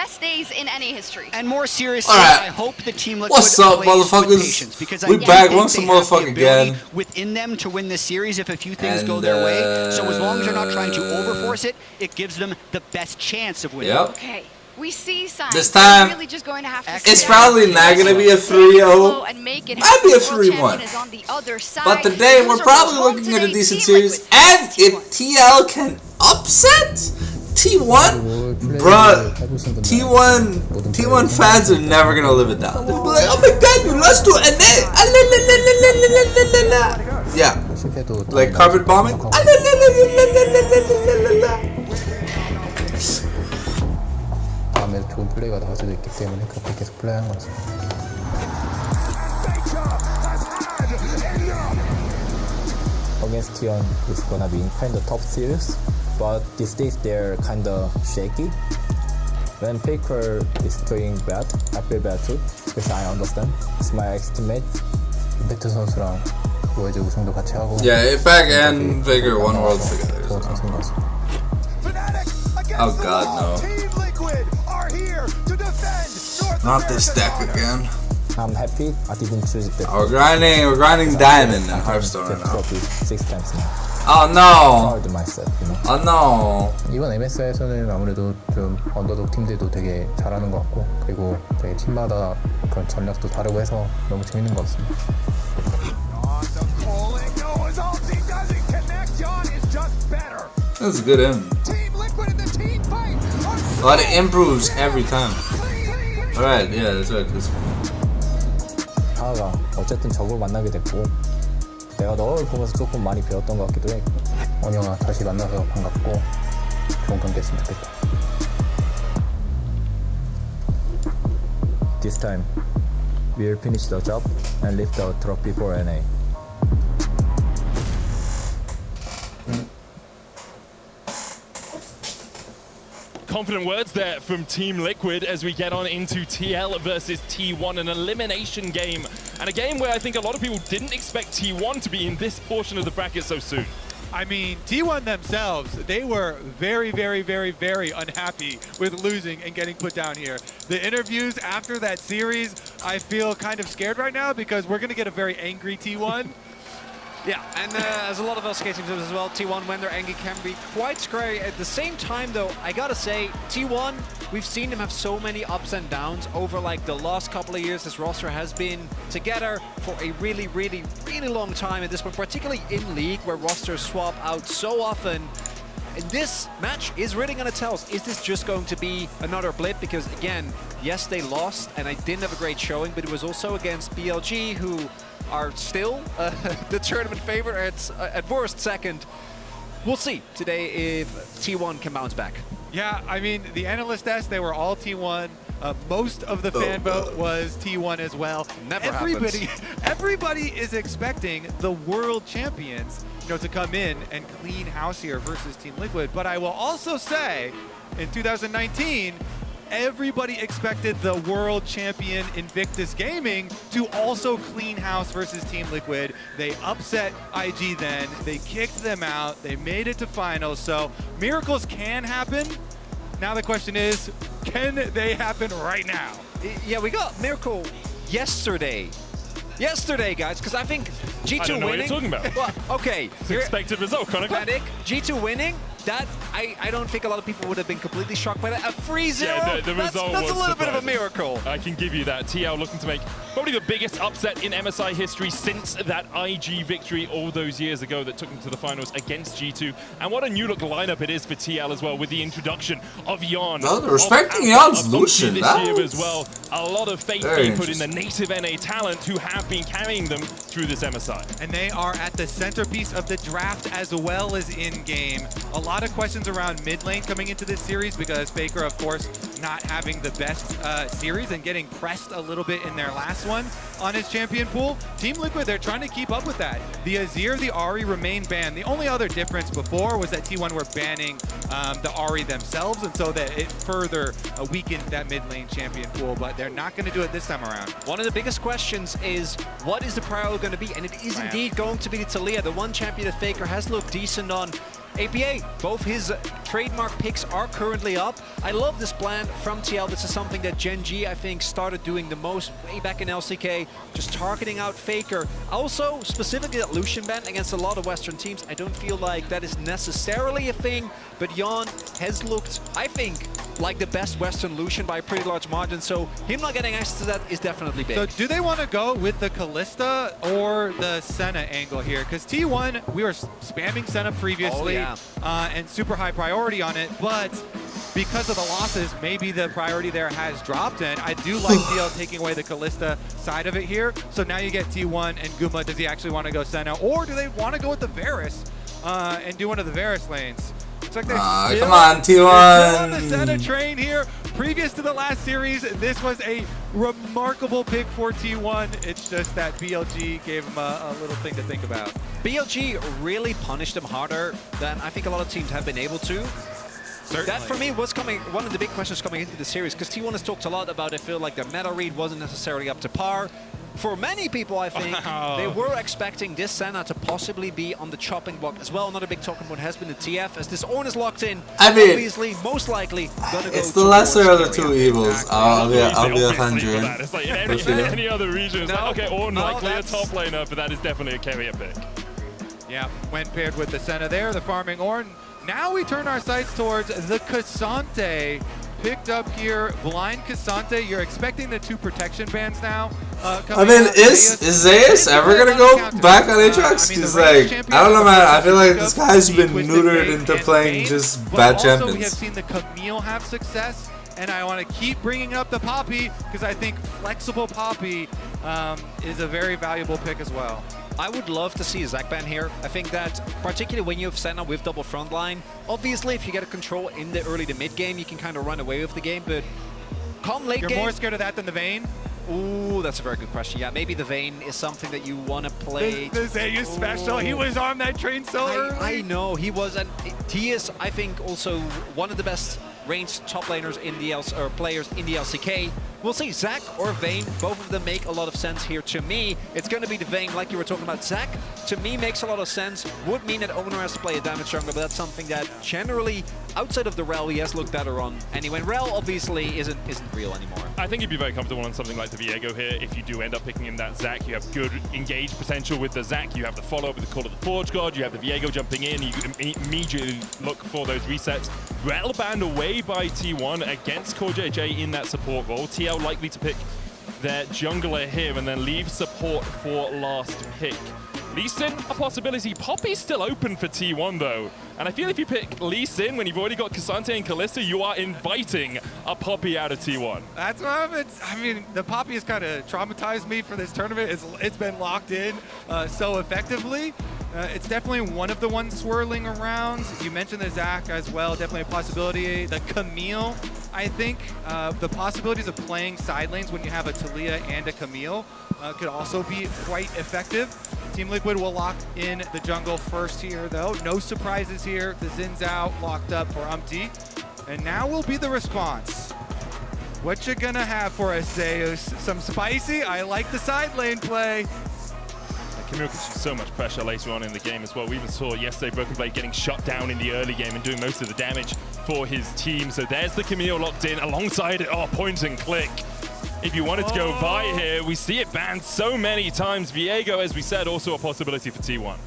best days in any history. And more seriously, right. I hope the Team Liquid What's up, plays with motherfuckers? patience, because We I back think once they a have the motherfucker ability again. within them to win this series if a few things And, go their way. So as long as they're not trying to overforce it, it gives them the best chance of winning. Yep. Okay, we see signs. This time, We're really just going to have to it's stay probably out. not gonna be a Take it slow 3-0. and make it Might be a happen. The world 3-1. champion is on the other side. But today, we're Loser probably goes home looking at a today. decent Team series. Liquid And if T1. TL can upset T1, bruh, T1 fans are never gonna live it down. They'll be like, oh my god, you lost to an A. Yeah, like carpet bombing. 다음에 좋은 플레이가 나올 수도 있기 때문에 그렇게 계속 플레이하는 것 같습니다. Against T1 is gonna be kind of tough series, but these days they're kind of shaky. When Faker is doing bad, I feel bad too, because I understand. It's my ex-teammate. 임팩트 선수랑 뭐 이제 우승도 같이 하고. Yeah, Impact and Faker won Worlds together. 좋은 선수인 것 같습니다. Oh god, no. Not this deck again. I'm happy I didn't choose the. We're grinding Diamond in Hearthstone right now. 6 times now. Oh no! Proud myself, you know. Oh no! 이번 MSI에서는 아무래도 좀 언더독 팀들도 되게 잘하는 것 같고, 그리고 되게 팀마다 그런 전략도 다르고 해서 너무 재밌는 것 같습니다. That's a good end. But it improves every time. Alright, yeah, that's right. 하하가 어쨌든 적으로 만나게 됐고, 내가 너를 보면서 조금 많이 배웠던 것 같기도 해. 원영아, 다시 만나서 반갑고 좋은 경기 했으면 좋겠다. This time, we'll finish the job and lift the trophy for NA. Confident words there from Team Liquid as we get on into TL versus T1, an elimination game. And a game where I think a lot of people didn't expect T1 to be in this portion of the bracket so soon. I mean, T1 themselves, they were very, very, very, very unhappy with losing and getting put down here. The interviews after that series, I feel kind of scared right now because we're going to get a very angry T1. Yeah, and as a lot of us skating teams as well, T1, when they're angry, can be quite scary. At the same time, though, I gotta say, T1, we've seen them have so many ups and downs over like the last couple of years. This roster has been together for a really, really, really long time at this point, particularly in League, where rosters swap out so often. And this match is really going to tell us, is this just going to be another blip? Because again, yes, they lost, and I didn't have a great showing, but it was also against BLG, who are still the tournament favorite, at worst second. We'll see today if T1 can bounce back. Yeah, I mean, the analyst test, they were all T1. Most of the fan vote was T1 as well. Everybody is expecting the world champions, to come in and clean house here versus Team Liquid. But I will also say, in 2019, everybody expected the world champion Invictus Gaming to also clean house versus Team Liquid. They upset IG then, they kicked them out, they made it to finals, so miracles can happen. Now the question is, can they happen right now? Yeah, we got miracle yesterday. Yesterday, guys, because I think G2 I don't know winning. what you're talking about. Well, okay. Expected result, Chronicle. Panic, G2 winning. That I don't think a lot of people would have been completely shocked by that. A 3-0. Yeah, the result that's was a little bit of a surprising. miracle. I can give you that. TL looking to make probably the biggest upset in MSI history since that IG victory all those years ago that took them to the finals against G2. And what a new look lineup it is for TL as well, with the introduction of Yon. No, they're respecting Yon's Lucian. This year as well. A lot of faith being put in the native NA talent who have been carrying them through this MSI. And they are at the centerpiece of the draft as well as in-game. A lot of questions around mid lane coming into this series because Faker, of course, not having the best series and getting pressed a little bit in their last one on his champion pool. Team Liquid, they're trying to keep up with that. The Azir, the Ahri remain banned. The only other difference before was that T1 were banning the Ahri themselves, and so that it further weakened that mid lane champion pool, but they're not going to do it this time around. One of the biggest questions is, what is the priority going to be? And it is indeed going to be Talia, the one champion that Faker has looked decent on. APA, both his trademark picks are currently up. I love this plan from TL. This is something that Gen G, I think, started doing the most way back in LCK, just targeting out Faker. Also, specifically that Lucian ban against a lot of Western teams, I don't feel like that is necessarily a thing, but Jan has looked, I think, like the best Western Lucian by a pretty large margin, so him not getting access to that is definitely big. So do they want to go with the Kalista or the Senna angle here? Because T1, we were spamming Senna previously, and super high priority on it, but because of the losses, maybe the priority there has dropped, and I do like TL taking away the Kalista side of it here. So now you get T1 and Guma. Does he actually want to go Senna, or do they want to go with the Varus and do one of the Varus lanes? It's like they're come on, still on the T1. Senna train here. Previous to the last series, this was a remarkable pick for T1. It's just that BLG gave him a little thing to think about. BLG really punished him harder than I think a lot of teams have been able to. Certainly. That for me was one of the big questions coming into the series, because T1 has talked a lot about, I feel like the meta read wasn't necessarily up to par. For many people, I think, they were expecting this Senna to possibly be on the chopping block as well. Another big talking point has been the TF. As this Ornn is locked in, I mean, obviously, most likely, gonna go it's the lesser of the towards two Area. evils. I'll be Obviously 100. that. It's like in any other region, it's like, okay, Ornn likely a top laner, but that is definitely a carrier pick. Yeah, when paired with the Senna there, the farming Ornn. Now we turn our sights towards the Cassante. Picked up here, blind Cassante. You're expecting the 2 protection bands now. I mean, is Zeus ever gonna go back on Aatrox? Because, like, I don't know, man. I feel like this guy's been neutered into playing just bad champions. Also, we have seen the Camille have success, and I want to keep bringing up the Poppy because I think flexible Poppy is a very valuable pick as well. I would love to see a Zac ban here. I think that, particularly when you have Senna with double frontline, obviously if you get a control in the early to mid game, you can kind of run away with the game, but come late game... You're more scared of that than the Vayne? Ooh, that's a very good question. Yeah, maybe the Vayne is something that you want to play. The Zeus special, he was on that train so early. I know, he was, and he is, I think, also one of the best ranged top laners in the players in the LCK. We'll see, Zac or Vayne, both of them make a lot of sense here. To me, it's going to be the Vayne, like you were talking about. Zac, to me, makes a lot of sense. Would mean that Owner has to play a damage jungler, but that's something that generally, outside of the Rel, he has looked better on. Anyway, Rel obviously isn't real anymore. I think you'd be very comfortable on something like the Viego here. If you do end up picking in that Zac, you have good engage potential with the Zac. You have the follow-up with the Call of the Forge God. You have the Viego jumping in. You immediately look for those resets. Rel banned away by T1 against Core JJ in that support role. TL likely to pick their jungler here and then leave support for last pick. Lee Sin, a possibility. Poppy's still open for T1 though. And I feel if you pick Lee Sin when you've already got Cassante and Kalista, you are inviting a Poppy out of T1. That's what I mean, the Poppy has kind of traumatized me for this tournament. It's been locked in so effectively. It's definitely one of the ones swirling around. You mentioned the Zac as well, definitely a possibility. The Camille, I think the possibilities of playing side lanes when you have a Talia and a Camille could also be quite effective. Team Liquid will lock in the jungle first here, though. No surprises here. The Zin's out, locked up for Umpty. And now will be the response. What you gonna have for us, Zeus? Some spicy? I like the side lane play. Camille gives you so much pressure later on in the game as well. We even saw yesterday Broken Blade getting shut down in the early game and doing most of the damage for his team. So there's the Camille locked in alongside it. Oh, point and click. If you wanted to go Vi here, we see it banned so many times. Viego, as we said, also a possibility for T1.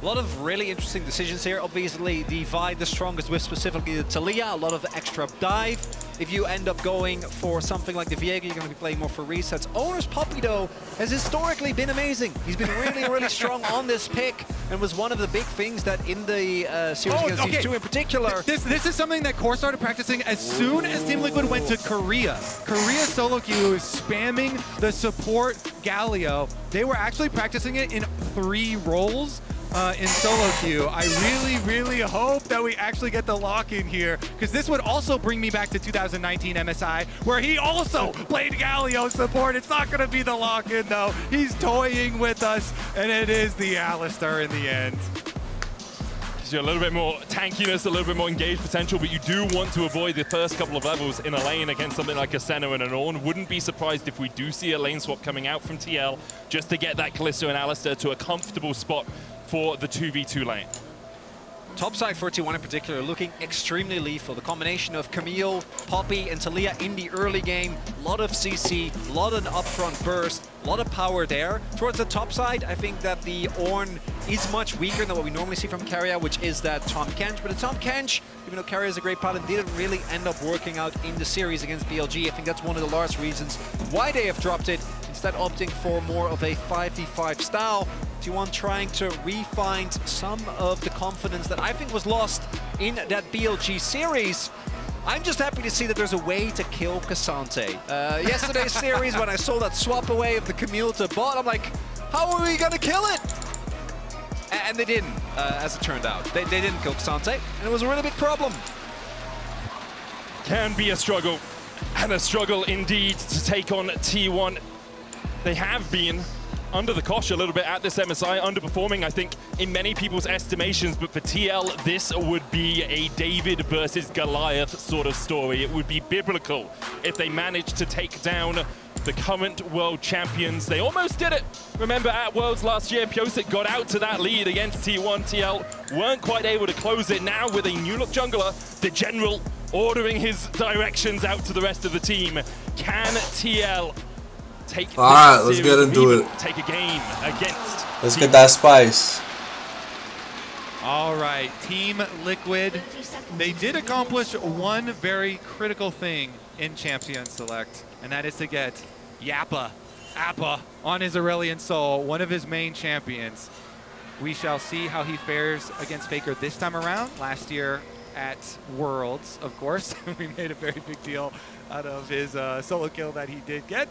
A lot of really interesting decisions here. Obviously, the Vi, the strongest with specifically the Talia, a lot of extra dive. If you end up going for something like the Viego, you're going to be playing more for resets. Owner's Poppy, though, has historically been amazing. He's been really, really strong on this pick and was one of the big things that in the series against these two in particular. This is something that Core started practicing as soon as Team Liquid went to Korea. Korea solo queue is spamming the support Galio. They were actually practicing it in 3 roles. In solo queue. I really hope that we actually get the lock in here, because this would also bring me back to 2019 MSI, where he also played Galio support. It's not going to be the lock in though. He's toying with us, and it is the Alistar in the end. Gives you a little bit more tankiness, a little bit more engaged potential, but you do want to avoid the first couple of levels in a lane against something like a Senna and an Ornn. Wouldn't be surprised if we do see a lane swap coming out from TL just to get that Kalista and Alistar to a comfortable spot for the 2v2 lane. Top side for T1 in particular looking extremely lethal. The combination of Camille, Poppy, and Talia in the early game, a lot of CC, a lot of upfront burst, a lot of power there. Towards the top side, I think that the Ornn is much weaker than what we normally see from Keria, which is that Tahm Kench. But the Tahm Kench, even though Keria is a great pilot, didn't really end up working out in the series against BLG. I think that's one of the large reasons why they have dropped it, instead opting for more of a 5v5 style. T1 trying to re-find some of the confidence that I think was lost in that BLG series. I'm just happy to see that there's a way to kill Cassante. Yesterday's series, when I saw that swap away of the Camille to bot, I'm like, how are we gonna kill it? And they didn't, as it turned out. They didn't kill Cassante, and it was a really big problem. Can be a struggle, and a struggle indeed to take on T1. They have been under the cosh a little bit at this MSI, underperforming, I think, in many people's estimations. But for TL, this would be a David versus Goliath sort of story. It would be biblical if they managed to take down the current world champions. They almost did it. Remember, at Worlds last year, Pyosik got out to that lead against T1. TL weren't quite able to close it. Now with a new look jungler, the general ordering his directions out to the rest of the team. Can TL take Alright, let's get into it. Take a game against Let's get that spice. All right, Team Liquid. They did accomplish one very critical thing in Champion Select, and that is to get Appa on his Aurelion Soul, one of his main champions. We shall see how he fares against Faker this time around. Last year at Worlds, of course, we made a very big deal out of his solo kill that he did get.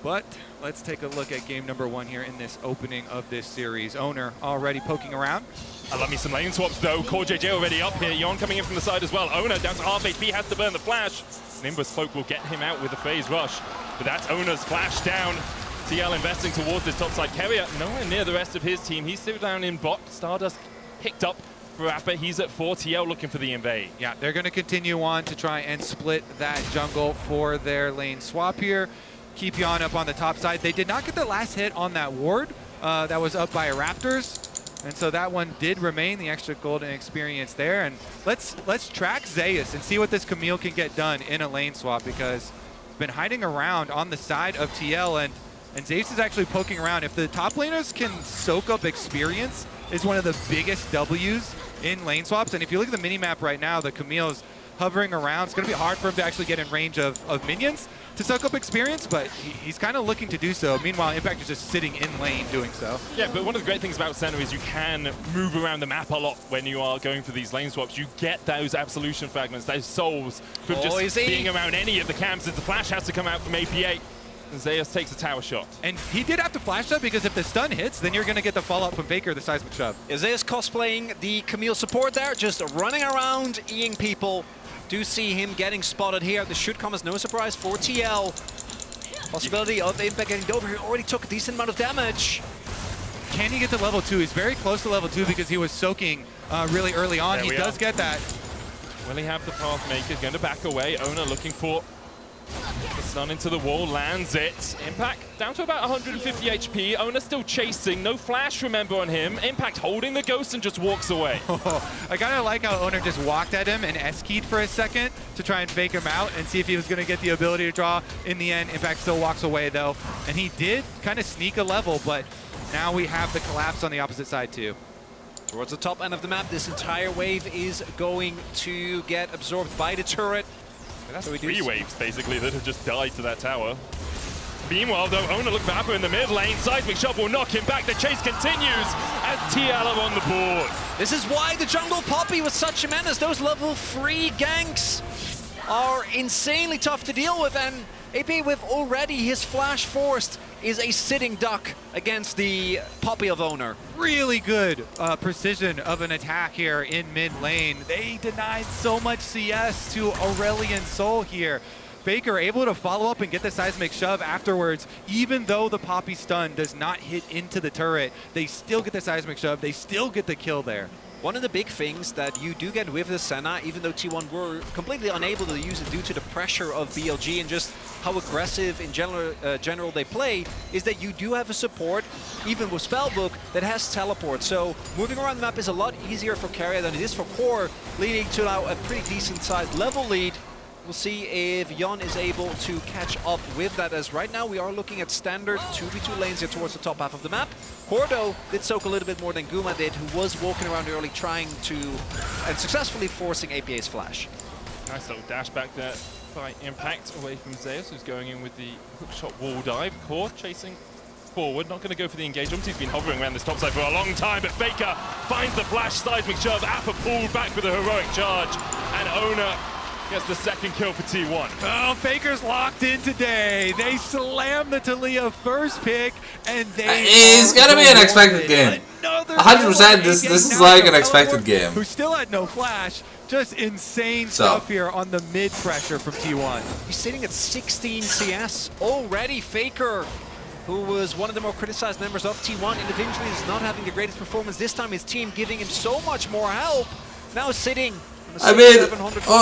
But let's take a look at game number 1 here in this opening of this series. Owner already poking around. I love me some lane swaps though. Core JJ already up here. Yon coming in from the side as well. Owner down to half HP, has to burn the flash. Nimbus Cloak will get him out with a phase rush. But that's Owner's flash down. TL investing towards this top side. Keria nowhere near the rest of his team. He's still down in bot. Stardust picked up for Appa. He's at 4. TL looking for the invade. Yeah, they're going to continue on to try and split that jungle for their lane swap here. Keep Yon up on the top side. They did not get the last hit on that ward that was up by Raptors. And so that one did remain, the extra golden experience there. And let's track Zeus and see what this Camille can get done in a lane swap, because he's been hiding around on the side of TL, and Zeus is actually poking around. If the top laners can soak up experience, is one of the biggest W's in lane swaps. And if you look at the minimap right now, the Camille's hovering around. It's going to be hard for him to actually get in range of minions to soak up experience, but he's kind of looking to do so. Meanwhile, Impact is just sitting in lane doing so. Yeah, but one of the great things about Senna is you can move around the map a lot when you are going for these lane swaps. You get those absolution fragments, those souls from just being around any of the camps. As the flash has to come out from APA, and Zeus takes a tower shot. And he did have to flash that, because if the stun hits, then you're going to get the fallout from Faker, the seismic shove. Zeus cosplaying the Camille support there, just running around, eating people. Do see him getting spotted here. This should come as no surprise for TL. Possibility of Impact getting over here. Already took a decent amount of damage. Can he get to level 2? He's very close to level 2 because he was soaking really early on. He does get that. Will he have the Pathmaker? Going to back away. Owner looking for the stun into the wall, lands it. Impact down to about 150 HP. Owner still chasing. No flash, remember, on him. Impact holding the ghost and just walks away. I kind of like how Owner just walked at him and S-keyed for a second to try and fake him out and see if he was going to get the ability to draw. In the end, Impact still walks away, though. And he did kind of sneak a level, but now we have the collapse on the opposite side, too. Towards the top end of the map, this entire wave is going to get absorbed by the turret. That's so 3 waves, basically, that have just died to that tower. Meanwhile, though, Owner look for Appa in the mid lane. Seismic Shove will knock him back. The chase continues as TL are on the board. This is why the jungle Poppy was such a menace. Those level 3 ganks are insanely tough to deal with, and AP with already his flash forced is a sitting duck against the Poppy of Owner. Really good precision of an attack here in mid lane. They denied so much CS to Aurelion Soul here. Faker able to follow up and get the seismic shove afterwards. Even though the Poppy stun does not hit into the turret, they still get the seismic shove. They still get the kill there. one of the big things that you do get with the Senna, even though T1 were completely unable to use it due to the pressure of BLG and just how aggressive in general they play, is that you do have a support, even with Spellbook, that has teleport. So moving around the map is a lot easier for Carrier than it is for Core, leading to now a pretty decent-sized level lead. We'll see if Jon is able to catch up with that, as right now we are looking at standard 2v2 lanes here towards the top half of the map. Cordo did soak a little bit more than Guma did, who was walking around early trying to, and successfully forcing APA's flash. Nice little dash back there by Impact away from Zeus, who's going in with the hookshot wall dive. Core chasing forward, not going to go for the engagement. He's been hovering around this top side for a long time, but Faker finds the flash seismic shove. Appa pulled back with a heroic charge, and Owner gets the second kill for T1. Oh, Faker's locked in today. They slam the Taliyah first pick, and they. It's gotta be an expected game. 100%. This is like an expected game. Who still had no flash. Just insane stuff here on the mid pressure from T1. He's sitting at 16 CS already. Faker, who was one of the more criticized members of T1 individually, is not having the greatest performance. This time his team giving him so much more help. Now sitting. I mean,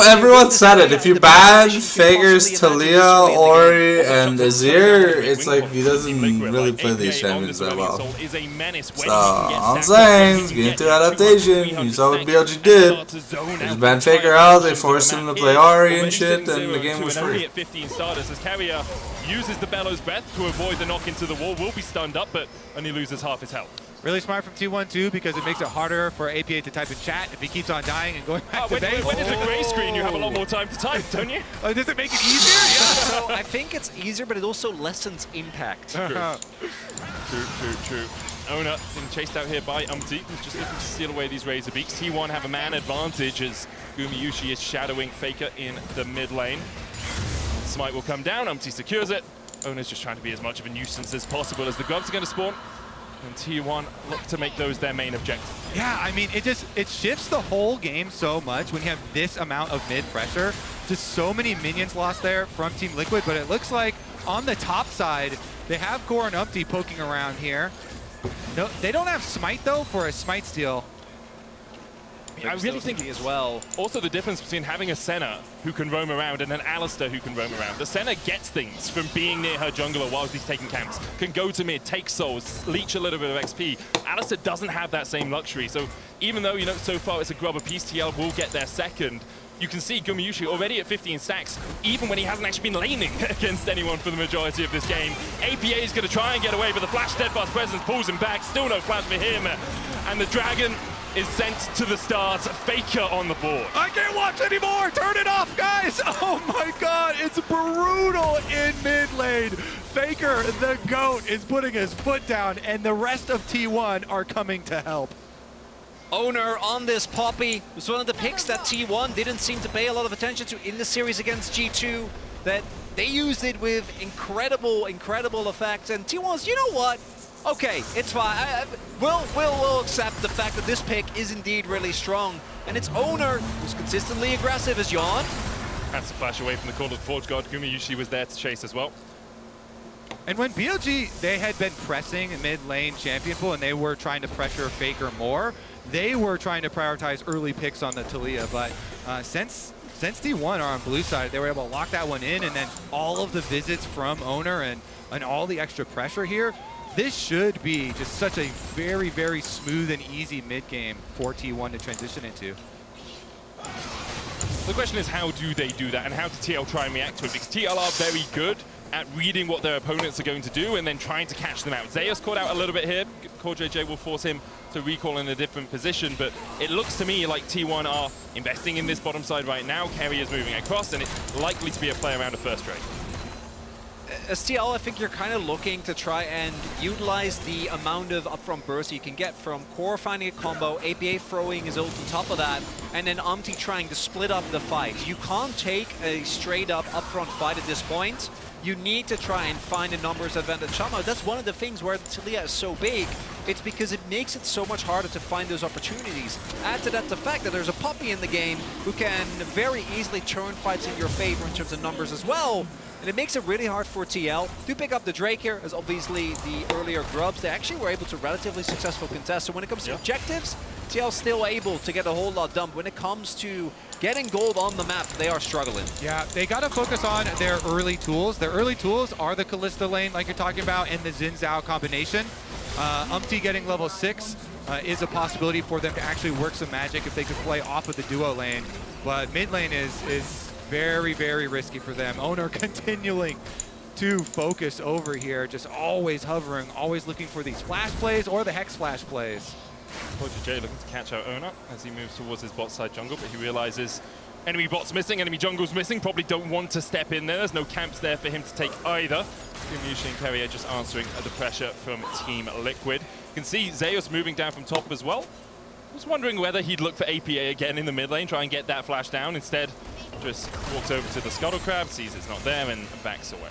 everyone said it. If you ban Faker's, Taliyah, Ori, and Azir, it's like he doesn't really play these champions that well. So, I'm saying, it's getting to adaptation. You saw what BLG did. They just banned Faker out, they forced him to play Ori and shit, and the game was free. At 15 starters as Carrier uses the Bellows Breath to avoid the knock into the wall. Will be stunned up, but only loses half his health. Really smart from T1 too, because it makes it harder for APA to type in chat if he keeps on dying and going back to base. When it's a gray screen, you have a lot more time to type, don't you? Does it make it easier? Yeah. So I think it's easier, but it also lessens impact. True. Owner being chased out here by Umti, who's just looking to steal away these Razor Beaks. T1 have a man advantage as Gumayushi is shadowing Faker in the mid lane. Smite will come down, Umti secures it. Owner's just trying to be as much of a nuisance as possible as the grubs are going to spawn. And T1 look to make those their main objective. Yeah, I mean, it shifts the whole game so much when you have this amount of mid pressure. Just so many minions lost there from Team Liquid, but it looks like on the top side, they have Core and Umpty poking around here. No, they don't have Smite though for a Smite steal. I really think as well, also the difference between having a Senna who can roam around and an Alistar who can roam around. The Senna gets things from being near her jungler whilst he's taking camps, can go to mid, take souls, leech a little bit of XP. Alistar doesn't have that same luxury, so even though, you know, so far it's a grub apiece, TL will get there second. You can see Gumayushi already at 15 stacks, even when he hasn't actually been laning against anyone for the majority of this game. APA is going to try and get away, but the Flash Steadfast Presence pulls him back. Still no flash for him. And the Dragon is sent to the stars. Faker on the board. I can't watch anymore! Turn it off, guys! Oh my god, it's brutal in mid lane. Faker, the GOAT, is putting his foot down, and the rest of T1 are coming to help. Owner on this Poppy was one of the picks that T1 didn't seem to pay a lot of attention to in the series against G2, that they used it with incredible effect, and T1's, you know what? Okay, it's fine. We'll accept the fact that this pick is indeed really strong, and it's Owner who's consistently aggressive as Jon. That's the flash away from the Call of the Forge God. Gumayushi was there to chase as well. And when BLG, they had been pressing mid lane champion pool and they were trying to pressure Faker more, they were trying to prioritize early picks on the Taliyah, but since T1 are on blue side, they were able to lock that one in, and then all of the visits from Owner and all the extra pressure here, this should be just such a very, very smooth and easy mid game for T1 to transition into. The question is, how do they do that, and how do TL try and react to it? Because TL are very good at reading what their opponents are going to do and then trying to catch them out. Zeus caught out a little bit here. Core JJ will force him to recall in a different position, but it looks to me like T1 are investing in this bottom side right now. Carry is moving across, and it's likely to be a play around a first trade. As TL, I think you're kind of looking to try and utilize the amount of upfront burst you can get from Core finding a combo, APA throwing his ult on top of that, and then Umti trying to split up the fight. You can't take a straight up upfront fight at this point. You need to try and find a numbers advantage somehow. That's one of the things where Taliyah is so big. It's because it makes it so much harder to find those opportunities. Add to that the fact that there's a Poppy in the game who can very easily turn fights in your favor in terms of numbers as well. And it makes it really hard for TL to pick up the Drake here, as obviously the earlier grubs, they actually were able to relatively successful contest. So when it comes to objectives, TL still able to get a whole lot done. When it comes to getting gold on the map, they are struggling. Yeah, they got to focus on their early tools. Their early tools are the Kalista lane, like you're talking about, and the Xin Zhao combination. Umpty getting level 6 is a possibility for them to actually work some magic if they could play off of the duo lane. But mid lane is very, very risky for them. Owner continuing to focus over here, just always hovering, always looking for these flash plays or the Hex flash plays. J looking to catch out Owner as he moves towards his bot side jungle, but he realizes enemy bot's missing, enemy jungle's missing, probably don't want to step in there. There's no camps there for him to take either. Gumayusi and Carrier just answering the pressure from Team Liquid. You can see Zeus moving down from top as well. I was wondering whether he'd look for APA again in the mid lane, try and get that flash down. Instead, just walks over to the Scuttle Crab, sees it's not there, and backs away.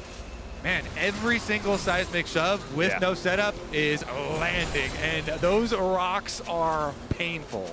Man, every single seismic shove with no setup is landing, and those rocks are painful.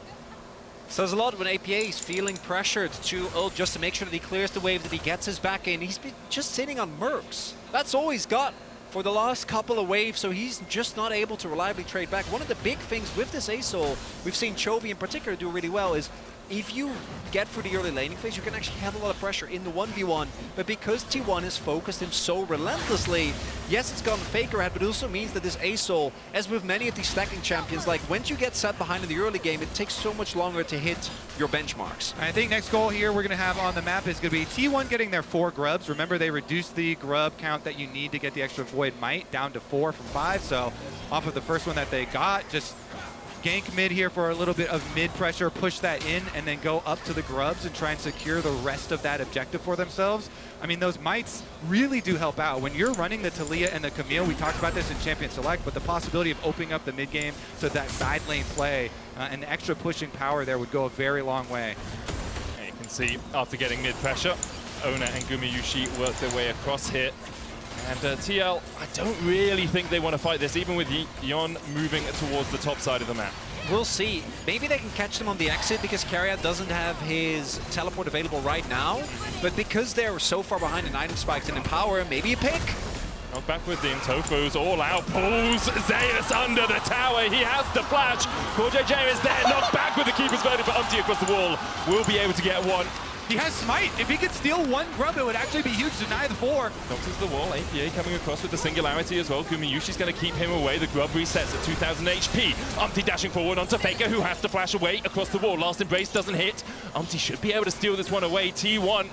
Says a lot when APA is feeling pressured to ult just to make sure that he clears the wave, that he gets his back in. He's been just sitting on mercs. That's all he's got for the last couple of waves, so he's just not able to reliably trade back. One of the big things with this ASOL, we've seen Chovy in particular do really well, is if you get through the early laning phase, you can actually have a lot of pressure in the 1v1. But because T1 has focused him so relentlessly, yes, it's gone Faker ahead, but it also means that this ASOL, as with many of these stacking champions, like once you get set behind in the early game, it takes so much longer to hit your benchmarks. I think next goal here we're going to have on the map is going to be T1 getting their 4 grubs. Remember, they reduced the grub count that you need to get the extra Void Might down to 4 from 5. So off of the first one that they got, just gank mid here for a little bit of mid pressure, push that in, and then go up to the grubs and try and secure the rest of that objective for themselves. I mean, those mites really do help out. When you're running the Taliyah and the Camille, we talked about this in Champion Select, but the possibility of opening up the mid game so that side lane play and the extra pushing power there would go a very long way. And you can see after getting mid pressure, Owner and Gumayusi work their way across here. And TL, I don't really think they want to fight this, even with Yon moving towards the top side of the map. We'll see. Maybe they can catch them on the exit because Carrier doesn't have his teleport available right now. But because they're so far behind in item spikes and in power, maybe a pick. Knocked back with Dim. Tofu's all out. Pulls Zeus under the tower. He has the flash. CoreJJ is there. Knocked back with the Keeper's Verdict, but Umpty across the wall will be able to get one. He has Smite. If he could steal 1 grub, it would actually be huge to deny the 4. Doctors the wall. APA coming across with the Singularity as well. Gumayushi's going to keep him away. The grub resets at 2,000 HP. Umpty dashing forward onto Faker, who has to flash away across the wall. Last Embrace doesn't hit. Umpty should be able to steal this one away. T1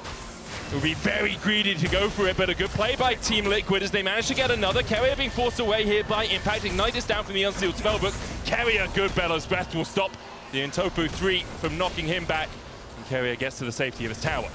will be very greedy to go for it, but a good play by Team Liquid as they manage to get another. Carrier being forced away here by Impact. Ignite is down from the unsealed spellbook. Carrier, good Bellow's Breath will stop the Intopu 3 from knocking him back. And Carrier gets to the safety of his tower.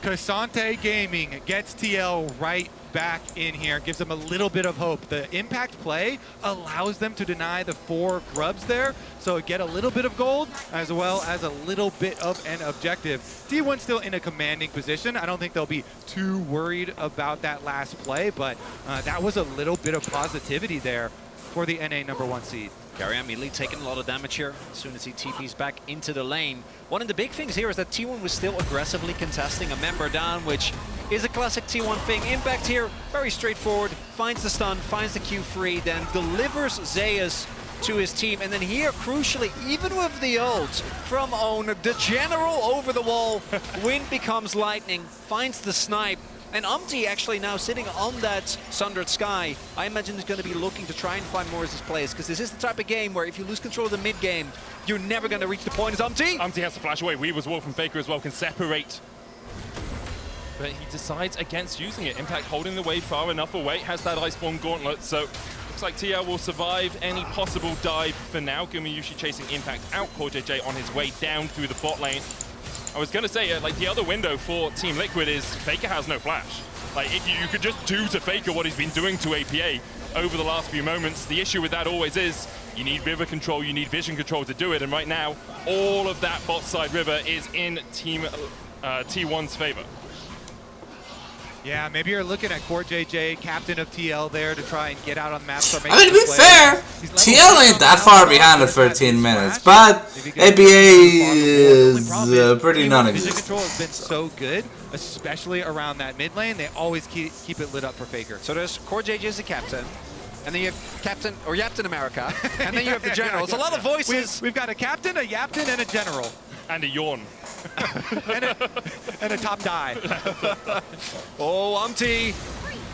Kasante Gaming gets TL right back in here, gives them a little bit of hope. The impact play allows them to deny the 4 grubs there, so get a little bit of gold as well as a little bit of an objective. T1 still in a commanding position. I don't think they'll be too worried about that last play, but that was a little bit of positivity there for the NA #1 seed. Carrier immediately taking a lot of damage here as soon as he TPs back into the lane. One of the big things here is that T1 was still aggressively contesting a member down, which is a classic T1 thing. Impact here, very straightforward, finds the stun, finds the Q3, then delivers Zeus to his team. And then here, crucially, even with the ult from Owner, the general over the wall, wind becomes lightning, finds the snipe. And Umpty actually now sitting on that Sundered Sky, I imagine is going to be looking to try and find more of his plays, because this is the type of game where if you lose control of the mid game, you're never going to reach the point as Umpty. Umpty has to flash away. Weaver's Wall from Faker as well can separate. But he decides against using it. Impact holding the wave far enough away, has that Iceborne Gauntlet, so looks like TL will survive any possible dive for now. Gumayusi chasing Impact out, CoreJJ on his way down through the bot lane. I was going to say, like, the other window for Team Liquid is Faker has no flash. Like, if you could just do to Faker what he's been doing to APA over the last few moments, the issue with that always is you need river control, you need vision control to do it, and right now, all of that bot side river is in Team T1's favor. Yeah, maybe you're looking at CoreJJ, captain of TL there, to try and get out on the map. I mean, to be fair, TL ain't that far behind at 13 minutes, but APA is pretty non-existent. Vision control has been so good, especially around that mid lane. They always keep it lit up for Faker. So there's CoreJJ as the captain. and then you have Captain or Yapton America, and then you have the General. It's a lot of voices. We've got a captain, a Yapton, and a general. And a yawn. and a top die. Oh, Umpty.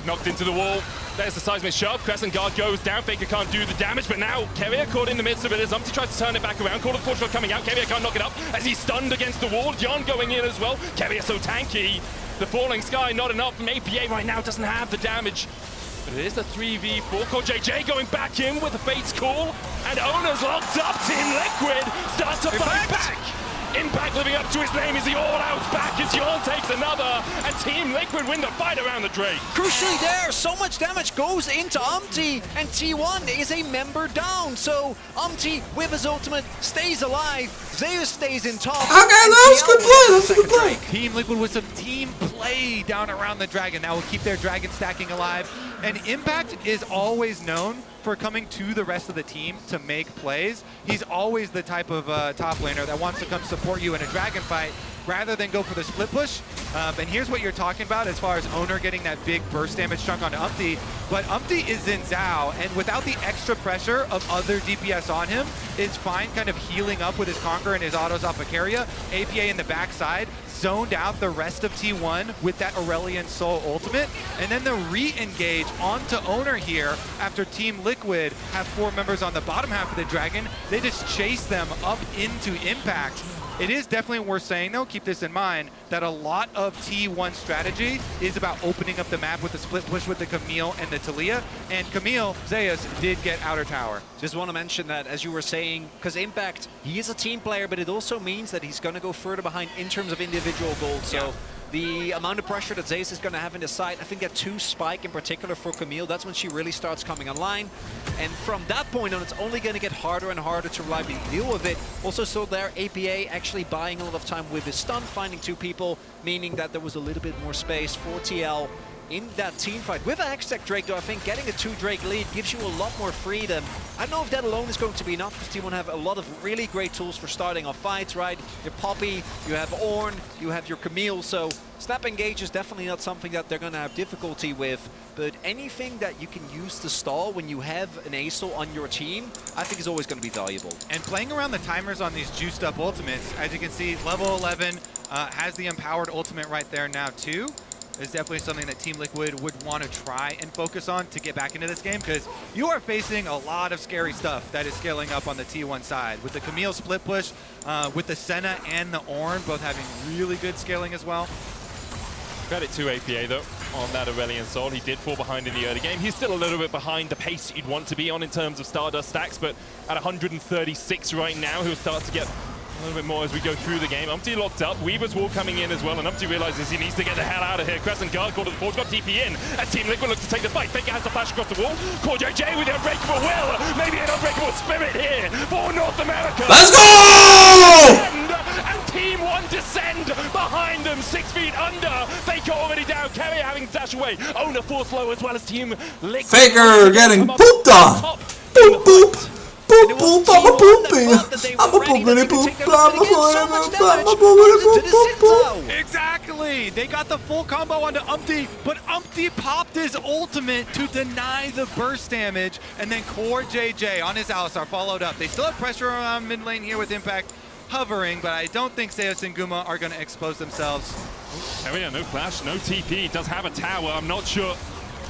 Knocked into the wall. There's the seismic shove. Crescent Guard goes down. Faker can't do the damage, but now Keria caught in the midst of it as Umpty tries to turn it back around. Call of Fortune coming out. Keria can't knock it up as he's stunned against the wall. John going in as well. Keria so tanky. The falling sky not enough from APA right now. Doesn't have the damage. But it is the 3v4. JJ going back in with the Fate's call. And Ona's locked up. Team Liquid start to fight back. Impact living up to his name. Is he all out back as Yorn takes another, and Team Liquid win the fight around the Drake. Crucially there, so much damage goes into Umpty, and T1 is a member down. So Umpty with his ultimate stays alive. Zeus stays in top. Okay, that was a good play. That was a good play. Team Liquid with some team play down around the Dragon. That will keep their Dragon stacking alive. And Impact is always known for coming to the rest of the team to make plays. He's always the type of top laner that wants to come support you in a Dragon fight rather than go for the split push. And here's what you're talking about as far as Owner getting that big burst damage chunk onto Umpty. But Umpty is in Zhao, and without the extra pressure of other DPS on him, it's fine kind of healing up with his Conquer and his autos off of Keria. APA in the backside zoned out the rest of T1 with that Aurelion Soul ultimate, and then the re-engage onto Owner here after Team Liquid have 4 members on the bottom half of the Dragon. They just chase them up into Impact. It is definitely worth saying, though, keep this in mind, that a lot of T1 strategy is about opening up the map with the split push with the Camille and the Taliyah. And Camille, Zeus, did get outer tower. Just want to mention that, as you were saying, because Impact, he is a team player, but it also means that he's going to go further behind in terms of individual goals. So the amount of pressure that Zeus is going to have in the side, I think that 2 spike in particular for Camille, that's when she really starts coming online. And from that point on, it's only going to get harder and harder to reliably deal with it. Also saw there, APA actually buying a lot of time with his stun, finding 2 people, meaning that there was a little bit more space for TL in that team fight. With an X-Tech Drake, though, I think getting a 2 Drake lead gives you a lot more freedom. I don't know if that alone is going to be enough, because T1 have a lot of really great tools for starting off fights, right? Your Poppy, you have Ornn, you have your Camille, so snap engage is definitely not something that they're going to have difficulty with, but anything that you can use to stall when you have an ASO on your team, I think is always going to be valuable. And playing around the timers on these juiced up ultimates, as you can see, level 11 has the empowered ultimate right there now too. Is definitely something that Team Liquid would want to try and focus on to get back into this game, because you are facing a lot of scary stuff that is scaling up on the T1 side. With the Camille split push, with the Senna and the Ornn both having really good scaling as well. Credit to APA, though, on that Aurelion Soul. He did fall behind in the early game. He's still a little bit behind the pace you'd want to be on in terms of Stardust stacks, but at 136 right now, he'll start to get a little bit more as we go through the game. Umpty locked up. Weaver's wall coming in as well, and Umpty realizes he needs to get the hell out of here. Crescent Guard called to the forge, got TP in as Team Liquid looks to take the fight. Faker has to flash across the wall. Core JJ with the unbreakable will. Maybe an unbreakable spirit here for North America. Let's go! And Team 1 descend behind them, 6 feet under. Faker already down. Keria having to dash away. Owner force low as well as Team Liquid. Faker getting pooped on. Boop, boop. Boop, boop, I'm a pooping. I'm a pooping, poop. I'm a pooping, poop. Exactly! They got the full combo onto Umpty, but Umpty popped his ultimate to deny the burst damage, and then Core JJ on his Alistar followed up. They still have pressure around mid lane here with Impact hovering, but I don't think Zeus and Guma are going to expose themselves. Keria, no flash, no TP. Does have a tower. I'm not sure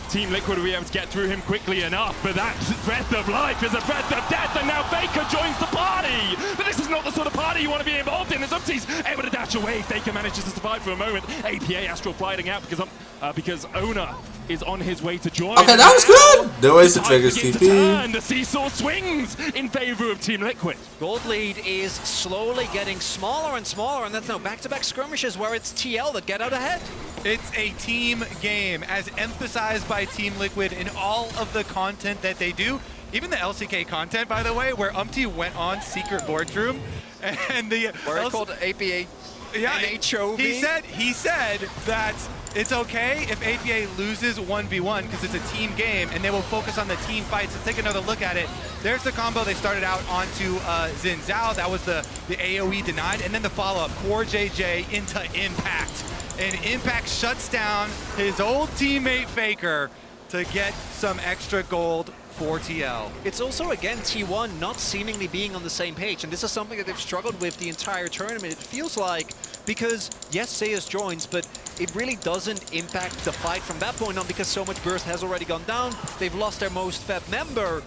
Team Liquid will be able to get through him quickly enough, but that breath of life is a breath of death, and now Faker joins the party! But this is not the sort of party you want to be involved in, as Umpty's able to dash away. Faker manages to survive for a moment. APA Astral flying out because Owner is on his way to join. Okay, that was good! No ways to trigger TP. And the seesaw swings in favor of Team Liquid. Gold lead is slowly getting smaller and smaller, and that's now back-to-back skirmishes where it's TL that get out ahead. It's a team game, as emphasized by Team Liquid in all of the content that they do. Even the LCK content, by the way, where Umpty went on Secret Boardroom, and the Where called APA NHOV. He said that it's okay if APA loses 1v1 because it's a team game, and they will focus on the team fights. Let's take another look at it. There's the combo they started out onto Xin Zhao. That was the AoE denied, and then the follow-up, Core JJ into Impact. And Impact shuts down his old teammate Faker. to get some extra gold for TL. It's also, again, T1 not seemingly being on the same page, and this is something that they've struggled with the entire tournament, it feels like, because, yes, Zeus joins, but it really doesn't impact the fight from that point on because so much burst has already gone down. They've lost their most fed member.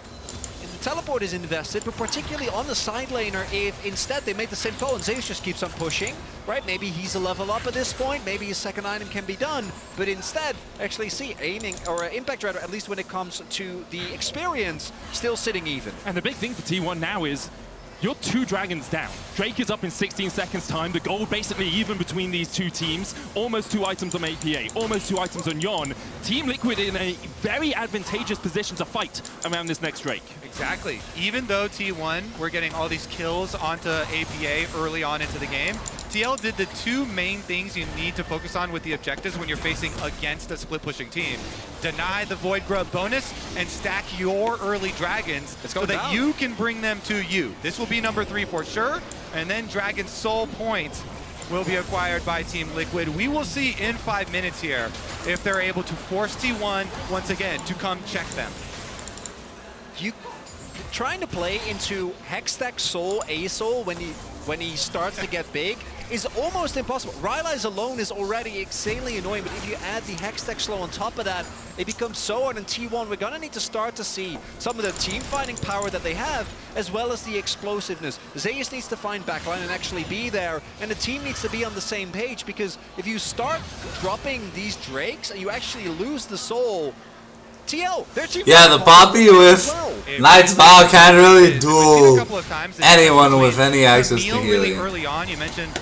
The teleport is invested, but particularly on the side laner, if instead they make the same call and Zeus just keeps on pushing, right? Maybe he's a level up at this point, maybe his second item can be done, but instead, actually see aiming, or Impact Rider, at least when it comes to the experience, still sitting even. And the big thing for T1 now is you're 2 dragons down. Drake is up in 16 seconds time. The goal basically even between these two teams. Almost 2 items on APA, almost 2 items on Yon. Team Liquid in a very advantageous position to fight around this next Drake. Exactly. Even though T1 were getting all these kills onto APA early on into the game, TL did the 2 main things you need to focus on with the objectives when you're facing against a split pushing team. Deny the Void Grub bonus and stack your early dragons so that you can bring them to you. This will be number 3 for sure, and then Dragon Soul points will be acquired by Team Liquid. We will see in 5 minutes here if they're able to force T1 once again to come check them. You trying to play into Hextech Soul, A-Soul when he starts to get big is almost impossible. Rylai's alone is already insanely annoying, but if you add the Hextech Slow on top of that, it becomes so hard. In T1, we're gonna need to start to see some of the team fighting power that they have, as well as the explosiveness. Zeus needs to find backline and actually be there, and the team needs to be on the same page, because if you start dropping these Drakes and you actually lose the soul, TL, their team. Yeah, the Poppy with Knight's Vow can't really do anyone with any access to Camille really healing. early on, you mentioned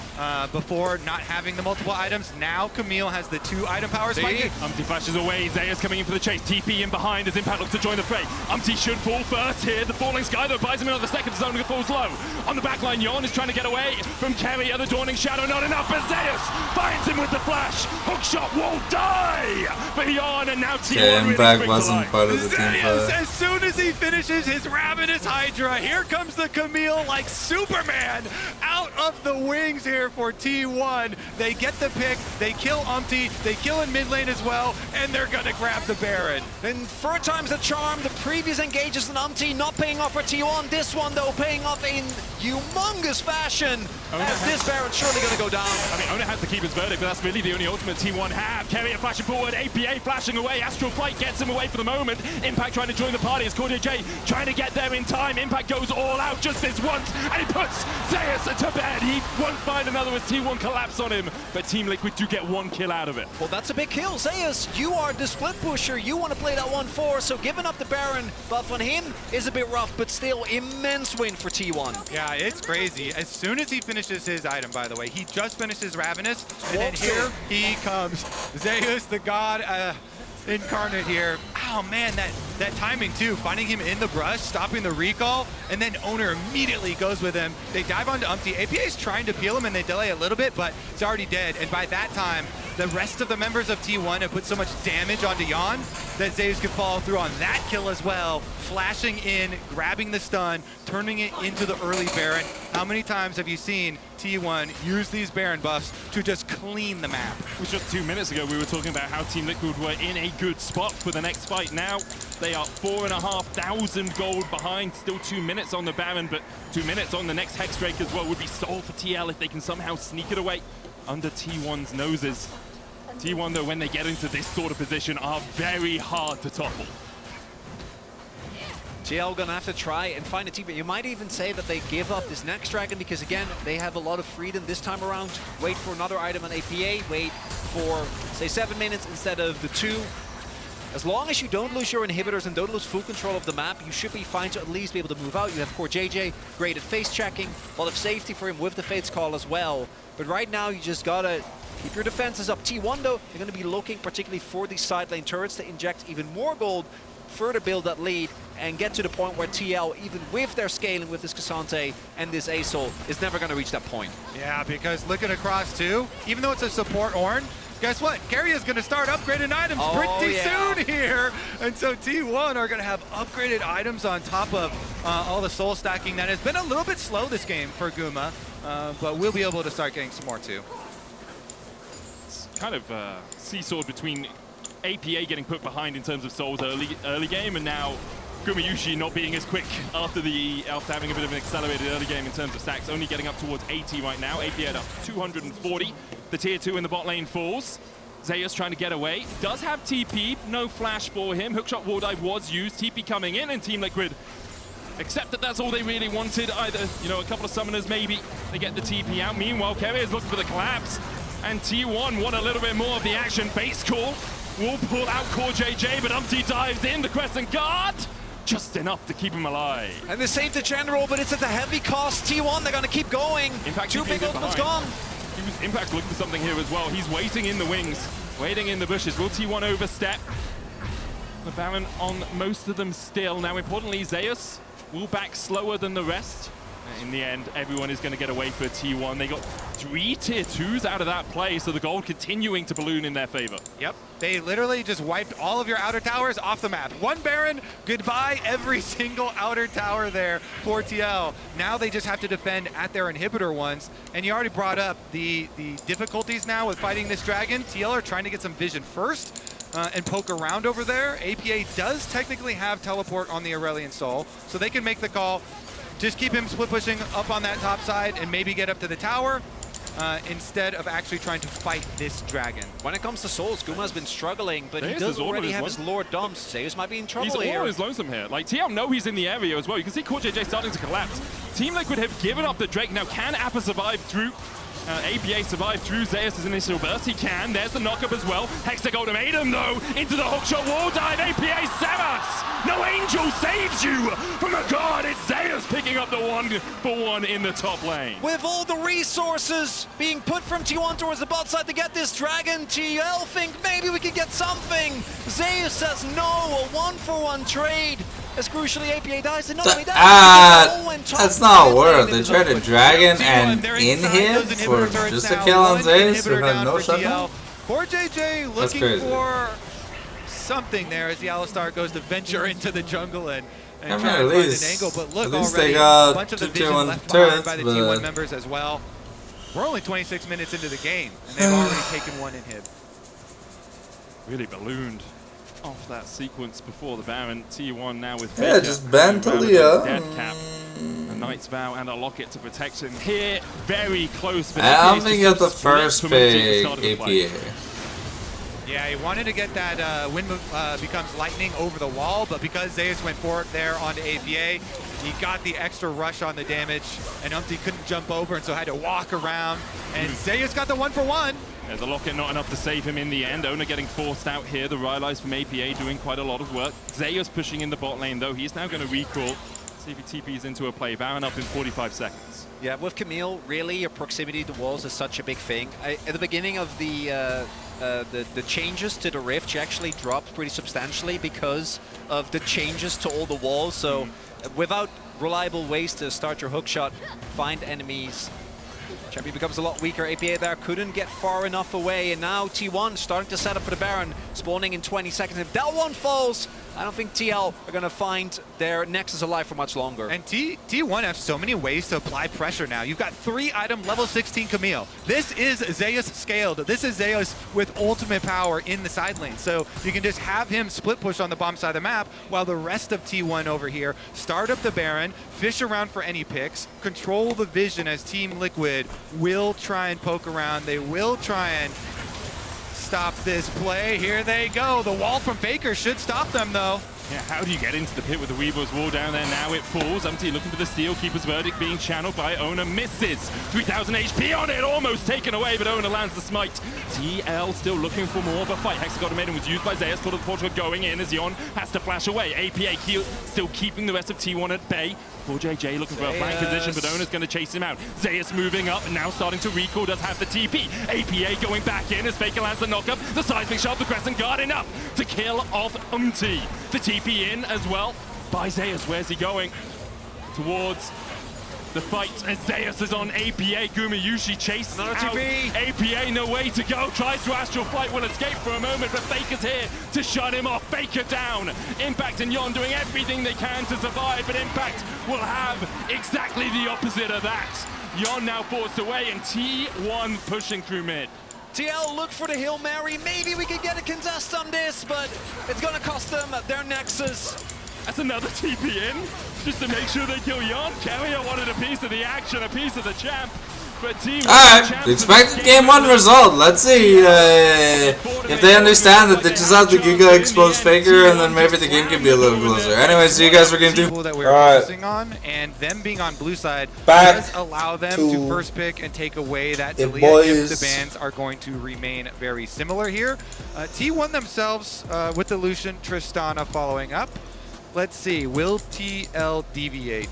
before not having the multiple items. Now Camille has the 2 item power spike. Umti flashes away, Zeus coming in for the chase, TP in behind as Impact looks to join the fray. Umti should fall first here, the falling sky though buys him another second, his own falls low. On the backline, Yon is trying to get away from Kerry at the Dawning Shadow, not enough, but Zeus finds him with the flash. Hookshot won't die for Yon, and now T1 Yeah, really Impact springs to wasn't life. part of the team Zeus, fight. as soon as he finishes his Ravenous Hydra, here comes the Camille like Superman out of the wings here for T1. They get the pick, they kill Umti, they kill in mid lane as well, and they're gonna grab the Baron. And 4 times the charm, the previous engages in Umti not paying off for T1. This one though paying off in humongous fashion, as this Baron's surely gonna go down. I mean, Ona has to keep his verdict, but that's really the only ultimate T1 have. Carrier flashing forward, APA flashing away, Astral Flight gets him away for the moment. Impact trying to join the party as Cordia J trying to get there in time. Impact goes all out just this once, and he puts Zeus to bed. He won't find another as T1 collapse on him, but Team Liquid do get 1 kill out of it. Well, that's a big kill. Zeus, you are the split pusher. You want to play that 1-4, so giving up the Baron buff on him is a bit rough, but still immense win for T1. Yeah, it's crazy. As soon as he finishes his item, by the way, he just finished his Ravenous, and then here he comes. Zeus, the god incarnate here. Oh man, that timing too, finding him in the brush, stopping the recall, and then Owner immediately goes with him. They dive onto Umti. APA is trying to peel him and they delay a little bit, but it's already dead. And by that time, the rest of the members of T1 have put so much damage onto Yon that Zeus could follow through on that kill as well, flashing in, grabbing the stun, turning it into the early Baron. How many times have you seen T1 use these Baron buffs to just clean the map? It was just 2 minutes ago we were talking about how Team Liquid were in a good spot for the next fight. Now they are 4,500 gold behind, still 2 minutes on the Baron, but 2 minutes on the next Hex Drake as well would be sold for TL if they can somehow sneak it away under T1's noses. T1 though, when they get into this sort of position, are very hard to topple. TL gonna have to try and find a team. You might even say that they give up this next dragon because again, they have a lot of freedom this time around. Wait for another item on APA, wait for, say, 7 minutes instead of the 2. As long as you don't lose your inhibitors and don't lose full control of the map, you should be fine to at least be able to move out. You have Core JJ, great at face checking, a lot of safety for him with the Fate's Call as well. But right now, you just gotta keep your defenses up. T1 though, they're gonna be looking particularly for these side lane turrets to inject even more gold, further build that lead, and get to the point where TL, even with their scaling with this Cassante and this A-Soul, is never gonna reach that point. Yeah, because looking across too, even though it's a support Ornn, guess what? Carry is going to start upgrading items pretty soon here. And so T1 are going to have upgraded items on top of all the soul stacking that has been a little bit slow this game for Guma, but we'll be able to start getting some more too. It's kind of seesawed between APA getting put behind in terms of souls early game, and now Gumayushi not being as quick after having a bit of an accelerated early game in terms of stacks, only getting up towards 80 right now. APA at up 240. The tier 2 in the bot lane falls. Zeus trying to get away. Does have TP, no flash for him. Hookshot wall dive was used. TP coming in, and Team Liquid accept that that's all they really wanted. Either, you know, a couple of summoners maybe. They get the TP out. Meanwhile, Kerry is looking for the collapse. And T1 want a little bit more of the action. Base call will pull out Core JJ, but Umpty dives in. The Crescent Guard, just enough to keep him alive. And they saved the general, but it's at a heavy cost. T1, they're going to keep going. Impact Two big ultimates gone. Impact looking for something here as well. He's waiting in the wings, waiting in the bushes. Will T1 overstep? The Baron on most of them still. Now, importantly, Zeus will back slower than the rest. In the end, everyone is going to get away for T1. They got 3 tier 2s out of that play, so the gold continuing to balloon in their favor. Yep, they literally just wiped all of your outer towers off the map. One Baron, goodbye every single outer tower there for TL. Now they just have to defend at their inhibitor ones. And you already brought up the difficulties now with fighting this dragon. TL are trying to get some vision first. And poke around over there. APA does technically have teleport on the Aurelion Soul, so they can make the call. Just keep him split pushing up on that top side and maybe get up to the tower instead of actually trying to fight this dragon. When it comes to souls, Guma's been struggling, but he does already have his Lord Dumps. Zeus might be in trouble here. He's always lonesome here. Like, TL know he's in the area as well. You can see Core JJ starting to collapse. Team Liquid have given up the Drake. Now, can Appa survive through... APA survived through Zeus' initial burst. He can. There's the knockup as well. Hextech ultimatum, though, into the hookshot wall dive. APA Samus! No angel saves you from a god. It's Zeus picking up the 1-for-1 in the top lane. With all the resources being put from T1 towards the bot side to get this dragon, TL think maybe we could get something. Zeus says no, a 1-for-1 trade. As crucially, APA dies, and not only that, that's not worth. They tried to dragon and in him for just a kill on Zeus who had no shutdown. Core JJ looking for something there as the Alistar goes to venture into the jungle and try to find an angle. But look, already a bunch of the vision left behind by the T1 members as well. We're only 26 minutes into the game, and they've already taken one inhib. Really ballooned off that sequence before the Baron. T1 now with Faker. Yeah, just ban Talia. Death cap, a Knight's Vow and a Locket to protect him here. Very close. But I don't think it's the first pick APA. Yeah, he wanted to get that wind becomes lightning over the wall, but because Zeus went forward there onto APA, he got the extra rush on the damage, and Umpty couldn't jump over, and so had to walk around. And Zeus got the 1-for-1. Yeah, the Locket not enough to save him in the end. Owner getting forced out here. The Rylai's from APA doing quite a lot of work. Zeus pushing in the bot lane, though. He's now going to recall. See if he TPs into a play. Baron up in 45 seconds. Yeah, with Camille, really, your proximity to walls is such a big thing. At the beginning of the changes to the Rift, she actually dropped pretty substantially because of the changes to all the walls. So without reliable ways to start your hookshot, find enemies, champion becomes a lot weaker. APA there couldn't get far enough away, and now T1 starting to set up for the Baron, spawning in 20 seconds. If that one falls, I don't think TL are going to find their Nexus alive for much longer. And T1 have so many ways to apply pressure now. You've got 3-item level 16 Camille. This is Zeus scaled. This is Zeus with ultimate power in the side lane. So you can just have him split push on the bomb side of the map while the rest of T1 over here start up the Baron, fish around for any picks, control the vision as Team Liquid will try and poke around. They will try and stop this play. Here they go. The wall from Faker should stop them, though. Yeah, how do you get into the pit with the Weaver's wall down there? Now it falls. Umpty looking for the steal. Keeper's verdict being channeled by Owner. Misses. 3,000 HP on it. Almost taken away, but Owner lands the smite. TL still looking for more of a fight. Hexagon was used by Zeus. Thought of the portrait going in as Yon has to flash away. APA still keeping the rest of T1 at bay. Poor JJ looking for a flank position, but Owner's going to chase him out. Zeus moving up and now starting to recall. Does have the TP. APA going back in as Faker lands the knockup. The seismic shot, the Crescent Guard enough to kill off Umpty. The TP in as well by Zeus. Where's he going? Towards the fight as Zeus is on APA. Gumayushi chased out. APA no way to go. Tries to astral flight, will escape for a moment, but Faker's here to shut him off. Faker down. Impact and Yon doing everything they can to survive, but Impact will have exactly the opposite of that. Yon now forced away and T1 pushing through mid. TL look for the Hail Mary. Maybe we can get a contest on this, but it's gonna cost them their Nexus. That's another TP in, just to make sure they kill Jan. Carrier wanted a piece of the action, a piece of the champ. But team Alright, expected game 1 result. Let's see if they understand that they just have to Giga expose Faker and then maybe the game can be a little closer. Anyways, see you guys for game 2. That we're Alright. focusing on, and them being on blue side Back does allow them to to first pick and take away that the Talia if boys. the bans are going to remain very similar here. T1 themselves with the Lucian Tristana following up. Let's see, will TL deviate?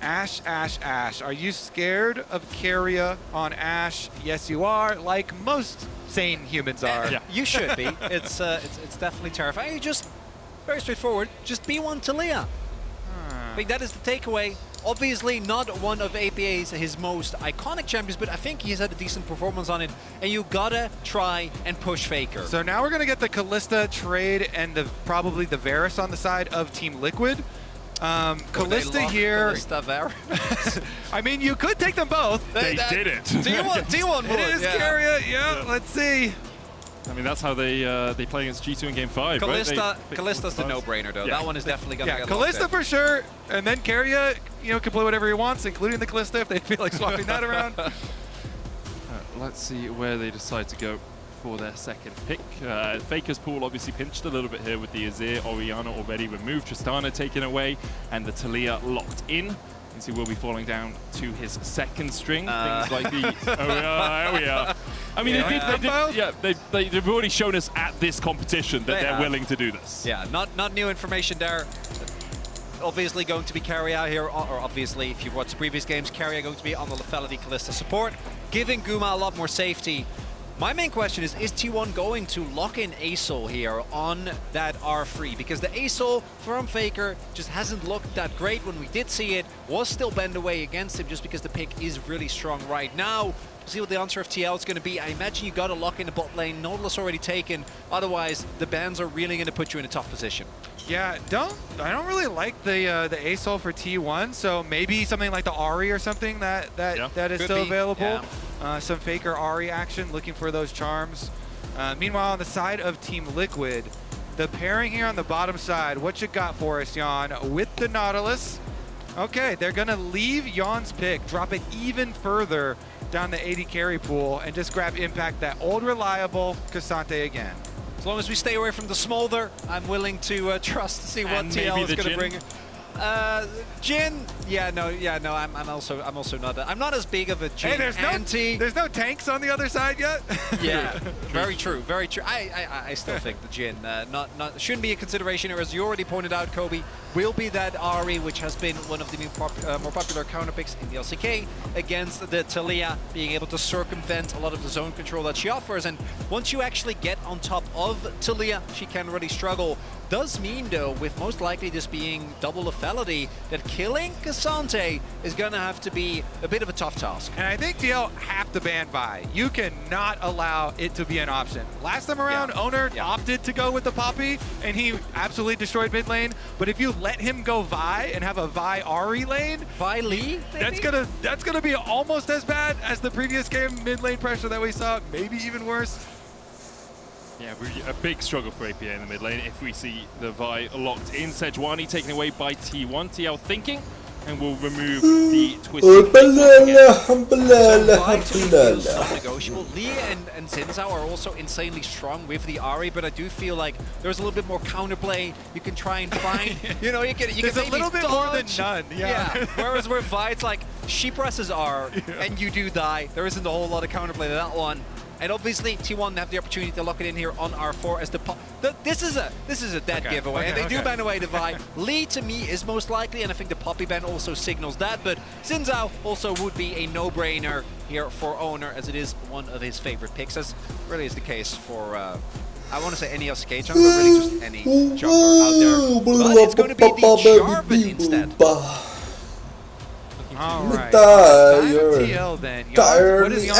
Ash, Ash, Ash. Are you scared of Carrier on Ash? Yes, you are, like most sane humans are. Yeah. You should be. It's definitely terrifying. You just, very straightforward, just be one Talia. I think that is the takeaway. Obviously not one of APA's his most iconic champions, but I think he's had a decent performance on it, and you gotta try and push Faker. So now we're gonna get the Kalista trade and probably the Varus on the side of Team Liquid. Kalista here. Kalista Varus. I mean, you could take them both. They did it. T1 would, It is yeah. Carrier, yeah, let's see. I mean, that's how they play against G2 in game 5, right? Kalista's the no-brainer, though. Yeah. That one is definitely gonna Yeah, get locked Kalista in. for sure, and then Carrier, can play whatever he wants, including the Kalista if they feel like swapping that around. Let's see where they decide to go for their second pick. Faker's pool obviously pinched a little bit here with the Azir, Orianna already removed, Tristana taken away, and the Talia locked in. He will be falling down to his second string. Things like the there we are. I mean, they've already shown us at this competition that they're willing to do this. Yeah, not new information there. Obviously going to be Carrier here, or obviously if you've watched previous games, Carrier going to be on the Lethality Kalista support, giving Guma a lot more safety. My main question is T1 going to lock in ASOL here on that R3? Because the ASOL from Faker just hasn't looked that great. When we did see it, was still bent away against him just because the pick is really strong right now. We'll see what the answer of TL is going to be. I imagine you got to lock in the bot lane. Nautilus already taken. Otherwise, the bans are really going to put you in a tough position. Yeah, I don't really like the ASOL for T1, so maybe something like the Ahri or something that is Could still be, available. yeah. Some Faker Ahri action, looking for those charms. Meanwhile, on the side of Team Liquid, the pairing here on the bottom side, what you got for us, Jan, with the Nautilus? Okay, they're gonna leave Jan's pick, drop it even further down the AD carry pool, and just grab Impact, that old reliable Cassante again. As long as we stay away from the Smolder, I'm willing to trust to see what And TL is maybe the going to Jhin? bring. Jhin, I'm also not. I'm not as big of a Jhin anti. There's no tanks on the other side yet. Yeah, very true, very true. I still think the Jhin shouldn't be a consideration here, as you already pointed out, Kobe. Will be that Ahri, which has been one of the more popular counter picks in the LCK against the Talia, being able to circumvent a lot of the zone control that she offers. And once you actually get on top of Talia, she can really struggle. Does mean, though, with most likely this being double lethality, that killing Cassante is going to have to be a bit of a tough task. And I think TL have to ban Vi. You cannot allow it to be an option. Last time around, Owner opted to go with the Poppy, and he absolutely destroyed mid lane. But if you let him go Vi and have a Vi Ahri lane, Vi Lee, that's gonna be almost as bad as the previous game mid lane pressure that we saw, maybe even worse. Yeah, really a big struggle for APA in the mid lane if we see the Vi locked in. Sejuani taken away by T1. TL thinking, and will remove the twisted. Negotiable. Lee and Zinzao are also insanely strong with the Ahri, but I do feel like there's a little bit more counterplay you can try and find. You know, you can There's a little bit more than none. Yeah. Whereas with Vi, it's like she presses R and you do die. There isn't a whole lot of counterplay to that one. And obviously, T1 have the opportunity to lock it in here on R4 as this is a dead giveaway, and they do ban away the Vi. Lee, to me, is most likely, and I think the Poppy ban also signals that, but Zinzao also would be a no-brainer here for Owner, as it is one of his favorite picks, as really is the case for, I want to say any LCK jungler, but really just any jungler out there. But it's going to be the Jarvan instead. All right. Tired. TL then. Tired. What is he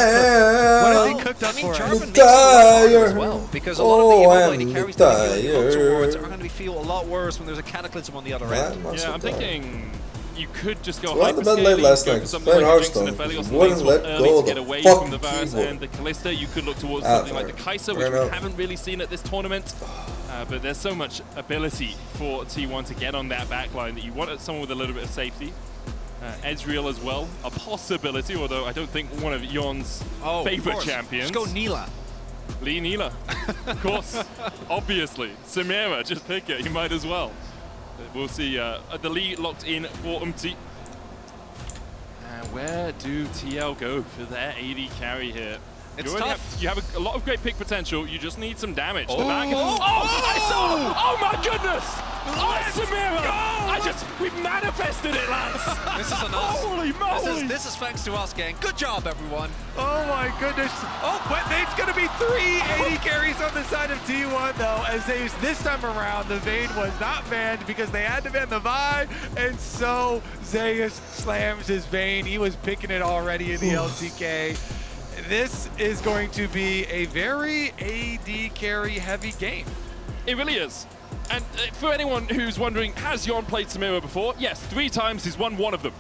cooked up for us? Jarvan makes it hard as well, because a lot of the early lane carries that you look towards are going to feel a lot worse when there's a Cataclysm on the other end. Yeah, I'm thinking you could just go Well, the bad hyperscaling, late last go night, for something playing like Hearthstone, Jinx and Aphelios you wouldn't late let early go to of get the away from the fucking Varus keyboard. and the Kalista. You could look towards Out something like the there. Kai'Sa, which Right we now. haven't really seen at this tournament. But there's so much ability for T1 to get on that backline that you want someone with a little bit of safety. Ezreal as well, a possibility, although I don't think one of Yon's favorite champions. Let's go Nila. Lee Nila, of course, obviously. Samira, just pick it, you might as well. We'll see the lead locked in for Umti. Where do TL go for their AD carry here? It's you tough. You have a lot of great pick potential, you just need some damage. Oh. The back I saw! Oh my goodness! Samira! We've manifested it, lads! This is enough. Holy moly! This is thanks to us, gang. Good job, everyone. Oh my goodness. Oh, but there's going to be 3 AD carries on the side of T1 though, as this time around the Vayne was not banned because they had to ban the Vi, and so Zeus slams his Vayne. He was picking it already in the LCK. This is going to be a very AD carry heavy game. It really is. And for anyone who's wondering, has Yon played Samira before? Yes, 3 times, he's won 1 of them.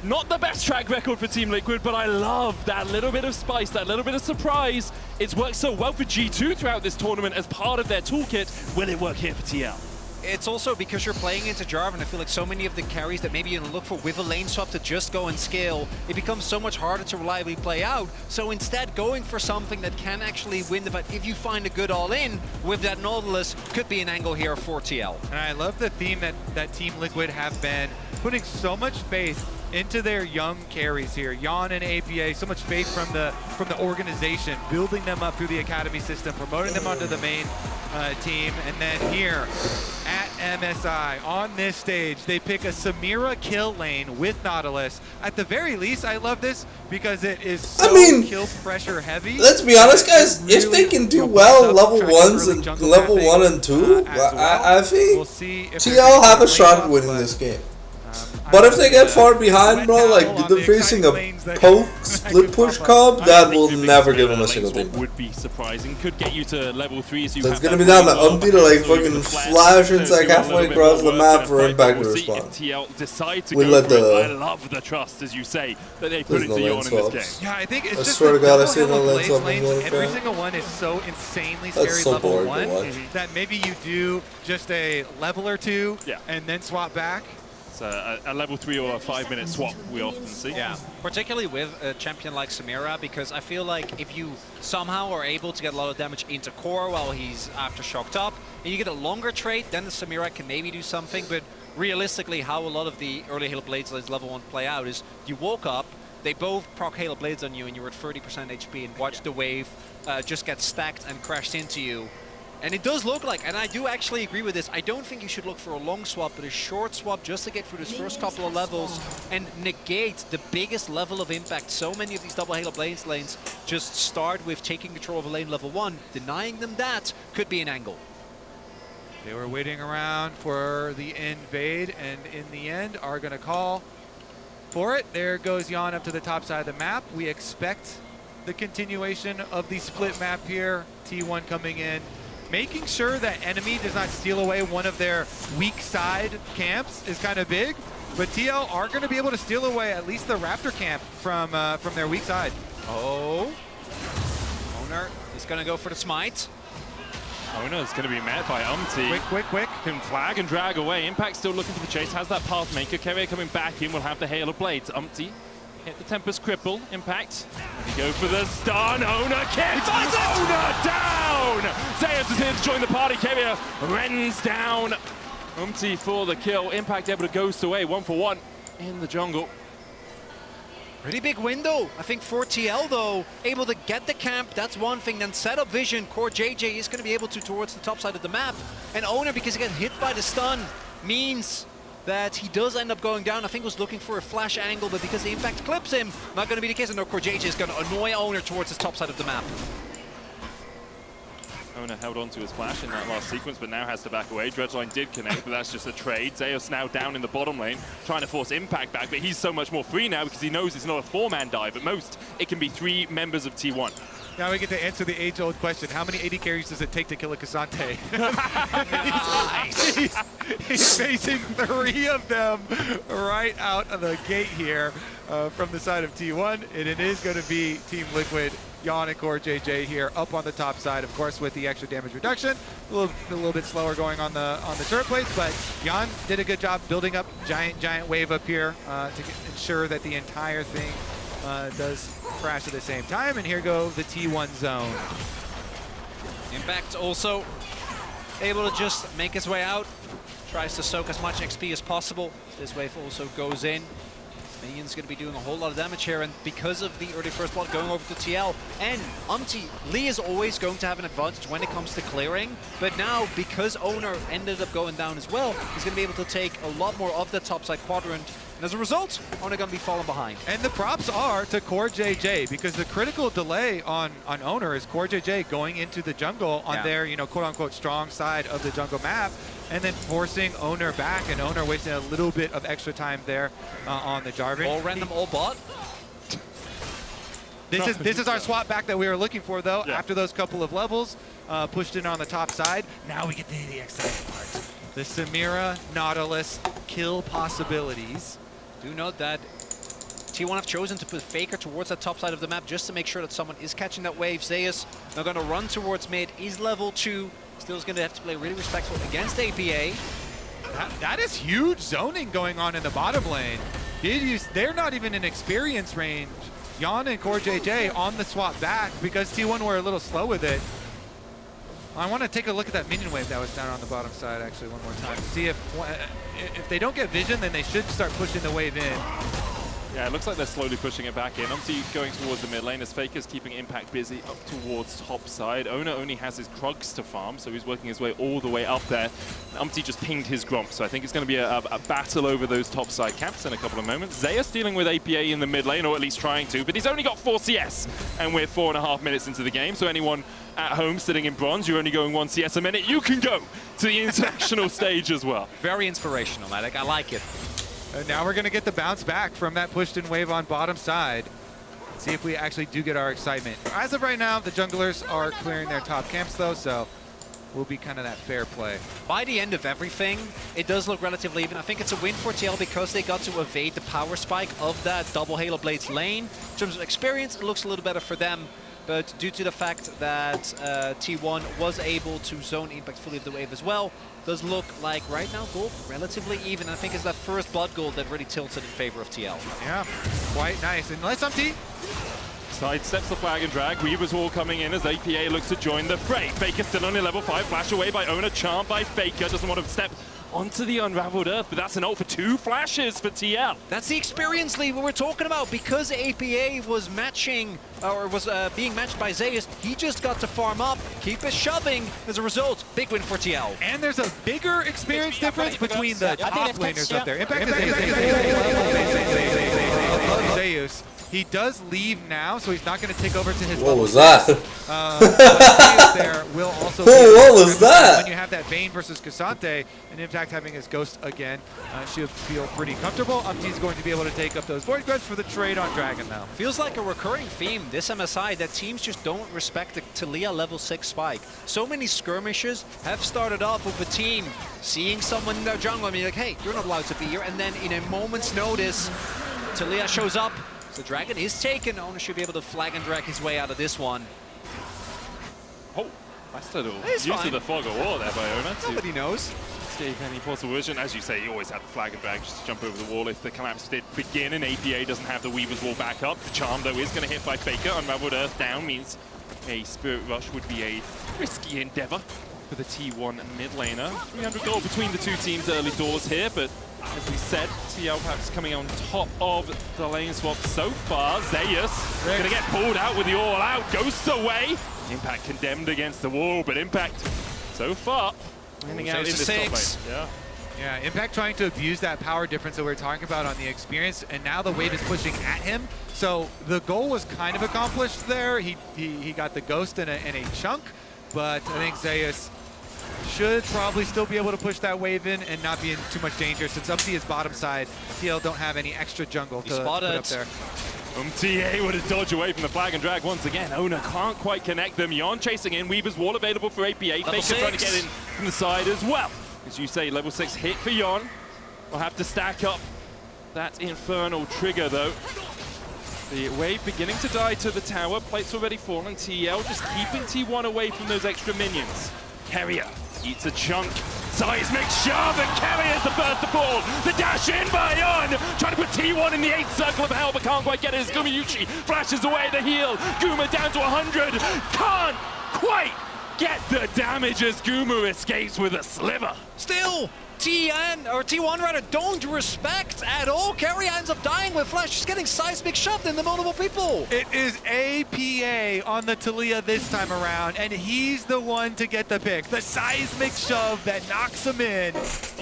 Not the best track record for Team Liquid, but I love that little bit of spice, that little bit of surprise. It's worked so well for G2 throughout this tournament as part of their toolkit. Will it work here for TL? It's also because you're playing into Jarvan. I feel like so many of the carries that maybe you look for with a lane swap to just go and scale, it becomes so much harder to reliably play out. So instead, going for something that can actually win the fight, if you find a good all-in with that Nautilus, could be an angle here for TL. And I love the theme that Team Liquid have been putting so much faith into their young carries here. Yon and APA, so much faith from the organization, building them up through the academy system, promoting them onto the main team, and then here at MSI on this stage, they pick a Samira kill lane with Nautilus. At the very least, I love this because it is so kill pressure heavy. Let's be honest, guys. If they can do well level 1s and level 1 and 2, I think TL have a shot at winning this game. But if they get far behind, bro, like they're facing a poke split push comp, that will never give them a single thing. Would be surprising. Could get you to level 3. So it's gonna be down to Umti to like fucking flash inside halfway across the map for Impact to respond. We let I love the trust, as you say, that they put it to Yon in this game. Yeah, I think it's I just swear to God, I see double no Blaze lane lanes. swap. Every single one is so insanely scary level 1 that maybe you do just a level or 2 and then swap back. It's a level 3 or a 5-minute swap we often see. Yeah, particularly with a champion like Samira, because I feel like if you somehow are able to get a lot of damage into core while he's aftershocked up, and you get a longer trade, then the Samira can maybe do something. But realistically, how a lot of the early Halo Blades level 1 play out is you woke up, they both proc Halo Blades on you, and you're at 30% HP, and watch the wave just get stacked and crashed into you. And it does look like, and I do actually agree with this, I don't think you should look for a long swap, but a short swap just to get through this first couple of levels and negate the biggest level of impact. So many of these double Halo Blades lanes just start with taking control of a lane level 1. Denying them that could be an angle. They were waiting around for the invade, and in the end are going to call for it. There goes Yon up to the top side of the map. We expect the continuation of the split map here. T1 coming in, making sure that enemy does not steal away one of their weak side camps is kind of big, but TL are going to be able to steal away at least the Raptor camp from their weak side. Oh, Owner is going to go for the smite. Owner is going to be met by Umti. Quick. Can flag and drag away. Impact still looking for the chase, has that path maker. Carrier coming back in, will have the Halo Blades. Umti hit the Tempest Cripple. Impact. We go for the stun. Owner kicks. Owner down! Zeus is here to join the party. Carrier rends down Umti for the kill. Impact able to ghost away 1-for-1 in the jungle. Pretty big window, I think, for TL, though. Able to get the camp, that's one thing. Then set up vision. Core JJ is going to be able to towards the top side of the map. And Owner, because he got hit by the stun, means that he does end up going down. I think was looking for a flash angle, but because the impact clips him, not going to be the case. And no, Core JJ is going to annoy Owner towards the top side of the map. Owner held on to his flash in that last sequence, but now has to back away. Dredgeline did connect, but that's just a trade. Zeus now down in the bottom lane, trying to force Impact back, but he's so much more free now because he knows it's not a 4-man dive. At most, it can be 3 members of T1. Now we get to answer the age-old question. How many AD carries does it take to kill a Cassante? he's facing 3 of them right out of the gate here from the side of T1. And it is going to be Team Liquid, Yon and Core JJ here up on the top side, of course, with the extra damage reduction. A little bit slower going on the turret plates, but Yon did a good job building up giant wave up here to ensure that the entire thing does crash at the same time. And here go the T1 zone. Impact also able to just make his way out. Tries to soak as much XP as possible. This wave also goes in. Minion's going to be doing a whole lot of damage here, and because of the early first blood going over to TL and Lee is always going to have an advantage when it comes to clearing, but now because Owner ended up going down as well, he's going to be able to take a lot more of the topside quadrant, and as a result, Owner going to be falling behind. And the props are to Core JJ, because the critical delay on Owner is Core JJ going into the jungle on their, quote-unquote strong side of the jungle map, and then forcing Owner back, and Owner wasting a little bit of extra time there on the Jarvan. All random, all bot. This is our swap back that we were looking for, though. After those couple of levels, pushed in on the top side. Now we get to the exciting part. The Samira Nautilus kill possibilities. Do note that T1 have chosen to put Faker towards the top side of the map just to make sure that someone is catching that wave. Zeus now going to run towards mid. He's level 2. Still is going to have to play really respectful against APA. That is huge zoning going on in the bottom lane. They're not even in experience range. Yon and Core JJ on the swap back because T1 were a little slow with it. I want to take a look at that minion wave that was down on the bottom side actually one more time. See if they don't get vision, then they should start pushing the wave in. Yeah, it looks like they're slowly pushing it back in. Umti going towards the mid lane as Faker's keeping Impact busy up towards top side. Owner only has his Krugs to farm, so he's working his way all the way up there. Umti just pinged his Gromp, so I think it's going to be a battle over those top side camps in a couple of moments. Zeus dealing with APA in the mid lane, or at least trying to, but he's only got 4 CS, and we're 4.5 minutes into the game, so anyone at home sitting in bronze, you're only going 1 CS a minute, you can go to the international stage as well. Very inspirational, Matic. I like it. And now we're going to get the bounce back from that pushed-in wave on bottom side. See if we actually do get our excitement. As of right now, the junglers are clearing their top camps, though, so we'll be kind of that fair play. By the end of everything, it does look relatively even. I think it's a win for TL because they got to evade the power spike of that double Halo Blades lane. In terms of experience, it looks a little better for them. But due to the fact that T1 was able to zone Impact fully of the wave as well, does look like right now gold relatively even. I think it's that first blood gold that really tilted in favor of TL. Yeah, quite nice. And let's Umti. Sidesteps the flag and drag. Weaver's Wall coming in as APA looks to join the fray. Faker still on a level 5. Flash away by Owner. Charmed by Faker. Doesn't want to step onto the unraveled earth, but that's an ult for 2 flashes for TL. That's the experience lead we were talking about. Because APA was matching, or was being matched by Zeus, he just got to farm up, keep it shoving. As a result, big win for TL. And there's a bigger experience difference between the top laners up there. Impact is Zeus. He does leave now, so he's not going to take over to his What was that? There will also what was that? When you have that Vayne versus Cassante, and Impact having his Ghost again, she'll feel pretty comfortable. Umti's going to be able to take up those Void Grubs for the trade on Dragon now. Feels like a recurring theme this MSI that teams just don't respect the Taliyah level 6 spike. So many skirmishes have started off with a team seeing someone in their jungle and being like, hey, you're not allowed to be here, and then in a moment's notice, Taliyah shows up. The Dragon is taken. Owner should be able to flag and drag his way out of this one. Oh, nice little It's use fine. of the fog of war there by Owner. Nobody knows. Escape any possible vision. As you say, you always have the flag and drag just to jump over the wall if the collapse did begin and APA doesn't have the Weaver's Wall back up. The Charm, though, is going to hit by Faker. Unraveled Earth down means a Spirit Rush would be a risky endeavor for the T1 mid laner. 300 gold between the two teams early doors here, but as we said, TL perhaps coming on top of the lane swap so far. Zeus going to get pulled out with the all out. Ghosts away. Impact condemned against the wall, but Impact so far landing out in this top lane. Yeah, Impact trying to abuse that power difference that we were talking about on the experience, and now the wave is pushing at him. So the goal was kind of accomplished there. He got the Ghost in a chunk, but I think Zeus should probably still be able to push that wave in and not be in too much danger since Umti is bottom side. TL don't have any extra jungle to put up there. able to dodge away from the flag and drag once again. Owner can't quite connect them. Yon chasing in. Weaver's wall available for APA. Faker trying to get in from the side as well. As you say, level 6 hit for Yon. We'll have to stack up that infernal trigger though. The wave beginning to die to the tower. Plate's already fallen. TL just keeping T1 away from those extra minions. Carrier eats a chunk. Seismic shove, and Carrier's the first to fall. The dash in by Yon, trying to put T1 in the 8th circle of hell, but can't quite get it as Gumiyuchi flashes away the heal. Guma down to 100, can't quite get the damage as Guma escapes with a sliver. Still, T1 rather don't respect at all. Carrier ends up dying with Flash, just getting seismic shoved in the multiple people. It is APA on the Taliyah this time around, and he's the one to get the pick. The seismic shove that knocks him in.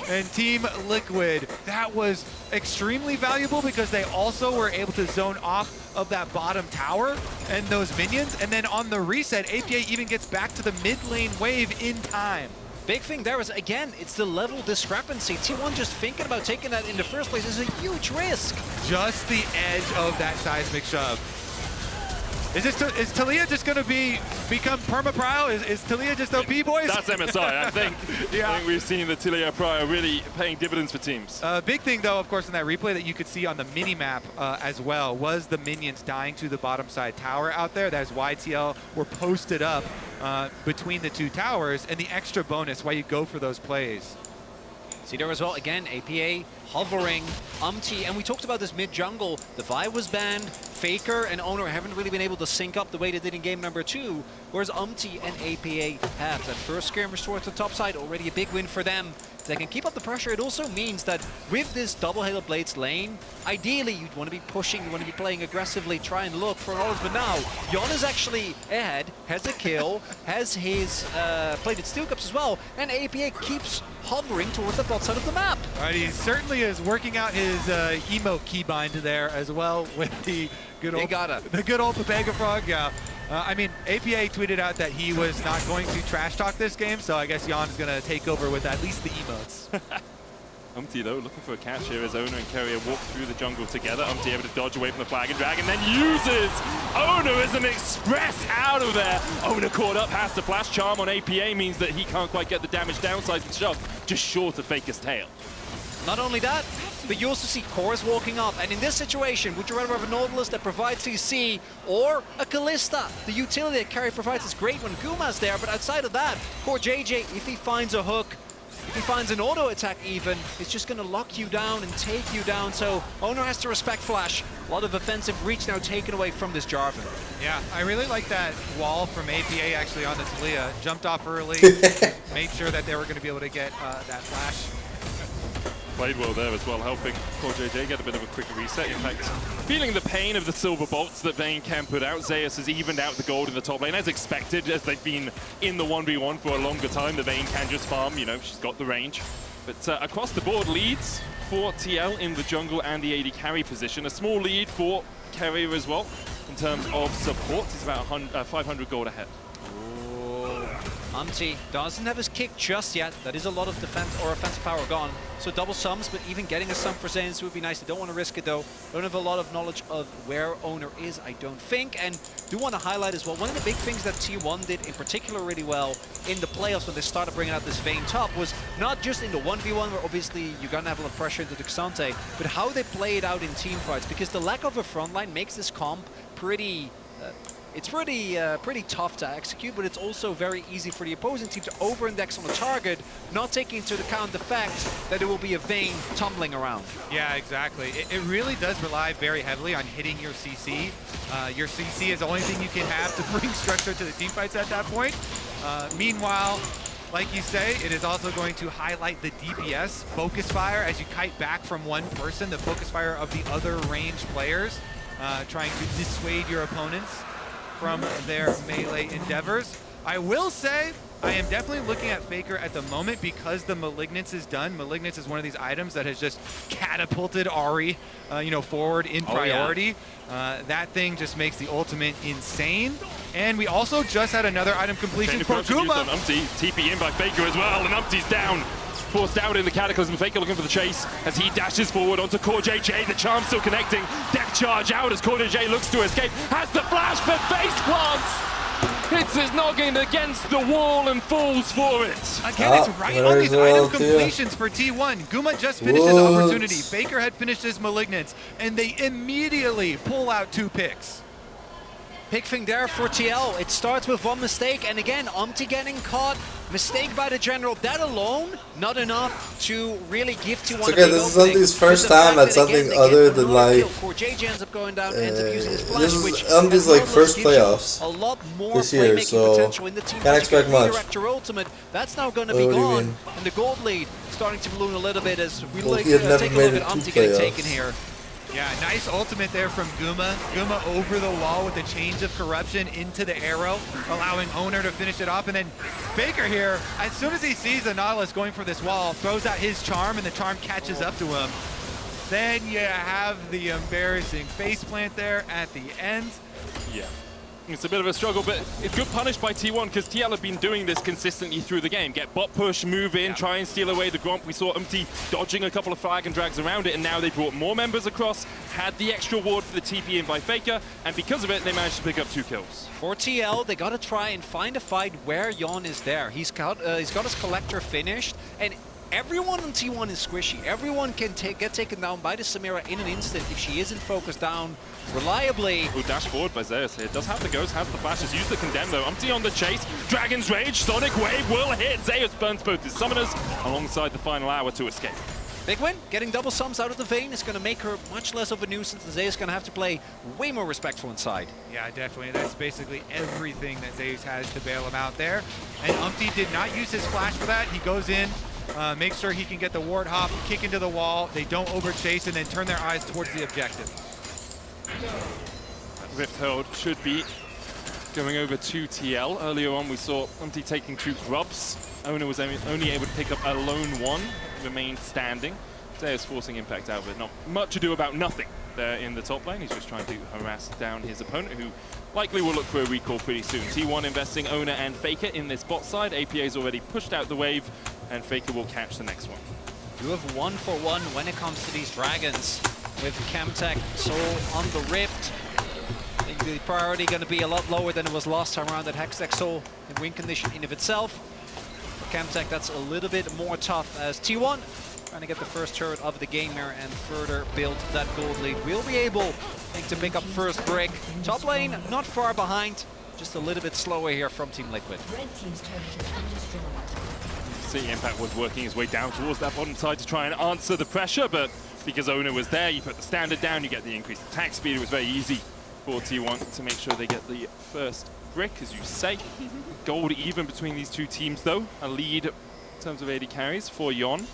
And Team Liquid, that was extremely valuable because they also were able to zone off of that bottom tower and those minions. And then on the reset, APA even gets back to the mid lane wave in time. Big thing there is, again, it's the level discrepancy. T1 just thinking about taking that in the first place is a huge risk. Just the edge of that seismic shove. Is Taliyah just going to become perma-prio? Is Taliyah just OP, boys? That's MSI, I think. Yeah. I think we've seen the Taliyah Prio really paying dividends for teams. Big thing, though, of course, in that replay that you could see on the mini-map as well was the minions dying to the bottom side tower out there. That is why TL were posted up between the two towers, and the extra bonus why you go for those plays. See there as well, again, APA hovering, and we talked about this mid-jungle. The Vi was banned, Faker and Owner haven't really been able to sync up the way they did in game number 2, whereas and APA have. That first scare restored to the top side, already a big win for them. If they can keep up the pressure, it also means that with this double Halo Blades lane, ideally you'd want to be pushing, you want to be playing aggressively, try and look for knowledge, but now, Yon is actually ahead, has a kill, has his plated steel cups as well, and APA keeps hovering towards the bot side of the map. All right, he certainly is working out his emote keybind there as well with the good old Papega Frog. Yeah. I mean, APA tweeted out that he was not going to trash talk this game, so I guess Jan's going to take over with at least the emotes. Though, looking for a catch here as Owner and Carrier walk through the jungle together. Able to dodge away from the flag and drag, and then uses Owner as an express out of there. Owner caught up, has the flash charm on APA, means that he can't quite get the damage downside and shove, just short of Faker's tail. Not only that, but you also see Chorus walking up, and in this situation, would you rather have a Nautilus that provides CC or a Kalista? The utility that Carrier provides is great when Guma's there, but outside of that, Core JJ, if he finds a hook, if he finds an auto attack even, it's just going to lock you down and take you down, so Owner has to respect Flash. A lot of offensive reach now taken away from this Jarvan. Yeah, I really like that wall from APA actually on the Taliyah. Jumped off early, made sure that they were going to be able to get that flash. Played well there as well, helping Core JJ get a bit of a quicker reset. In fact, feeling the pain of the silver bolts that Vayne can put out, Zeus has evened out the gold in the top lane, as expected, as they've been in the 1v1 for a longer time. The Vayne can just farm, you know, she's got the range. But across the board, leads for TL in the jungle and the AD carry position. A small lead for Carrier as well, in terms of support. He's about 500 gold ahead. Doesn't have his kick just yet. That is a lot of defense or offensive power gone. So double sums, but even getting a sum for Zenitsu would be nice. They don't want to risk it though. Don't have a lot of knowledge of where Owner is, I don't think. And do want to highlight as well, one of the big things that T1 did in particular really well in the playoffs when they started bringing out this Vayne top was not just in the 1v1 where obviously you're going to have a lot of pressure into the Xante, but how they play it out in team fights, because the lack of a frontline makes this comp pretty... It's pretty tough to execute, but it's also very easy for the opposing team to over-index on a target, not taking into account the fact that there will be a Vayne tumbling around. Yeah, exactly. It really does rely very heavily on hitting your CC. Your CC is the only thing you can have to bring structure to the team fights at that point. Meanwhile, like you say, it is also going to highlight the DPS focus fire as you kite back from one person, the focus fire of the other ranged players, trying to dissuade your opponents from their melee endeavors. I will say, I am definitely looking at Faker at the moment because the Malignance is done. Malignance is one of these items that has just catapulted Ahri, forward in priority. That thing just makes the ultimate insane. And we also just had another item completion for Guma. TP in by Faker as well, and Umpty's down. forced out in the Cataclysm. Faker looking for the chase as he dashes forward onto CoreJJ. The charm still connecting. Death charge out as CoreJJ looks to escape. Has the flash for face plants. Hits his noggin against the wall and falls for it. Again, it's right on these item completions for T1. Guma just finished his opportunity. Faker had finished his Malignance, and they immediately pull out 2 picks. Big thing there for TL. It starts with one mistake, and again, Umti getting caught. Mistake by the General. That alone, not enough to really give T1 it's okay, this is Umti's first time at something other than like... JJ ends up going down, ends up using his flash, this is which Umti's like first playoffs a lot more this year, so potential in the team. can't expect much. Ultimate, that's now going to be gone, and the gold lead starting to balloon a little bit as we take a look at Umti getting taken here. Yeah, nice ultimate there from Guma. Guma over the wall with the change of corruption into the arrow, allowing Owner to finish it off. And then Faker here, as soon as he sees the Nautilus going for this wall, throws out his charm, and the charm catches up to him. Then you have the embarrassing faceplant there at the end. Yeah. It's a bit of a struggle, but it's good punish by T1 because TL have been doing this consistently through the game. Get bot push, move in, try and steal away the Gromp. We saw Umti dodging a couple of flag and drags around it, and now they brought more members across, had the extra ward for the TP in by Faker, and because of it, they managed to pick up 2 kills. For TL, they got to try and find a fight where Yon is there. He's got his Collector finished, and everyone on T1 is squishy. Everyone can get taken down by the Samira in an instant if she isn't focused down reliably. Oh, dash forward by Zeus here. Does have the ghost, has the flashes, use the condemn though. Umti on the chase. Dragon's Rage, Sonic Wave will hit. Zeus burns both his summoners alongside the final hour to escape. Big win, getting double sums out of the Vayne is going to make her much less of a nuisance. Zeus is going to have to play way more respectful inside. Yeah, definitely. That's basically everything that Zeus has to bail him out there. And Umti did not use his flash for that. He goes in, makes sure he can get the ward hop, kick into the wall. They don't overchase and then turn their eyes towards the objective. Rift Herald should be going over to TL. Earlier on, we saw Umti taking 2 grubs. Owner was only able to pick up a lone one, remained standing. Zeus forcing impact out of it. Not much to do about nothing there in the top lane. He's just trying to harass down his opponent, who likely will look for a recall pretty soon. T1 investing Owner and Faker in this bot side. APA's already pushed out the wave, and Faker will catch the next one. You have 1-for-1 when it comes to these dragons. With Camtech, Soul on the Rift. I think the priority going to be a lot lower than it was last time around at Hextech Soul in win condition in of itself. For Camtech, that's a little bit more tough as T1 trying to get the first turret of the game here and further build that gold lead. We'll be able, I think, to pick up first brick. Top lane, not far behind, just a little bit slower here from Team Liquid. See, Impact was working his way down towards that bottom side to try and answer the pressure, but because Owner was there, you put the standard down, you get the increased attack speed. It was very easy for T1 to make sure they get the first brick, as you say. Gold even between these 2 teams, though. A lead in terms of AD carries for Yon.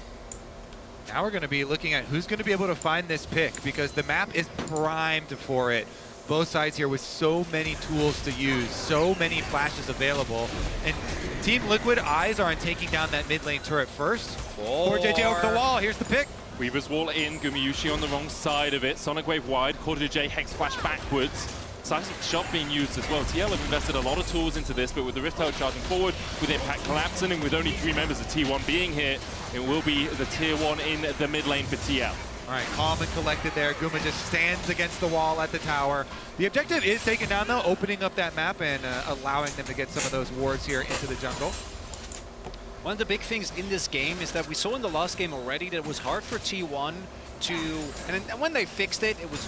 Now we're going to be looking at who's going to be able to find this pick, because the map is primed for it. Both sides here with so many tools to use, so many flashes available. And Team Liquid eyes are on taking down that mid lane turret first. CoreJJ over the wall, here's the pick. Weaver's Wall in, Gumayushi on the wrong side of it. Sonic Wave wide, CoreJJ Hex Flash backwards. Seismic Shot being used as well. TL have invested a lot of tools into this, but with the Rift Herald charging forward, with Impact collapsing, and with only 3 members of T1 being here, it will be the tier 1 in the mid lane for TL. All right, calm and collected there. Guma just stands against the wall at the tower. The objective is taken down, though, opening up that map and allowing them to get some of those wards here into the jungle. One of the big things in this game is that we saw in the last game already that it was hard for T1 to, and when they fixed it, it was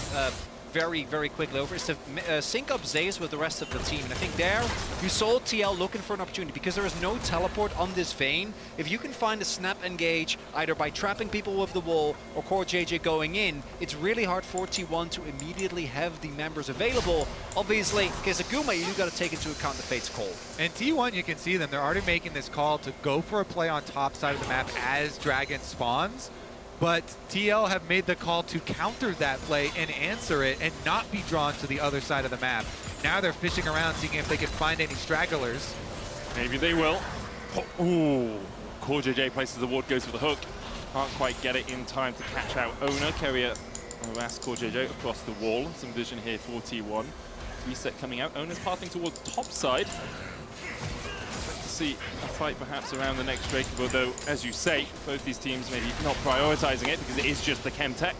very, very quickly over, is to sync up Zeus with the rest of the team. And I think there, you saw TL looking for an opportunity because there is no teleport on this Vayne. If you can find a snap engage, either by trapping people with the wall or CoreJJ going in, it's really hard for T1 to immediately have the members available. Obviously, in case of Guma, you got to take into account the Fate's call. And T1, you can see them, they're already making this call to go for a play on top side of the map as Dragon spawns. But TL have made the call to counter that play and answer it and not be drawn to the other side of the map. Now they're fishing around, seeing if they can find any stragglers. Maybe they will. Ooh, CoreJJ places the ward, goes for the hook. Can't quite get it in time to catch out Owner. Carrier harass CoreJJ across the wall. Some vision here for T1. Reset coming out. Owner's pathing towards top side. see a fight perhaps around the next Drake, although, as you say, both these teams maybe not prioritizing it because it is just the chem tech.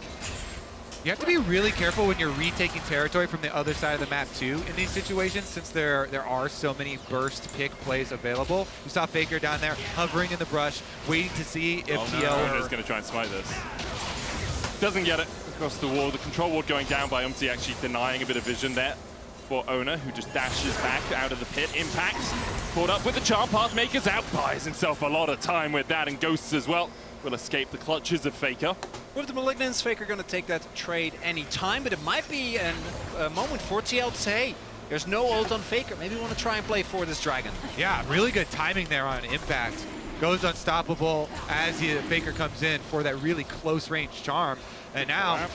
You have to be really careful when you're retaking territory from the other side of the map too in these situations, since there are so many burst pick plays available. You saw Faker down there hovering in the brush, waiting to see if TL is going to try and smite this. Doesn't get it across the wall. The control ward going down by Umti, actually denying a bit of vision there for Owner, who just dashes back out of the pit. Impact caught up with the charm. Pathmaker's out, buys himself a lot of time with that, and Ghosts as well will escape the clutches of Faker. With the Malignants, Faker going to take that trade any time, but it might be a moment for TL to say, hey, there's no ult on Faker. Maybe we want to try and play for this Dragon. Yeah, really good timing there on Impact. Goes unstoppable as Faker comes in for that really close range charm. And now,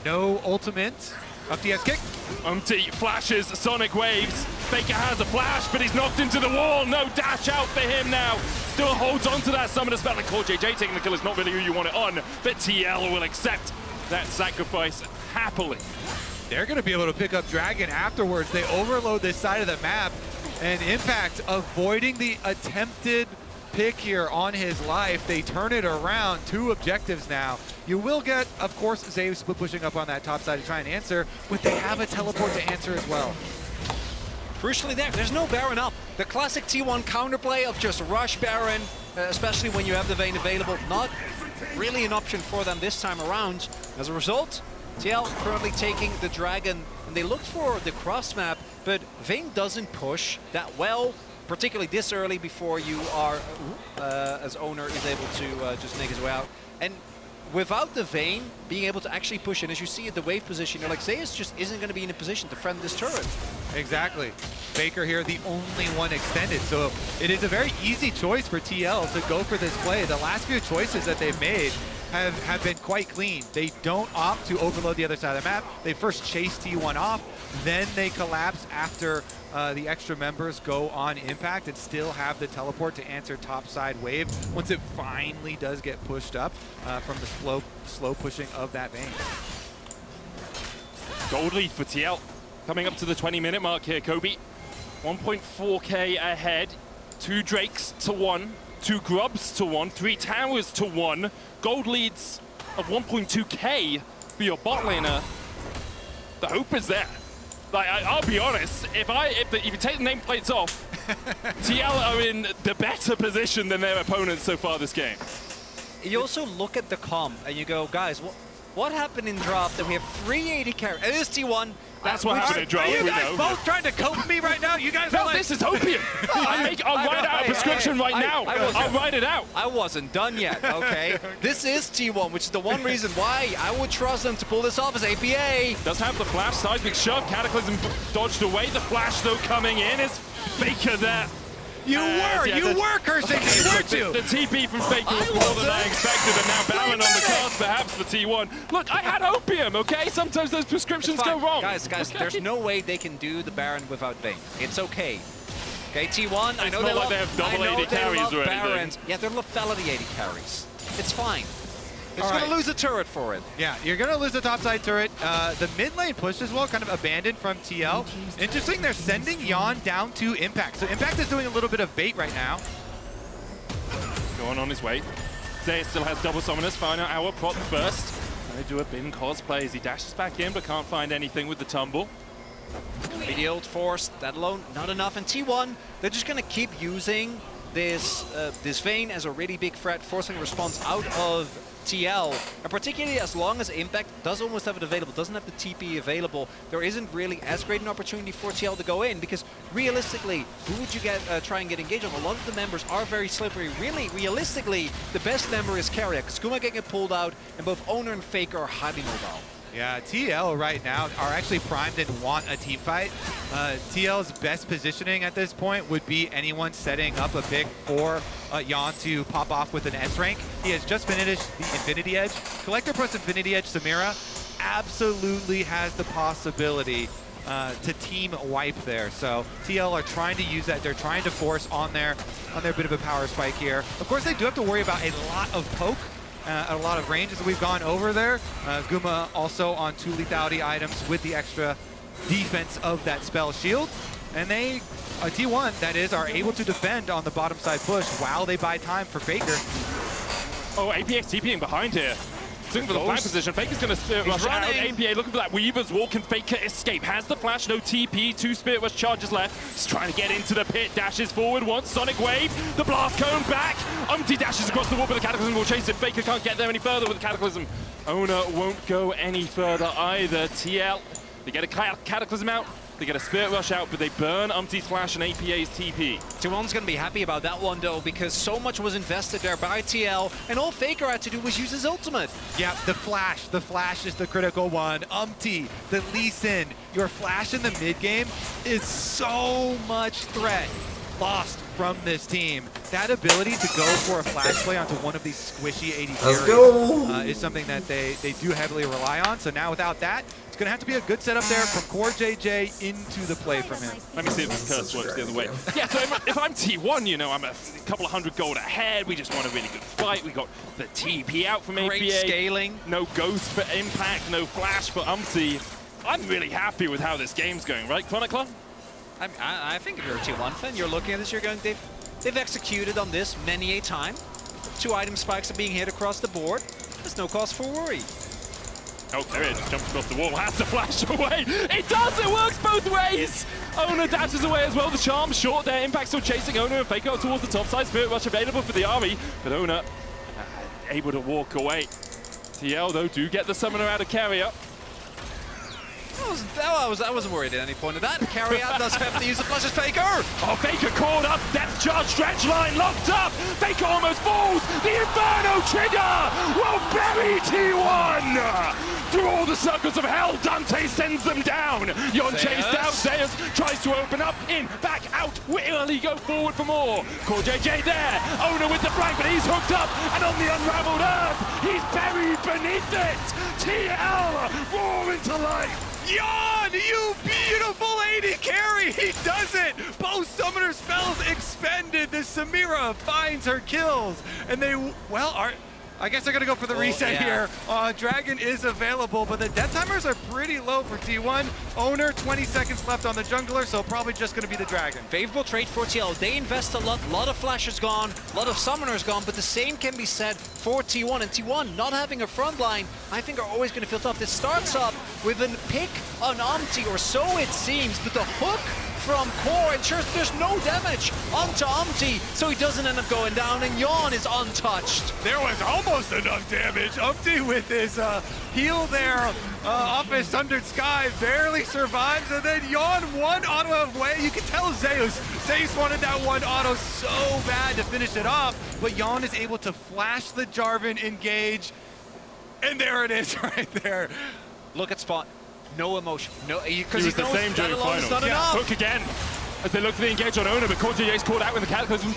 no ultimate. Up the S-kick. Umti flashes Sonic Waves. Faker has a flash, but he's knocked into the wall. No dash out for him now. Still holds on to that Summoner Spell, and Core JJ taking the kill is not really who you want it on, but TL will accept that sacrifice happily. They're going to be able to pick up Dragon afterwards. They overload this side of the map, and Impact avoiding the attempted pick here on his life. They turn it around. 2 objectives now. You will get, of course, Zave split pushing up on that top side to try and answer, but they have a teleport to answer as well. Crucially there's no Baron up. The classic T1 counterplay of just rush Baron, especially when you have the Vayne available, not really an option for them this time around. As a result, TL currently taking the Dragon, and they looked for the cross map, but Vayne doesn't push that well, particularly this early before you are, as Owner is able to just make his way out. And without the Vayne being able to actually push in, as you see at the wave position, you're like, Zeus just isn't going to be in a position to friend this turret. Exactly. Faker here, the only one extended. So it is a very easy choice for TL to go for this play. The last few choices that they've made have been quite clean. They don't opt to overload the other side of the map. They first chase T1 off, then they collapse after the extra members go on Impact and still have the teleport to answer topside wave once it finally does get pushed up from the slow pushing of that Vayne. Gold lead for TL. Coming up to the 20-minute mark here, Kobe. 1.4k ahead. 2 Drakes to 1. 2 Grubs to 1. 3 Towers to 1. Gold leads of 1.2k for your bot laner. The hope is there. Like, I'll be honest, if you take the nameplates off, TL are in the better position than their opponents so far this game. You also look at the comp and you go, guys, what happened in draft that we have 380 carries? It is T1. That's what happened in draft. Are you guys both trying to cope me right now? You guys are like... this is opium. I'll write out a prescription right now. I'll write it out. I wasn't done yet, okay? This is T1, which is the one reason why I would trust them to pull this off as APA. Does have the flash, seismic shove, Cataclysm dodged away. The flash, though, coming in is Faker there. You were cursing me, weren't you? The TP from Faker was more than I expected, and now Baron on the cards perhaps for T1. Look, I had opium, okay? Sometimes those prescriptions go wrong. Guys, okay? There's no way they can do the Baron without Vayne. It's okay. Okay, T1, I know they love, they have double 80 carries or Barons. Yeah, they're lethality 80 carries. It's fine. They're just going to lose a turret for it. Yeah, you're going to lose the topside turret. The mid lane push as well, kind of abandoned from TL. Interesting, they're sending Yon down to Impact. So Impact is doing a little bit of bait right now. Going on his way. Zay still has double summoners. Final hour prot first. They do a bin cosplay as he dashes back in, but can't find anything with the tumble. The ult force, that alone, not enough. And T1, they're just going to keep using this Vayne as a really big threat, forcing a response out of TL, and particularly as long as Impact does almost have it available, doesn't have the TP available, there isn't really as great an opportunity for TL to go in, because realistically, who would you try and get engaged on? A lot of the members are very slippery. Really, realistically, the best member is Carrier, because Kuma getting it pulled out, and both Owner and Faker are highly mobile. Yeah, TL right now are actually primed and want a team fight. TL's best positioning at this point would be anyone setting up a pick for Yon to pop off with an S rank. He has just finished the Infinity Edge. Collector plus Infinity Edge, Samira absolutely has the possibility to team wipe there. So TL are trying to use that. They're trying to force on their bit of a power spike here. Of course, they do have to worry about a lot of poke. A lot of range as we've gone over there. Guma also on 2 lethality items with the extra defense of that spell shield. And they, T1, that is, are able to defend on the bottom side push while they buy time for Faker. Oh, APX TPing behind here. Looking for the flank position. Faker's going to Spirit Rush out. APA looking for that Weaver's Wall. Can Faker escape? Has the flash, no TP. 2 Spirit Rush charges left. He's trying to get into the pit. Dashes forward once. Sonic Wave. The blast cone back. dashes across the wall, but the Cataclysm will chase it. Faker can't get there any further with the Cataclysm. Owner won't go any further either. TL, they get a Cataclysm out. They get a Spirit Rush out, but they burn Umty's Flash and APA's TP. T1's going to be happy about that one, though, because so much was invested there by TL, and all Faker had to do was use his ultimate. Yeah, the Flash. The Flash is the critical one. Umty, the Lee Sin, your Flash in the mid-game is so much threat lost from this team. That ability to go for a flash play onto one of these squishy 80 carries is something that they do heavily rely on. So now without that, it's going to have to be a good setup there from Core JJ into the play from him. Let me see if this curse works the other way. Yeah, so if I'm T1, you know, I'm a couple of 100 gold ahead. We just want a really good fight. We got the TP out from APA. Great scaling. No Ghost for Impact, no Flash for Umty. I'm really happy with how this game's going, right, Chronicler? I think if you're a T1 fan, you're looking at this, you're going, they've executed on this many a time. 2 item spikes are being hit across the board. There's no cause for worry. Oh, there it is. Jumps across the wall, has to flash away. It does, it works both ways. Owner dashes away as well. The charm short there. Impact still chasing Owner and Faker towards the top side. Spirit Rush available for the army, but Owner able to walk away. TL, though, do get the summoner out of carrier. I wasn't worried at any point of that. Carry out does have to use the flash as Faker. Oh, Faker caught up. Death charge stretch line locked up. Faker almost falls. The Inferno trigger will bury T1. Through all the circles of hell, Dante sends them down. Yon chased out. Zeus tries to open up. In, back, out. Will he go forward for more? Core JJ there. Owner with the flank, but he's hooked up. And on the unraveled earth, he's buried beneath it. TL roar into life. Yon, you beautiful 80 carry! He does it! Both summoner spells expended. The Samira finds her kills. And they, well, I guess they're going to go for the reset here. Dragon is available, but the death timers are pretty low for T1. Owner, 20 seconds left on the jungler, so probably just going to be the Dragon. Favorable trade for TL. They invest a lot of flashes gone, a lot of summoners gone, but the same can be said for T1. And T1 not having a front line, I think are always going to feel tough. This starts up with a pick on Umty, or so it seems, but the hook from Core ensures there's no damage onto Umty, so he doesn't end up going down, and Yon is untouched. There was almost enough damage. Umty with his heal there off his Sundered Sky barely survives, and then Yon one auto away. You can tell Zeus wanted that one auto so bad to finish it off, but Yon is able to flash the Jarvan engage, and there it is right there. Look at Spot. No emotion. No, because he was the same during finals. Hook again as they look for the engage on Owner, but Core JJ's caught out with the Cataclysm.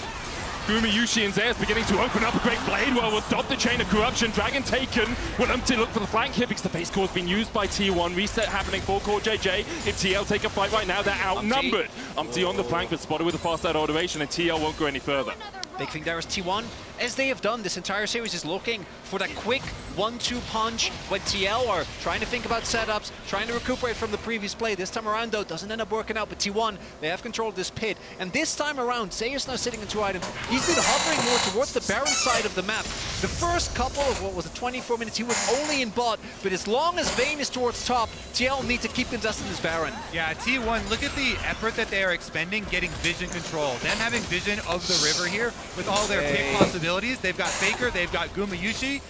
Gumi, Yushi, and Zeus beginning to open up. A great blade well will stop the chain of corruption. Dragon taken. Will Umty look for the flank here because the face core's been used by T1. Reset happening for Core JJ. If TL take a fight right now, they're outnumbered. Umty on the flank, but spotted with a fast out automation, and TL won't go any further. Big thing there is T1, as they have done this entire series, is looking for that quick 1-2 punch when TL are trying to think about setups, trying to recuperate from the previous play. This time around, though, doesn't end up working out, but T1, they have control of this pit. And this time around, Zeus now sitting in 2 items. He's been hovering more towards the Baron side of the map. The first couple of, what was it, 24 minutes, he was only in bot, but as long as Vayne is towards top, TL need to keep contesting this Baron. Yeah, T1, look at the effort that they are expending getting vision control. Them having vision of the river here with all their pick possibilities. They've got Faker, they've got Gumayushi,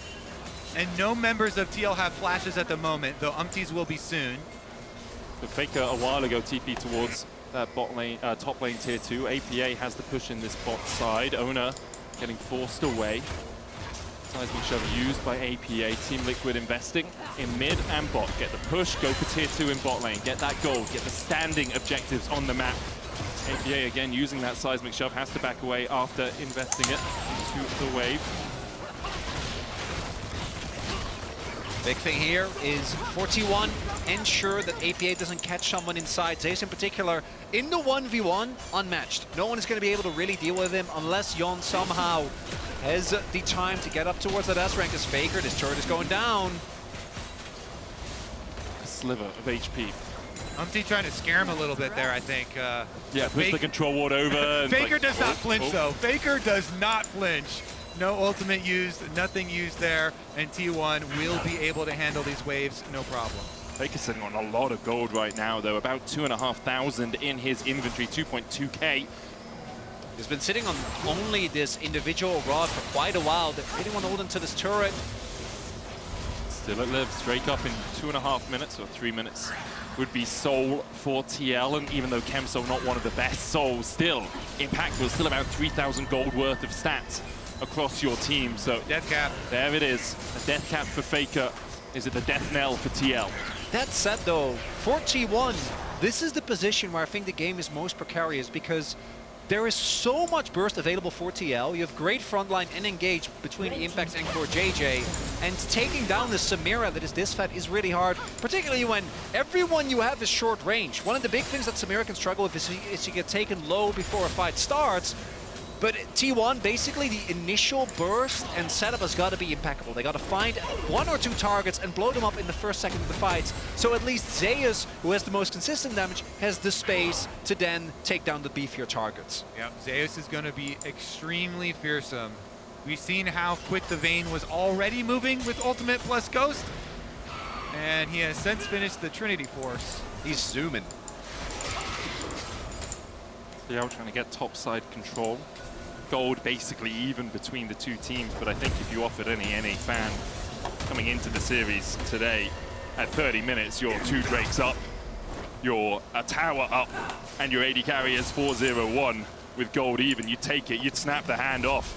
and no members of TL have flashes at the moment, though Umty's will be soon. The Faker a while ago TP towards that bot lane, top lane tier 2. APA has the push in this bot side. Owner getting forced away. Seismic shove used by APA. Team Liquid investing in mid and bot. Get the push, go for tier 2 in bot lane. Get that gold, get the standing objectives on the map. APA again using that seismic shove, has to back away after investing it into the wave. Big thing here is for T1, ensure that APA doesn't catch someone inside. Zeus in particular, in the 1v1, unmatched. No one is going to be able to really deal with him unless Yon somehow has the time to get up towards that S rank as Faker. This turret is going down. A sliver of HP. Umti trying to scare him a little bit there, I think. Yeah, push the control ward over. And Faker like, does not flinch, though. Faker does not flinch. No ultimate used, nothing used there, and T1 will be able to handle these waves, no problem. Faker's sitting on a lot of gold right now, though. About 2,500 in his inventory, 2.2k. He's been sitting on only this individual rod for quite a while. They really want to hold into this turret. Still it lives. Straight up in 2.5 minutes, or 3 minutes, would be Soul for TL. And even though Kemso not one of the best Souls, still impactful. Still about 3,000 gold worth of stats across your team. So Death cap. There it is. A death cap for Faker. Is it the death knell for TL? That said, though, for T1, this is the position where I think the game is most precarious because there is so much burst available for TL. You have great frontline and engage between Impact and Core JJ, and taking down the Samira that is this fat is really hard, particularly when everyone you have is short range. One of the big things that Samira can struggle with is you get taken low before a fight starts. But T1, basically the initial burst and setup has got to be impeccable. They got to find 1 or 2 targets and blow them up in the first second of the fights. So at least Zeus, who has the most consistent damage, has the space to then take down the beefier targets. Yep, Zeus is going to be extremely fearsome. We've seen how quick the Vayne was already moving with Ultimate plus Ghost. And he has since finished the Trinity Force. He's zooming. They're trying to get topside control. Gold basically even between the two teams, but I think if you offered any NA fan coming into the series today, at 30 minutes, you're 2 Drakes up, you're a tower up, and your AD carry is 4-0-1 with gold even. You'd take it, you'd snap the hand off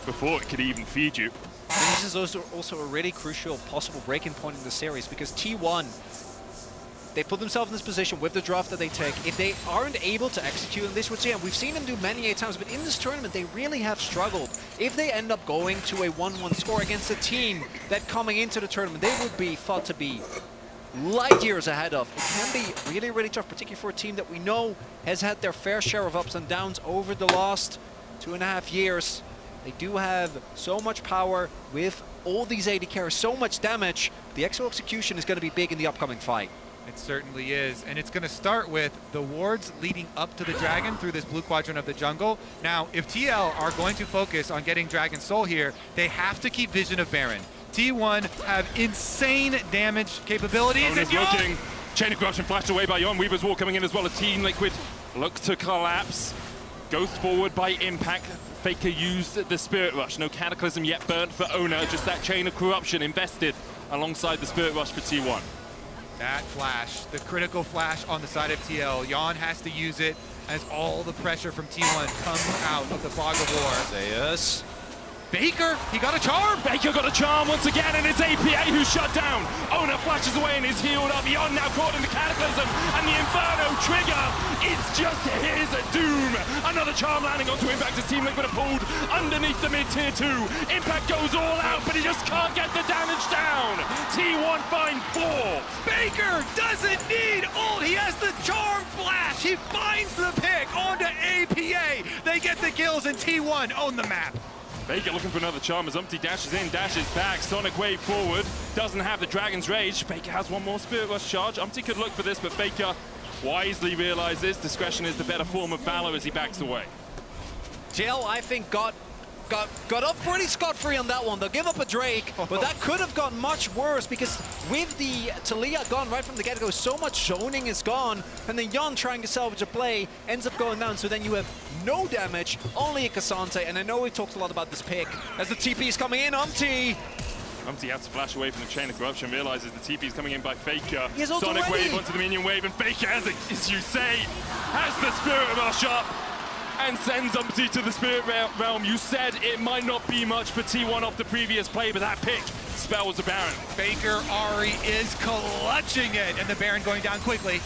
before it could even feed you. And this is also a really crucial possible breaking point in the series because T1, they put themselves in this position with the draft that they take. If they aren't able to execute on this, which yeah, we've seen them do many times, but in this tournament, they really have struggled. If they end up going to a 1-1 score against a team that coming into the tournament, they would be thought to be light years ahead of, it can be really, really tough, particularly for a team that we know has had their fair share of ups and downs over the last 2.5 years. They do have so much power with all these AD carries, so much damage. The exo execution is going to be big in the upcoming fight. It certainly is, and it's going to start with the wards leading up to the Dragon through this blue quadrant of the jungle. Now, if TL are going to focus on getting Dragon Soul here, they have to keep vision of Baron. T1 have insane damage capabilities. Is looking. Chain of Corruption flashed away by Yon. Weaver's Wall coming in as well as Team Liquid look to collapse. Ghost forward by Impact. Faker used the Spirit Rush. No Cataclysm yet burnt for Owner. Just that Chain of Corruption invested alongside the Spirit Rush for T1. That flash, the critical flash on the side of TL. Yon has to use it as all the pressure from T1 comes out of the fog of war. Zeus. Baker, he got a charm! Baker got a charm once again, and it's APA who's shut down. Owner flashes away and is healed up. Yon now caught in the Cataclysm, and the Inferno trigger is just his doom. Another charm landing onto Impact as Team Liquid are pulled underneath the mid-tier 2. Impact goes all out, but he just can't get the damage down. T1 find 4. Baker doesn't need ult. He has the charm flash. He finds the pick onto APA. They get the kills, and T1 own the map. Baker looking for another charm as Umti dashes in, dashes back. Sonic Wave forward, doesn't have the Dragon's Rage. Baker has one more Spirit Rush charge. Umti could look for this, but Baker wisely realizes discretion is the better form of valor as he backs away. TL, I think, got up pretty scot-free on that one. They'll give up a Drake, but that could have gotten much worse because with the Talia gone right from the get-go, so much zoning is gone, and then Yon trying to salvage a play ends up going down, so then you have no damage, only a Cassante, and I know we talked a lot about this pick as the TP is coming in. Umti has to flash away from the Chain of Corruption, realizes the TP is coming in by Faker. Sonic Wave onto the minion wave, and Faker, as you say, has the Spirit Rush up and sends Umti to the Spirit Realm. You said it might not be much for T1 off the previous play, but that pick spells the Baron. Baker Ari is clutching it, and the Baron going down quickly.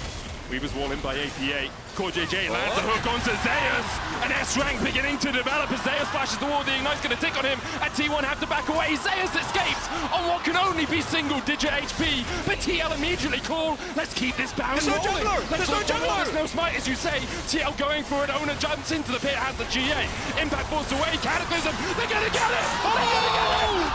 Weaver's Wall in by APA. Core JJ lands the hook onto Zeus. An S-rank beginning to develop as Zeus flashes the wall. The Ignite's going to tick on him, and T1 have to back away. Zeus escapes on what can only be single-digit HP, but TL immediately call, let's keep this Baron rolling. There's no smite, as you say. TL going for it. Owner jumps into the pit, has the GA. Impact forced away. Cataclysm, they're going to get it.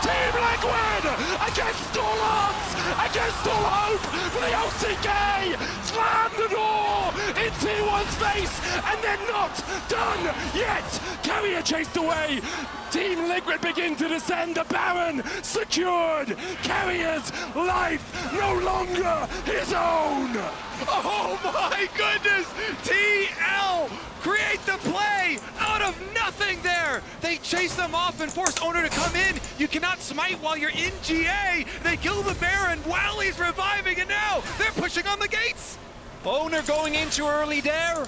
Team Liquid against all odds, against all hope for the OCK. Slam the door in T1's face, and they're not done yet. Carrier chased away. Team Liquid begin to descend. The Baron secured. Carrier's life no longer his own. Oh my goodness! TL create the play out of nothing there. They chase them off and force Owner to come in. You cannot smite while you're in GA. They kill the Baron while he's reviving, and now they're pushing on the gates. Owner going in too early there.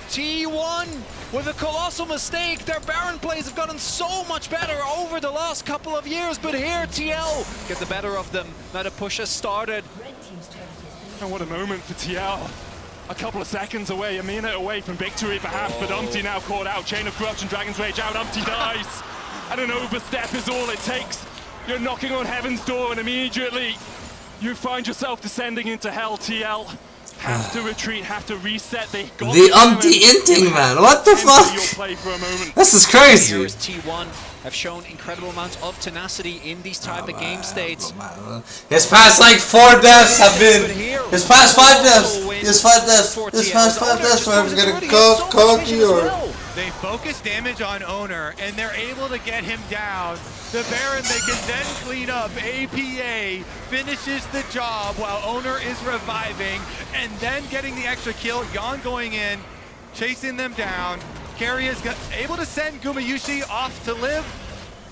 T1 with a colossal mistake. Their Baron plays have gotten so much better over the last couple of years, but here TL get the better of them. Now the push has started. And what a moment for TL. A couple of seconds away, a minute away from victory perhaps, but Umpty now caught out. Chain of Corruption, Dragon's Rage out, Umpty dies. And an overstep is all it takes. You're knocking on heaven's door and immediately you find yourself descending into hell. TL have to retreat, have to reset. They got the Umpty-inting, man. What the fuck? This is crazy. T1 have shown incredible amounts of tenacity in these type of game states. His past like 4 deaths have been. His past 5 deaths. His 5 deaths. His past 5 deaths. So I'm gonna cocky or. They focus damage on Owner, and they're able to get him down. The Baron they can then clean up. APA finishes the job while Owner is reviving, and then getting the extra kill. Yon going in, chasing them down. Carry is able to send Gumayusi off to live,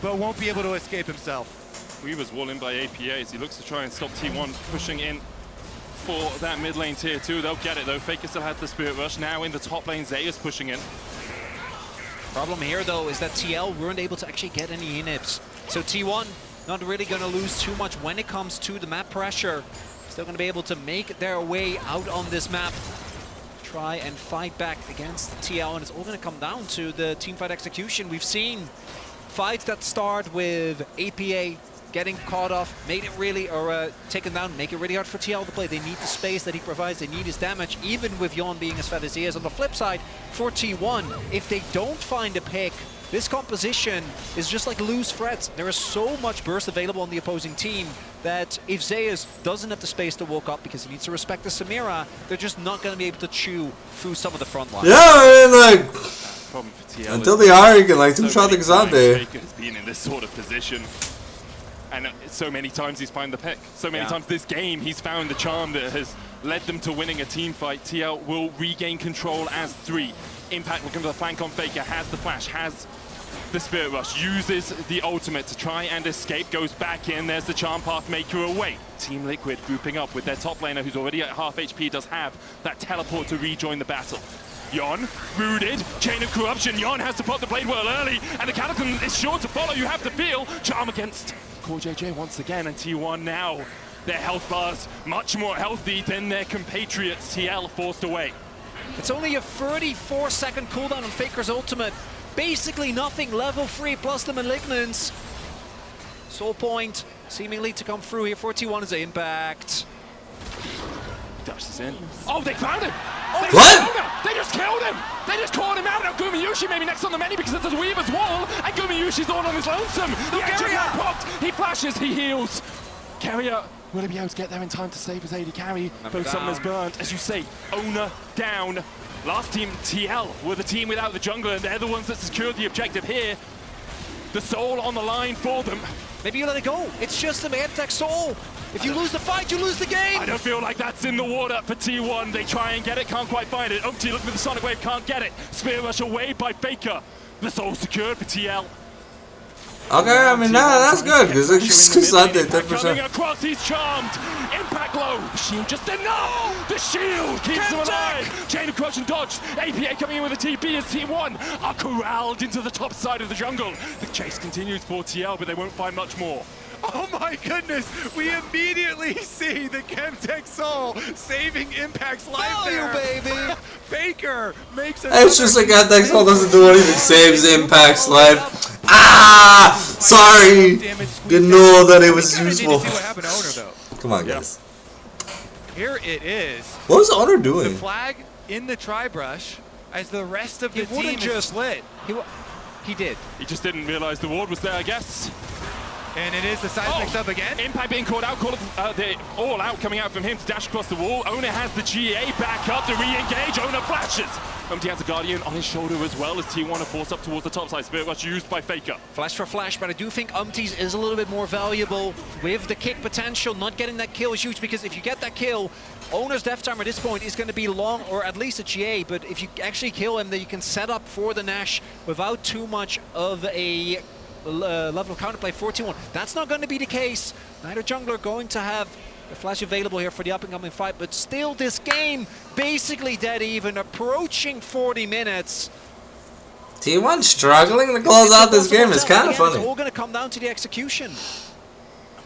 but won't be able to escape himself. Weaver's wall in by APA as he looks to try and stop T1 pushing in for that mid lane tier 2. They'll get it though. Faker still has the Spirit Rush. Now in the top lane, Zeus pushing in. Problem here though is that TL weren't able to actually get any inhibs. So T1 not really going to lose too much when it comes to the map pressure. Still going to be able to make their way out on this map. Try and fight back against TL, and it's all going to come down to the teamfight execution. We've seen fights that start with APA getting caught off, made it really, or taken down, make it really hard for TL to play. They need the space that he provides, they need his damage, even with Yon being as fat as he is. On the flip side, for T1, if they don't find a pick, this composition is just like loose threads. There is so much burst available on the opposing team that if Zeus doesn't have the space to walk up because he needs to respect the Samira, they're just not going to be able to chew through some of the front lines. Yeah, I mean, like, until they are, you can like two-shot Exante. Faker has been in this sort of position. And so many times he's found the pick. So many times this game he's found the charm that has led them to winning a team fight. TL will regain control as 3. Impact will come to the flank on Faker, has the flash, has the Spirit Rush, uses the ultimate to try and escape, goes back in, there's the Charm Path Maker away. Team Liquid grouping up with their top laner who's already at half HP, does have that teleport to rejoin the battle. Yon, rooted, Chain of Corruption, Yon has to pop the Blade Whirl early, and the Cataclysm is sure to follow, you have to feel. Charm against Core JJ once again, and T1 now, their health bars much more healthy than their compatriots. TL forced away. It's only a 34-second cooldown on Faker's ultimate. Basically nothing, level 3 plus the Malignance. Soul Point seemingly to come through here for T1 as an Impact. Dashes in. Oh, they found him! Oh, what? They just killed him! They just caught him out. Now Gumayusi maybe next on the menu because it's a Weaver's wall, and Gumayushi's all on his lonesome. The Carrier popped. He flashes, he heals. Carrier, will he be able to get there in time to save his AD carry? Both summoners burnt. As you say, Owner down. Last team, TL, were the team without the jungler, and they're the ones that secured the objective here. The soul on the line for them. Maybe you let it go. It's just a man-tech soul. If you lose the fight, you lose the game. I don't feel like that's in the water for T1. They try and get it, can't quite find it. Umpty looking for the Sonic Wave, can't get it. Spear Rush away by Faker. The soul secured for TL. Okay, I mean, that's good, because it's not that 10%. Coming across, he's charmed. Impact low. The shield just enough. The shield keeps him alive. Chain of Corruption dodged. APA coming in with a TP as T1 are corralled into the top side of the jungle. The chase continues for TL, but they won't find much more. Oh my goodness, we immediately see the Chemtech Soul saving Impact's life there. baby. Faker makes it. It's just like Chemtech Soul doesn't do anything, saves Impact's life. Ah! Sorry! Didn't know that it was useful. See what happened to Owner, though. Come on, guys. Here it is. What was Owner The doing? flag in the tri-brush as the rest of the wouldn't team is split. He did. He just didn't realize the ward was there, I guess. And it is the seismic sub again. Impact being called out, the all out coming out from him to dash across the wall. Owner has the GA back up to re-engage. Owner flashes. Umti has a Guardian on his shoulder as well as T1 are forced up towards the top side. Spirit Rush used by Faker. Flash for flash, but I do think Umti's is a little bit more valuable with the kick potential. Not getting that kill is huge because if you get that kill, Owner's death time at this point is going to be long, or at least a GA, but if you actually kill him, then you can set up for the Nash without too much of a level of counterplay for T1. That's not going to be the case. Neither jungler going to have a flash available here for the up-and-coming fight, but still this game basically dead even, approaching 40 minutes. T1 struggling to close out this game is kind of funny. It's all going to come down to the execution.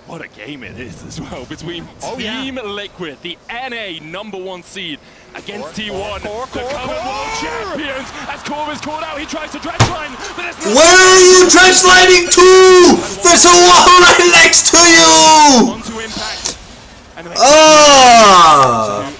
What a game it is as well between Team Liquid, the NA #1 seed, against T1, the current world champions. As Core is called out, he tries to dredge line, but there's no— Where are you dredge lining to? There's a wall right next to you! Onto Impact.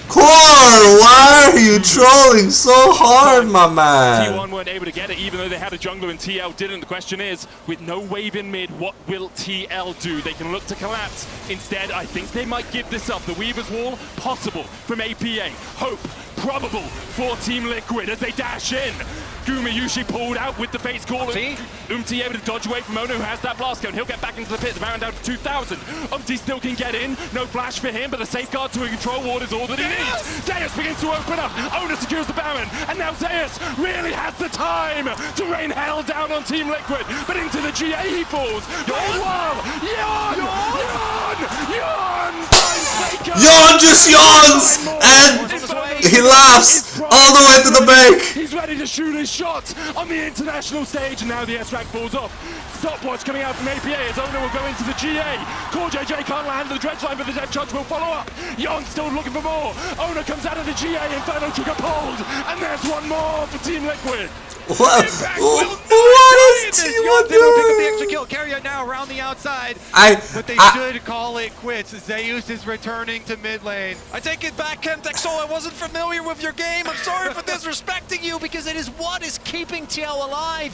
Core, why are you trolling so hard, my man? T1 weren't able to get it, even though they had a jungler and TL didn't. The question is, with no wave in mid, what will TL do? They can look to collapse. Instead, I think they might give this up. The Weaver's Wall, possible from APA. Hope, probable for Team Liquid as they dash in. Gumayushi pulled out with the face call. Umti able to dodge away from Ono, who has that blast cone. He'll get back into the pit. The Baron down to 2,000. Umti still can get in. No flash for him, but the safeguard to a control ward is all that he needs. Zeus begins to open up. Ono secures the Baron. And now Zeus really has the time to rain hell down on Team Liquid. But into the GA he falls. Yawn! Yawn just yawns! And he laughs all the way to the bank. He's ready to shoot his shot on the international stage, and now the S-Rank falls off. Stopwatch coming out from APA as Owner will go into the GA. Core JJ can't land the dredge line, but the Death Charge will follow up. Yon still looking for more. Owner comes out of the GA, Inferno trigger pulled, and there's one more for Team Liquid. What is T1 They don't pick up the extra doing? kill. Carry it now around the outside. But they should call it quits. Zeus is returning to mid lane. I take it back, Kentexol. I wasn't familiar with your game. I'm sorry for disrespecting you because it is what is keeping TL alive.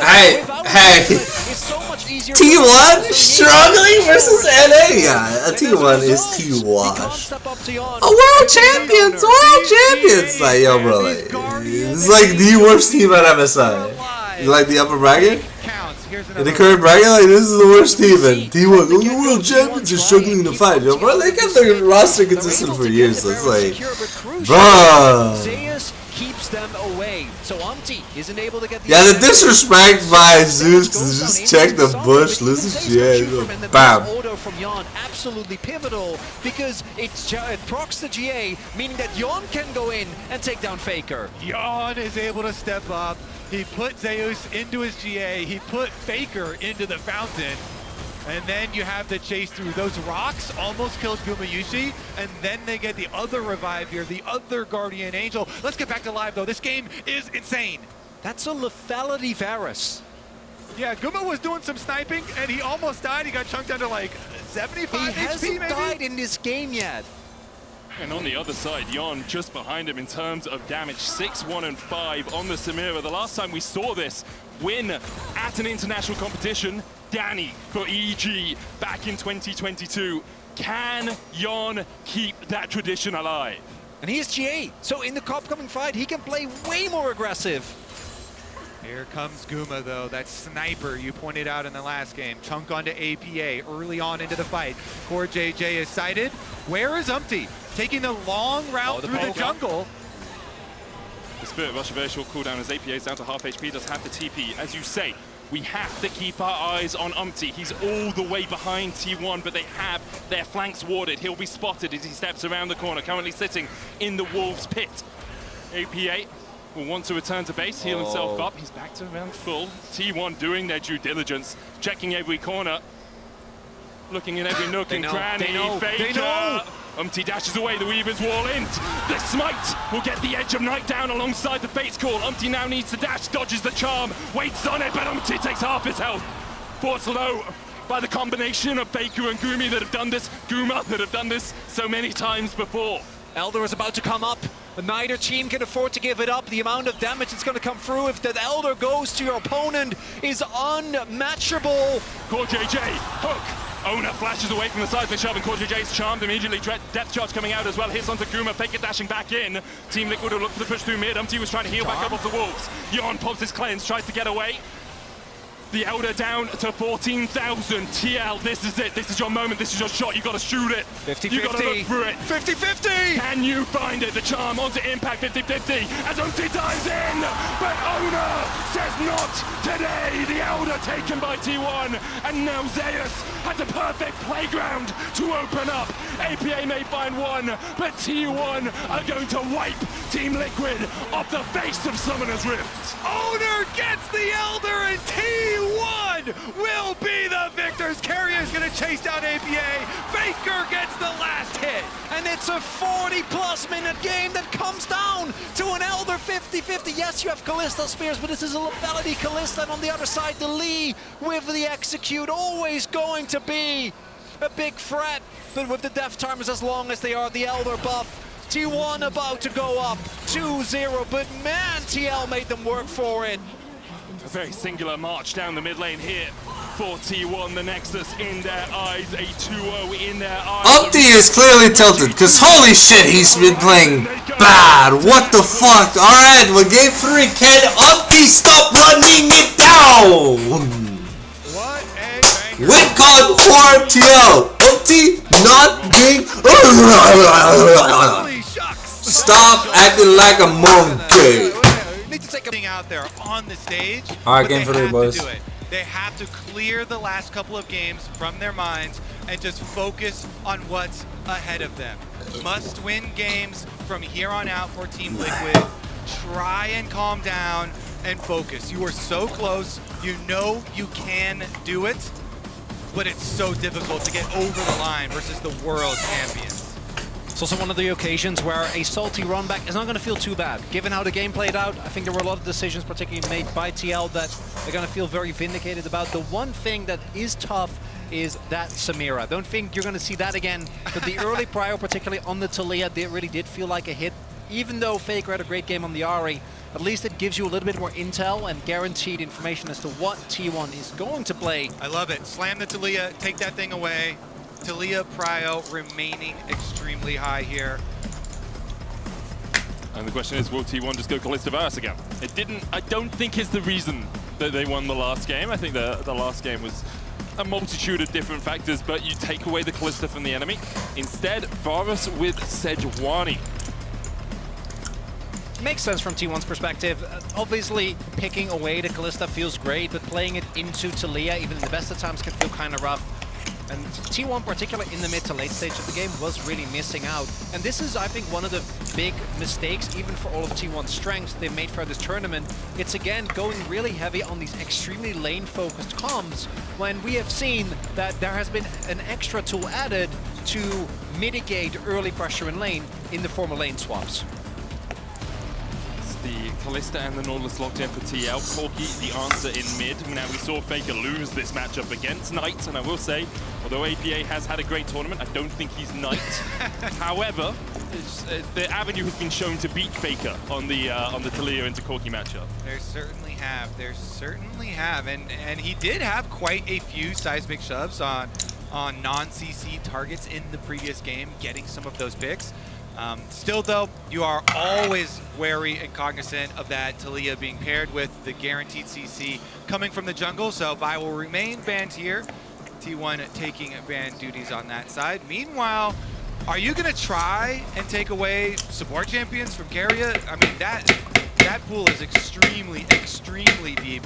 Hey, it's so much easier. T1 struggling versus NA. Yeah, T1 is T1. World champions, world champions. Like, yo, bro, like, this is like the worst team at MSI. You like the upper bracket? In the current bracket, like, this is the worst team, and T1, the world champions are struggling to fight. Yo, bro, they kept their roster consistent for years, so it's like, bruh. Zeus keeps them away, so Umti isn't able to get the— Yeah, the disrespect by Zeus to just check the bush, loses GA, bam. Auto from Yon, absolutely pivotal, because it procs the GA, meaning that Yon can go in and take down Faker. Yon is able to step up. He put Zeus into his GA. He put Faker into the fountain. And then you have the chase through. Those rocks almost killed Gumayushi, and then they get the other revive here, the other Guardian Angel. Let's get back to live, though. This game is insane. That's a lethality Varus. Yeah, Guma was doing some sniping, and he almost died. He got chunked down to like 75 He HP, hasn't maybe? died in this game yet. And on the other side, Yon just behind him in terms of damage, 6, 1, and 5 on the Samira. The last time we saw this win at an international competition, Danny for EG back in 2022. Can Yon keep that tradition alive? And he is GA, so in the upcoming fight, he can play way more aggressive. Here comes Guma, though, that sniper you pointed out in the last game. Chunk onto APA early on into the fight. Core JJ is sighted. Where is Umti? Taking the long route through the jungle. The Spirit Rush, a very short cooldown as APA is down to half HP, does have the TP. As you say, we have to keep our eyes on Umti. He's all the way behind T1, but they have their flanks warded. He'll be spotted as he steps around the corner, currently sitting in the Wolves pit. APA will want to return to base, heal himself up. He's back to around full. T1 doing their due diligence, checking every corner, looking in every nook and cranny. They know. Umti dashes away, the Weaver's Wall in. The smite will get the Edge of Night down alongside the Fate's Call. Umti now needs to dash, dodges the charm, waits on it, but Umti takes half his health. Forced low by the combination of Faker and Guma that have done this so many times before. Elder is about to come up. But neither team can afford to give it up. The amount of damage that's going to come through if that Elder goes to your opponent is unmatchable. Core JJ, hook. Owner flashes away from the seismic shove, and Core JJ's charmed immediately. Depth charge coming out as well. Hits onto Guma, Faker dashing back in. Team Liquid will look for the push through mid. Umti was trying to heal back up off the wolves. Yon pops his cleanse, tries to get away. The Elder down to 14,000. TL, this is it. This is your moment. This is your shot. You got to shoot it. 50-50. You got to look for it. 50-50. Can you find it? The charm onto impact. 50-50 as Umti dives in. But Owner says not today. The Elder taken by T1. And now Zeus has a perfect playground to open up. APA may find one, but T1 are going to wipe Team Liquid off the face of Summoner's Rift. Owner gets the Elder, and T1 will be the victors. Carrier is going to chase down APA. Faker gets the last hit. And it's a 40-plus minute game that comes down to an Elder 50-50. Yes, you have Kalista Spears, but this is a Lethality Kalista, and on the other side, the Lee with the Execute, always going to be a big threat. But with the Death Timers as long as they are, the Elder buff, T1 about to go up 2-0, but man, TL made them work for it. A very singular march down the mid lane here for T1. The Nexus in their eyes, a 2-0 in their eyes. Umti is clearly tilted, because holy shit, he's been playing bad. What the fuck? Alright, well, game 3, can Umti stop running it down? What a banger. Win con for TL. Umti not being... Holy shucks. Stop acting like a monkey. Need to take a thing out there on the stage. Alright, but game they 3, have boys. to do it. They have to clear the last couple of games from their minds and just focus on what's ahead of them. Must win games from here on out for Team Liquid. Try and calm down and focus. You are so close. You know you can do it, but it's so difficult to get over the line versus the world champions. It's also one of the occasions where a salty run back is not going to feel too bad. Given how the game played out, I think there were a lot of decisions, particularly made by TL, that they're going to feel very vindicated about. The one thing that is tough is that Samira. I don't think you're going to see that again, but the early prio, particularly on the Taliyah, really did feel like a hit. Even though Faker had a great game on the Ahri, at least it gives you a little bit more intel and guaranteed information as to what T1 is going to play. I love it. Slam the Taliyah, take that thing away. Taliyah prio remaining extremely high here. And the question is, will T1 just go Kalista Varus again? It didn't, I don't think is the reason that they won the last game. I think the last game was a multitude of different factors, but you take away the Kalista from the enemy. Instead, Varus with Sejuani. Makes sense from T1's perspective. Obviously, picking away the Kalista feels great, but playing it into Taliyah, even in the best of times, can feel kind of rough. And T1, particularly in the mid to late stage of the game, was really missing out. And this is, I think, one of the big mistakes, even for all of T1's strengths they made for this tournament. It's, again, going really heavy on these extremely lane-focused comms, when we have seen that there has been an extra tool added to mitigate early pressure in lane in the form of lane swaps. The Kalista and the Nautilus locked in for TL. Corki, the answer in mid. Now, we saw Faker lose this matchup against Knight, and I will say, although APA has had a great tournament, I don't think he's Knight. However, the avenue has been shown to beat Faker on the Taliyah into Corki matchup. There certainly have. There certainly have. And he did have quite a few seismic shoves on non-CC targets in the previous game, getting some of those picks. Still, though, you are always wary and cognizant of that Taliyah being paired with the guaranteed CC coming from the jungle, so Vi will remain banned here. T1 taking ban duties on that side. Meanwhile, are you going to try and take away support champions from Carrier? I mean, that pool is extremely, extremely deep.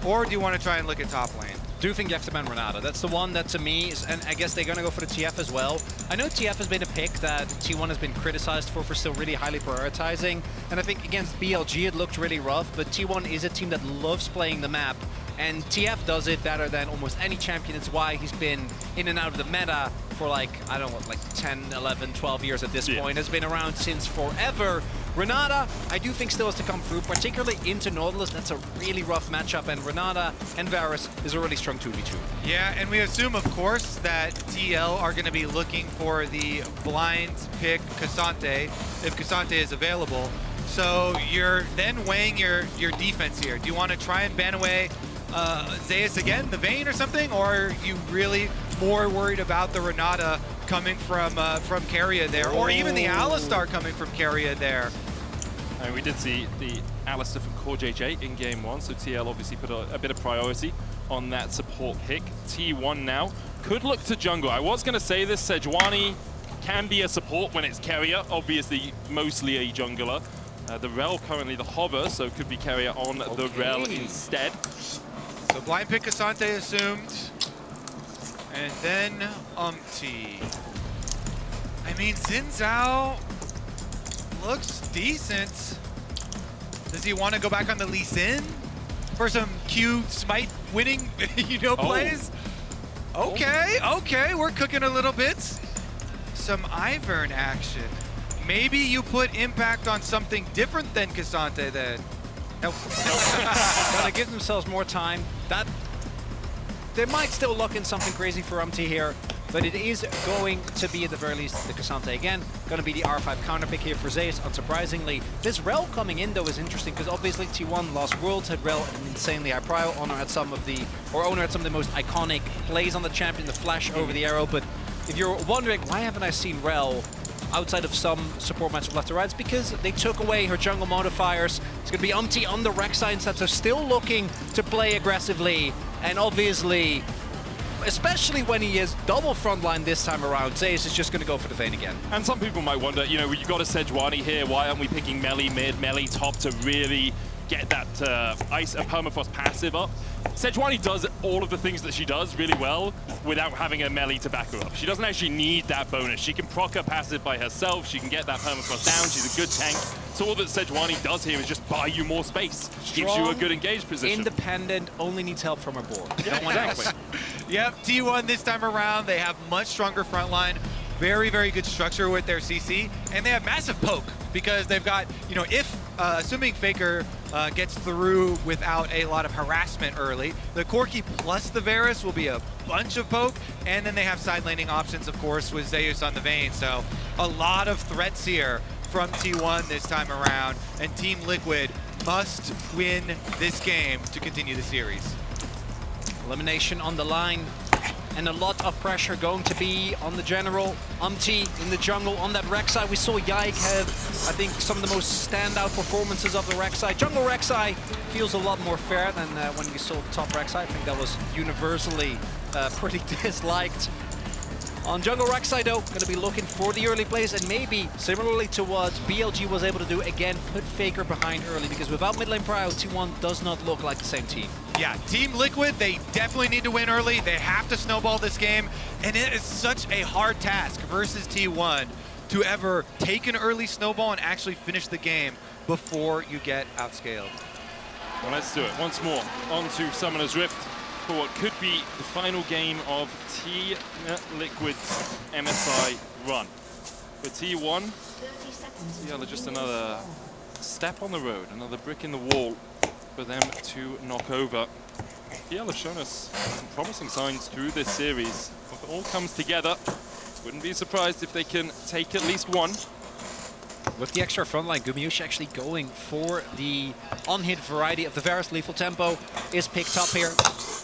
Or do you want to try and look at top lane? Do think you have to ban Renata. That's the one that, to me, is, and I guess they're going to go for the TF as well. I know TF has been a pick that T1 has been criticized for still really highly prioritizing. And I think against BLG it looked really rough, but T1 is a team that loves playing the map. And TF does it better than almost any champion. It's why he's been in and out of the meta for like, I don't know, like 10, 11, 12 years at this point. Has been around since forever. Renata, I do think still has to come through, particularly into Nautilus. That's a really rough matchup, and Renata and Varus is a really strong 2v2. Yeah, and we assume, of course, that TL are going to be looking for the blind pick Cassante, if Cassante is available. So you're then weighing your defense here. Do you want to try and ban away Zeus again, the Vayne or something, or are you really more worried about the Renata coming from Keria there, or even the Alistar coming from Keria there? And we did see the Alistar from Core JJ in game 1, so TL obviously put a bit of priority on that support pick. T1 now could look to jungle. I was going to say this, Sejuani can be a support when it's Keria, obviously mostly a jungler. The Rel currently the hover, so could be Keria on the Rel instead. So blind pick Cassante assumed, and then Umpty. I mean, Xin Zhao looks decent. Does he want to go back on the Lee Sin for some Q smite winning, plays? Okay, we're cooking a little bit. Some Ivern action. Maybe you put impact on something different than Cassante then. Nope. Gotta give themselves more time. They might still look in something crazy for Umpty here, but it is going to be, at the very least, the Cassante again. Going to be the R5 counter pick here for Zeus, unsurprisingly. This Rel coming in, though, is interesting, because obviously T1 Lost Worlds had Rel at an insanely high prio. Owner had some of the most iconic plays on the champion, the flash over the arrow. But if you're wondering, why haven't I seen Rel outside of some support matchup left to right, it's because they took away her jungle modifiers. It's going to be Umpty on the Rek'Sai instead, so still looking to play aggressively. And obviously, especially when he is double frontline this time around, Zeus is just going to go for the Vayne again. And some people might wonder, you got a Sejuani here, why aren't we picking melee mid, melee top to really get that permafrost passive up? Sejuani does all of the things that she does really well without having a melee to back her up. She doesn't actually need that bonus. She can proc her passive by herself. She can get that permafrost down. She's a good tank. So all that Sejuani does here is just buy you more space. Gives you a good engaged position. Independent, only needs help from her board. Yeah, exactly. Yep, T1 this time around, they have much stronger front line. Very, very good structure with their CC, and they have massive poke because they've got, assuming Faker gets through without a lot of harassment early, the Corki plus the Varus will be a bunch of poke, and then they have side laning options, of course, with Zeus on the Vayne. So a lot of threats here from T1 this time around, and Team Liquid must win this game to continue the series. Elimination on the line, and a lot of pressure going to be on the general. Umpty in the jungle on that Rek'Sai. We saw Yike have, I think, some of the most standout performances of the Rek'Sai. Jungle Rek'Sai feels a lot more fair than when we saw top Rek'Sai. I think that was universally pretty disliked. On jungle Rek'Sai, though, going to be looking for the early plays, and maybe, similarly to what BLG was able to do, again, put Faker behind early, because without mid lane prio, T1 does not look like the same team. Yeah, Team Liquid, they definitely need to win early. They have to snowball this game, and it is such a hard task versus T1 to ever take an early snowball and actually finish the game before you get outscaled. Well, let's do it once more. On to Summoner's Rift for what could be the final game of Team Liquid's MSI run. For T1, TL just another step on the road, another brick in the wall for them to knock over. TL have shown us some promising signs through this series. If it all comes together, wouldn't be surprised if they can take at least one. With the extra frontline, Gumayushi actually going for the on-hit variety of the Varus. Lethal tempo is picked up here.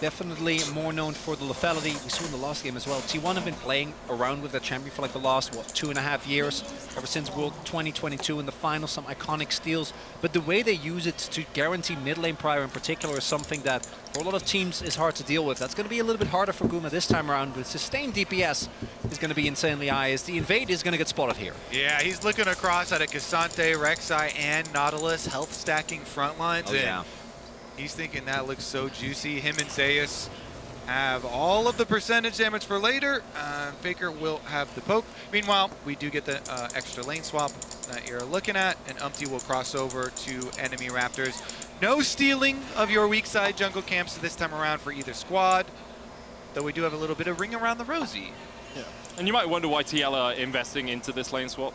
Definitely more known for the lethality. We saw in the last game as well. T1 have been playing around with the champion for like the last, 2.5 years? Ever since World 2022 in the final, some iconic steals. But the way they use it to guarantee mid lane prio in particular is something that for a lot of teams is hard to deal with. That's going to be a little bit harder for Guma this time around, but sustained DPS is going to be insanely high as the invade is going to get spotted here. Yeah, he's looking across at a Cassante, Rek'Sai, and Nautilus health stacking front lines. Oh, yeah. He's thinking that looks so juicy. Him and Zeus have all of the percentage damage for later. Faker will have the poke. Meanwhile, we do get the extra lane swap that you're looking at, and Umpty will cross over to enemy Raptors. No stealing of your weak side jungle camps this time around for either squad, though we do have a little bit of ring around the rosy Yeah. And you might wonder why TL are investing into this lane swap.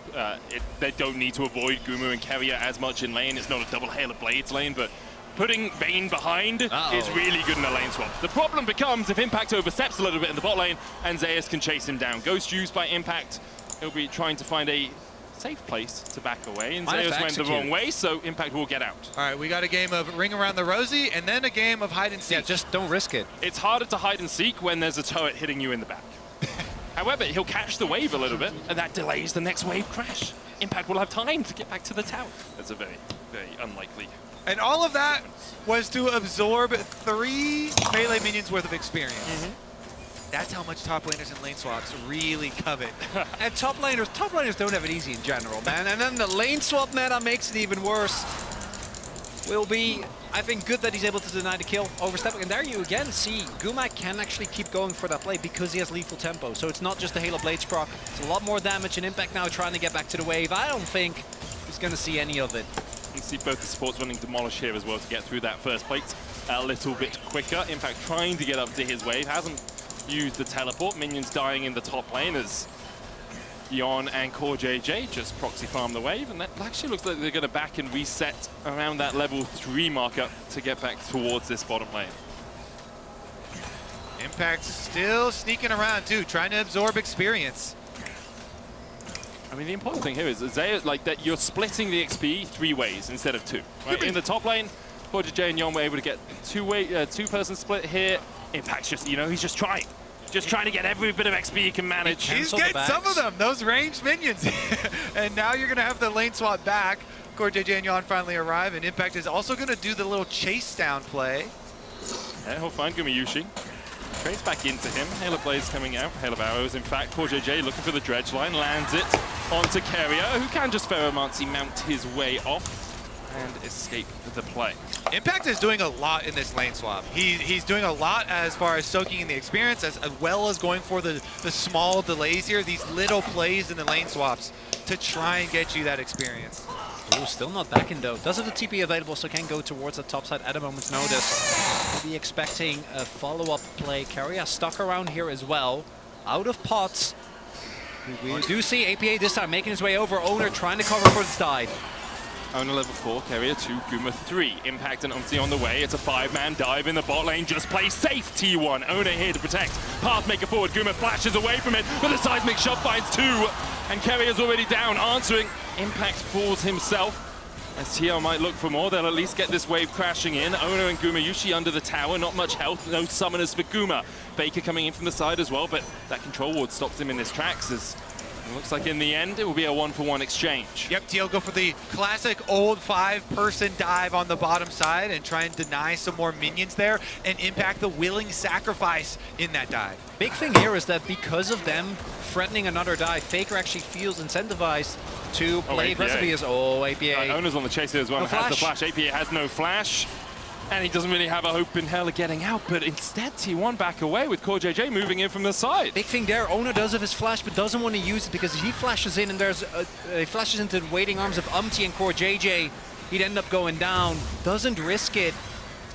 They don't need to avoid Guma and Keria as much in lane. It's not a double Hail of Blades lane, but putting Vayne behind is really good in a lane swap. The problem becomes if Impact oversteps a little bit in the bot lane and Zeus can chase him down. Ghost used by Impact. He'll be trying to find a safe place to back away, and Zeus went the wrong way, so Impact will get out. All right, we got a game of Ring Around the Rosie and then a game of hide and seek. Yeah, just don't risk it. It's harder to hide and seek when there's a turret hitting you in the back. However, he'll catch the wave a little bit, and that delays the next wave crash. Impact will have time to get back to the tower. That's a very, very unlikely. And all of that was to absorb 3 melee minions worth of experience. That's how much top laners and lane swaps really covet. And top laners don't have it easy in general, man. And then the lane swap meta makes it even worse. Will be, I think, good that he's able to deny the kill, overstepping. And there you again see Guma can actually keep going for that play because he has lethal tempo. So it's not just the Halo Blades proc. It's a lot more damage, and Impact now trying to get back to the wave. I don't think he's going to see any of it. You see both the supports running Demolish here as well to get through that first plate a little bit quicker. Impact trying to get up to his wave. Hasn't used the teleport. Minions dying in the top lane as Yon and Core JJ just proxy farm the wave, and that actually looks like they're going to back and reset around that level 3 marker to get back towards this bottom lane. Impact still sneaking around too, trying to absorb experience. I mean, the important thing here is Zeus, like that you're splitting the XP 3 ways instead of 2. Right? In the top lane, Core JJ and Yon were able to get 2-person split here. Impact's just, he's just trying. Just trying to get every bit of XP he can manage. He's getting some of them, those ranged minions. And now you're going to have the lane swap back. Core JJ and Yon finally arrive, and Impact is also going to do the little chase down play. Yeah, he'll find Gumayushi. Trades back into him. Hail of Blades coming out. Hail of Arrows, in fact. Core JJ looking for the dredge line. Lands it onto Keria, who can just Pheromancy mount his way off and escape the play. Impact is doing a lot in this lane swap. He's doing a lot as far as soaking in the experience, as well as going for the small delays here, these little plays in the lane swaps to try and get you that experience. Ooh, still not backing though. Does have the TP available, so can go towards the top side at a moment's notice. We'll be expecting a follow-up play. Keria stuck around here as well. Out of pots. We do see APA this time making his way over. Owner trying to cover for this dive. Owner level 4, Keria 2, Guma 3. Impact and Umpty on the way. It's a 5-man dive in the bot lane. Just play safe, T1. Owner here to protect. Pathmaker forward. Guma flashes away from it, but the seismic shove finds 2. And Keria's already down, answering. Impact falls himself. As TL might look for more, they'll at least get this wave crashing in. Owner and Gumayushi under the tower. Not much health, no summoners for Guma. Faker coming in from the side as well, but that control ward stops him in his tracks as it looks like in the end, it will be a 1-for-1 exchange. Yep, TL go for the classic old 5-person dive on the bottom side and try and deny some more minions there and Impact the willing sacrifice in that dive. Big thing here is that because of them threatening another dive, Faker actually feels incentivized to play aggressively as APA. Owner's on the chase here as well. No Has the flash. flash. APA has no flash. And he doesn't really have a hope in hell of getting out, but instead T1 back away with Core JJ moving in from the side. Big thing there, Owner does have his flash, but doesn't want to use it because he flashes in and he flashes into the waiting arms of Umpty and Core JJ. He'd end up going down. Doesn't risk it.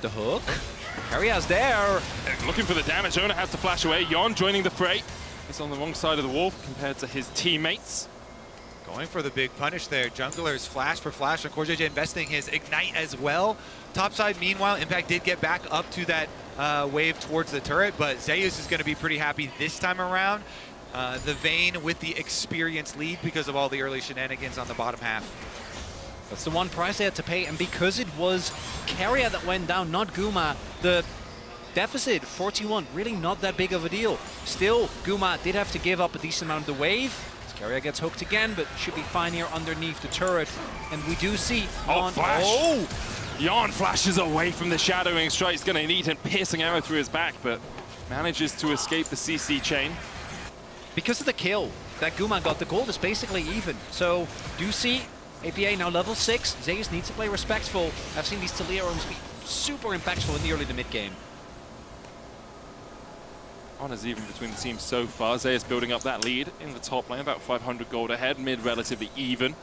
The hook. Keria's there. Looking for the damage. Owner has to flash away. Yon joining the fray. He's on the wrong side of the wall compared to his teammates. Going for the big punish there. Jungler's flash for flash, and Core JJ investing his Ignite as well. Topside, meanwhile, Impact did get back up to that wave towards the turret, but Zeus is going to be pretty happy this time around. The Vayne with the experience lead because of all the early shenanigans on the bottom half. That's the one price they had to pay, and because it was Keria that went down, not Guma, the deficit, 41, really not that big of a deal. Still, Guma did have to give up a decent amount of the wave. Keria gets hooked again, but should be fine here underneath the turret. And we do see flash! Yon flashes away from the shadowing strike. He's going to need a piercing arrow through his back, but manages to escape the CC chain. Because of the kill that Guma got, the gold is basically even. So, do see APA now level 6. Zeus needs to play respectful. I've seen these Talia rooms be super impactful in the early to mid game. Honors even between the teams so far. Zeus building up that lead in the top lane, about 500 gold ahead, mid relatively even.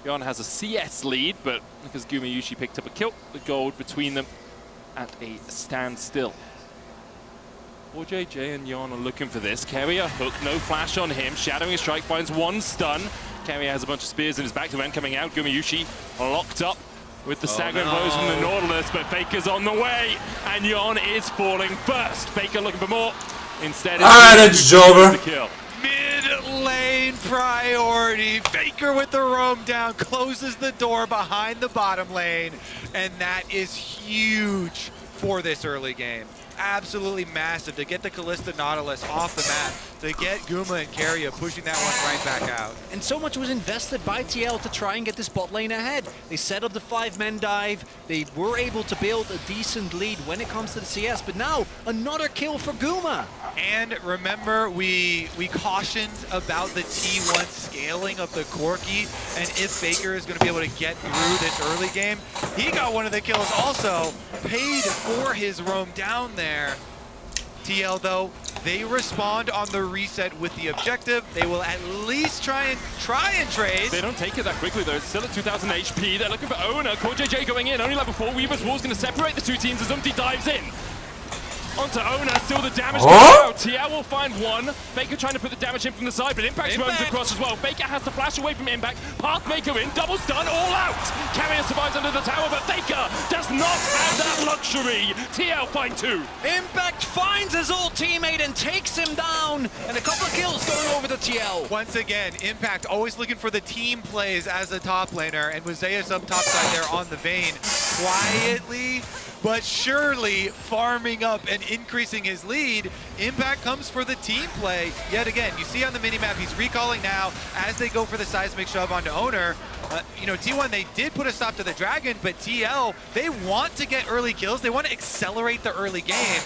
Yon has a CS lead, but because Gumayushi picked up a kill, the gold between them at a standstill. Or JJ and Yon are looking for this. Carrier hook, no flash on him. Shadowing Strike finds one stun. Carrier has a bunch of spears in his back to end coming out. Gumayushi locked up with the staggering blows from the Nautilus, but Faker's on the way, and Yon is falling first. Faker looking for more. Instead, it's over. The kill. Mid lane priority. Faker with the roam down closes the door behind the bottom lane, and that is huge for this early game. Absolutely massive to get the Kalista Nautilus off the map, to get Guma and Keria pushing that one right back out. And so much was invested by TL to try and get this bot lane ahead. They set up the 5-man dive. They were able to build a decent lead when it comes to the CS, but now another kill for Guma. And remember, we cautioned about the T1 scaling of the Corki, and if Faker is going to be able to get through this early game, he got one of the kills also, paid for his roam down there. TL though, they respond on the reset with the objective. They will at least try and trade. They don't take it that quickly though. It's still at 2000 HP. They're looking for Owner. Core JJ going in. Only level 4. Weaver's Wall's going to separate the two teams as Umti dives in. Onto Owner, still the damage goes out. TL will find one. Faker trying to put the damage in from the side, but Impact's roams across as well. Faker has to flash away from Impact. Pathmaker in, double stun, all out. Carrier survives under the tower, but Faker does not have that luxury. TL find 2. Impact finds his old teammate and takes him down, and a couple of kills going over to TL. Once again, Impact always looking for the team plays as a top laner, and with Zeus up top side there on the Vayne, quietly but surely farming up and increasing his lead. Impact comes for the team play yet again. You see on the minimap, he's recalling now as they go for the seismic shove onto Owner. You know, T1, they did put a stop to the Dragon, but TL, they want to get early kills. They want to accelerate the early game.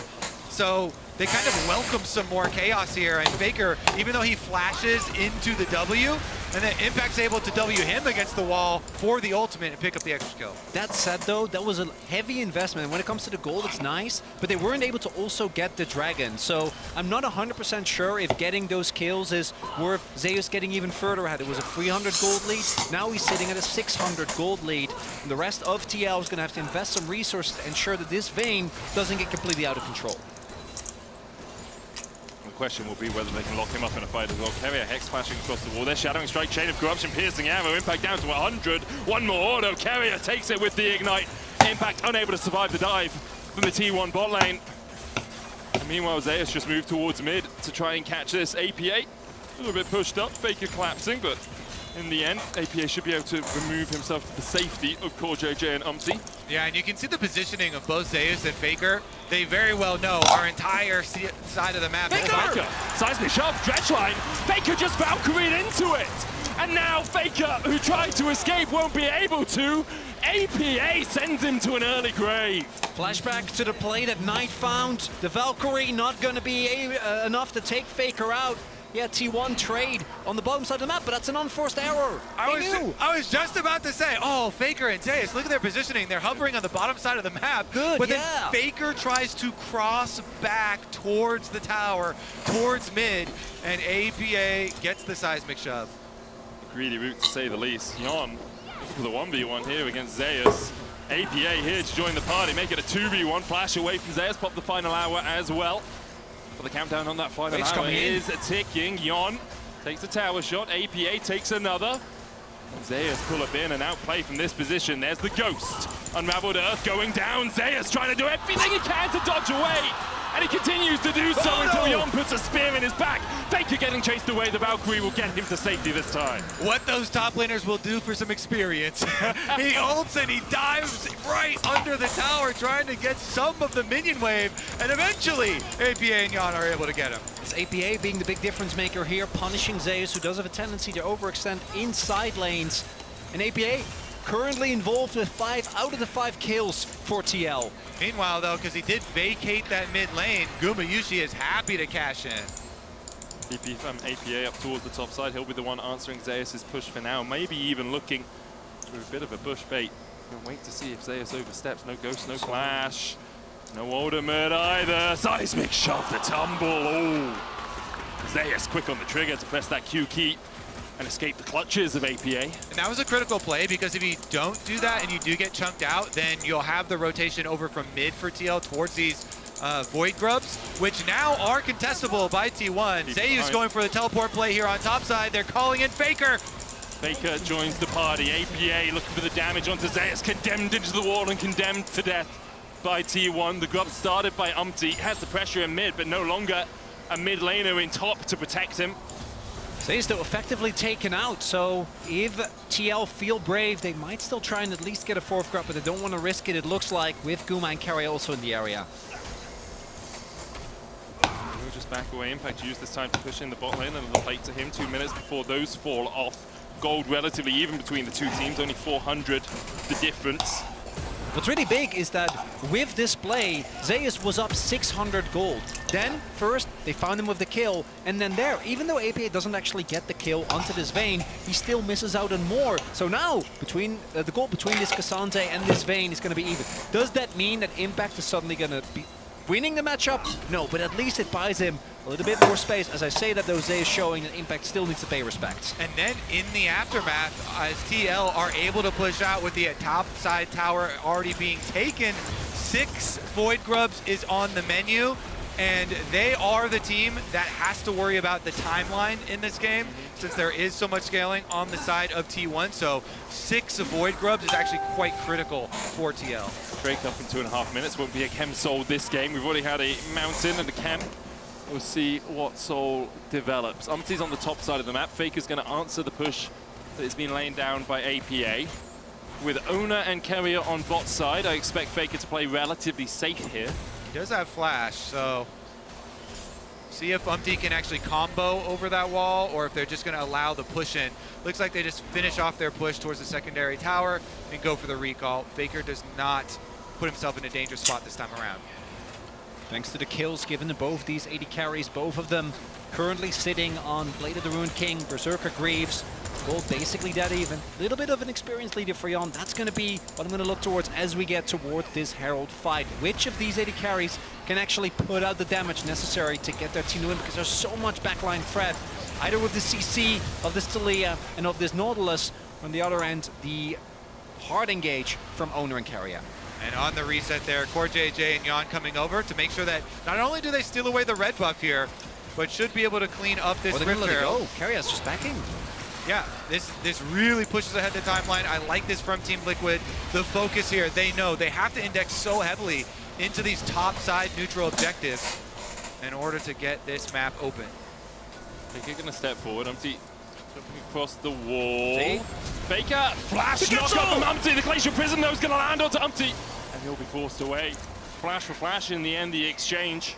So they kind of welcome some more chaos here, and Faker, even though he flashes into the W, and then Impact's able to W him against the wall for the ultimate and pick up the extra kill. That said though, that was a heavy investment. When it comes to the gold, it's nice, but they weren't able to also get the Dragon. So I'm not 100% sure if getting those kills is worth Zeus getting even further ahead. It was a 300 gold lead. Now he's sitting at a 600 gold lead. And the rest of TL is going to have to invest some resources to ensure that this Vayne doesn't get completely out of control. The question will be whether they can lock him up in a fight as well. Carrier Hex flashing across the wall. They're Shadowing Strike, Chain of Corruption, piercing arrow. Impact down to 100. One more auto. Carrier takes it with the Ignite. Impact unable to survive the dive from the T1 bot lane. And meanwhile, Zeus just moved towards mid to try and catch this. APA, a little bit pushed up. Faker collapsing, but in the end, APA should be able to remove himself to the safety of Core JJ and Umti. Yeah, and you can see the positioning of both Zeus and Faker. They very well know our entire side of the map. Faker! Seismic shove, dredge line. Faker just Valkyried into it. And now Faker, who tried to escape, won't be able to. APA sends him to an early grave. Flashback to the play that Knight found. The Valkyrie not going to be enough to take Faker out. Yeah, T1 trade on the bottom side of the map, but that's an unforced error. I was just about to say, oh, Faker and Zeus, look at their positioning. They're hovering on the bottom side of the map. Good, but yeah. then Faker tries to cross back towards the tower, towards mid, and APA gets the seismic shove. A greedy route to say the least. Yon for the 1v1 here against Zeus. APA here to join the party, make it a 2v1. Flash away from Zeus, pop the final hour as well. The countdown on that final hour is ticking. Yon takes a tower shot. APA takes another. Zeus pull up in and outplay from this position. There's the Ghost. Unraveled Earth going down. Zeus trying to do everything he can to dodge away. And he continues to do so until Yon puts a spear in his back. Faker getting chased away. The Valkyrie will get him to safety this time. What those top laners will do for some experience. He ults and he dives right under the tower trying to get some of the minion wave. And eventually, APA and Yon are able to get him. It's APA being the big difference maker here, punishing Zeus, who does have a tendency to overextend inside lanes. And APA currently involved with 5 out of the 5 kills for TL. Meanwhile, though, because he did vacate that mid lane, Gumayushi is happy to cash in. DP from APA up towards the top side. He'll be the one answering Zeus' push for now. Maybe even looking for a bit of a push bait. We'll wait to see if Zeus oversteps. No Ghost, no Flash. No ultimate either. Seismic shove, the tumble. Oh. Zeus quick on the trigger to press that Q key and escape the clutches of APA. And that was a critical play, because if you don't do that and you do get chunked out, then you'll have the rotation over from mid for TL towards these Void Grubs, which now are contestable by T1. Zayu's going for the teleport play here on top side. They're calling in Faker. Faker joins the party. APA looking for the damage onto Zayas, condemned into the wall and condemned to death by T1. The grub started by Umpty, has the pressure in mid, but no longer a mid laner in top to protect him. Zayas though effectively taken out, so if TL feel brave, they might still try and at least get a 4th grub, but they don't want to risk it, it looks like, with Guma and Carry also in the area. We'll just back away. Impact used this time to push in the bot lane, and a little late to him. 2 minutes before those fall off. Gold relatively even between the two teams, only 400 the difference. What's really big is that with this play, Zayas was up 600 gold. Then, first, they found him with the kill, and then there, even though APA doesn't actually get the kill onto this Vayne, he still misses out on more. So now, between the goal between this Cassandre and this Vayne is going to be even. Does that mean that Impact is suddenly going to be winning the matchup? No, but at least it buys him a little bit more space. As I say that, though, Zay is showing that Impact still needs to pay respect. And then in the aftermath, as TL are able to push out with the top side tower already being taken, 6 Void Grubs is on the menu, and they are the team that has to worry about the timeline in this game, since there is so much scaling on the side of T1. So 6 Void Grubs is actually quite critical for TL. Drake up in 2.5 minutes. Won't be a Chem Soul this game. We've already had a Mountain and a Chem. We'll see what Soul develops. Umpty's on the top side of the map. Faker's going to answer the push that has been laid down by APA. With Owner and Carrier on bot side, I expect Faker to play relatively safe here. He does have flash, so see if Umpty can actually combo over that wall, or if they're just going to allow the push in. Looks like they just finish off their push towards the secondary tower and go for the recall. Faker does not put himself in a dangerous spot this time around. Thanks to the kills given to both these 80 carries, both of them currently sitting on Blade of the Ruined King, Berserker Greaves, gold basically dead even. A little bit of an experience leader for Jan. That's going to be what I'm going to look towards as we get towards this Herald fight. Which of these 80 carries can actually put out the damage necessary to get their team to win, because there's so much backline threat, either with the CC of this Taliyah and of this Nautilus, on the other end, the hard engage from Owner and Carrier. And on the reset there, Core JJ and Jan coming over to make sure that not only do they steal away the red buff here, but should be able to clean up this Rift Trail. Go. Carrier's just backing. Yeah, this really pushes ahead the timeline. I like this from Team Liquid. The focus here, they know they have to index so heavily into these top side neutral objectives in order to get this map open. Faker going to step forward. Umpty jumping across the wall. See? Faker, flash, knock up from Umpty. The Glacial Prison though is going to land onto Umpty, and he'll be forced away. Flash for flash in the end, the exchange.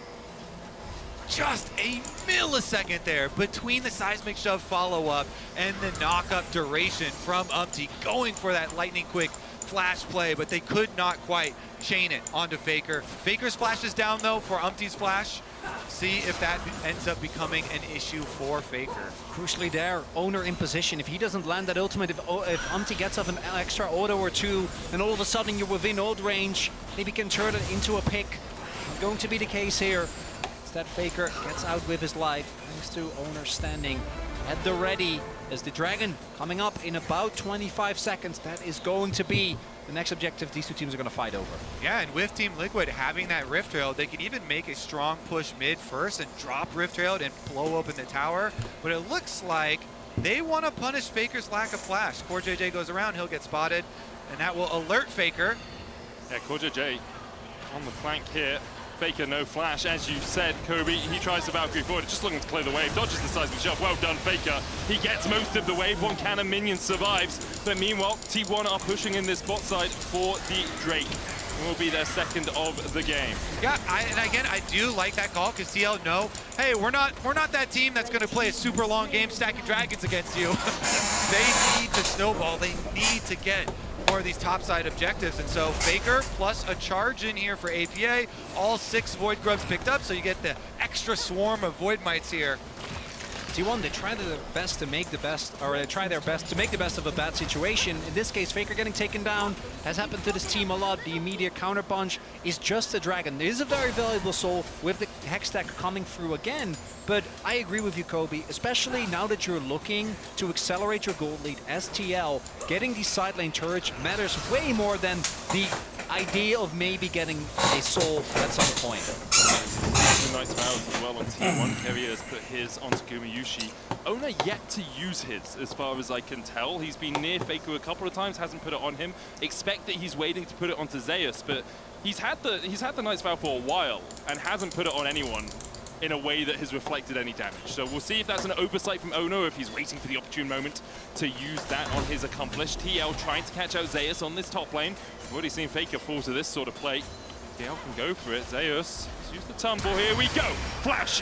Just a millisecond there between the seismic shove follow-up and the knock-up duration from Umpty, going for that lightning quick flash play, but they could not quite chain it onto Faker. Faker's flash is down though for Umpty's flash. See if that ends up becoming an issue for Faker. Crucially there, Owner in position. If he doesn't land that ultimate, if Umpty gets up an extra auto or two, then all of a sudden you're within ult range. Maybe can turn it into a pick. Not going to be the case here. That Faker gets out with his life, thanks to Owner standing at the ready as the Dragon coming up in about 25 seconds. That is going to be the next objective these two teams are going to fight over. Yeah, and with Team Liquid having that Rift Trail, they can even make a strong push mid first and drop Rift Trail and blow open the tower. But it looks like they want to punish Faker's lack of flash. Core JJ goes around, he'll get spotted, and that will alert Faker. Yeah, Core JJ on the flank here. Faker, no flash, as you said, Kobe. He tries to Valkyrie forward, just looking to clear the wave, dodges the seismic shove. Well done, Faker. He gets most of the wave. One cannon minion survives. But meanwhile, T1 are pushing in this bot side for the Drake. It will be their second of the game. Yeah, and again, I do like that call because TL know, hey, we're not that team that's going to play a super long game stacking dragons against you. They need to snowball. They need to get more of these topside objectives, and so Faker plus a charge in here for APA. All 6 Void Grubs picked up, so you get the extra swarm of Void Mites here. T1, they try their best to make the best, or they try their best to make the best of a bad situation. In this case, Faker getting taken down has happened to this team a lot. The immediate counter punch is just a dragon. It is a very valuable soul with the hex stack coming through again. But I agree with you, Kobe, especially now that you're looking to accelerate your gold lead as TL. Getting these side lane turrets matters way more than the idea of maybe getting a soul at some point. Nice fouls as well on T1. Keria has put his onto Gumayushi. Owner yet to use his, as far as I can tell. He's been near Faker a couple of times, hasn't put it on him. Expect that he's waiting to put it onto Zeus, but he's had the nice foul for a while and hasn't put it on anyone in a way that has reflected any damage. So we'll see if that's an oversight from Ono, if he's waiting for the opportune moment to use that on his accomplish. TL trying to catch out Zeus on this top lane. We've already seen Faker fall to this sort of play. TL can go for it. Zeus, let's use the tumble. Here we go. Flash,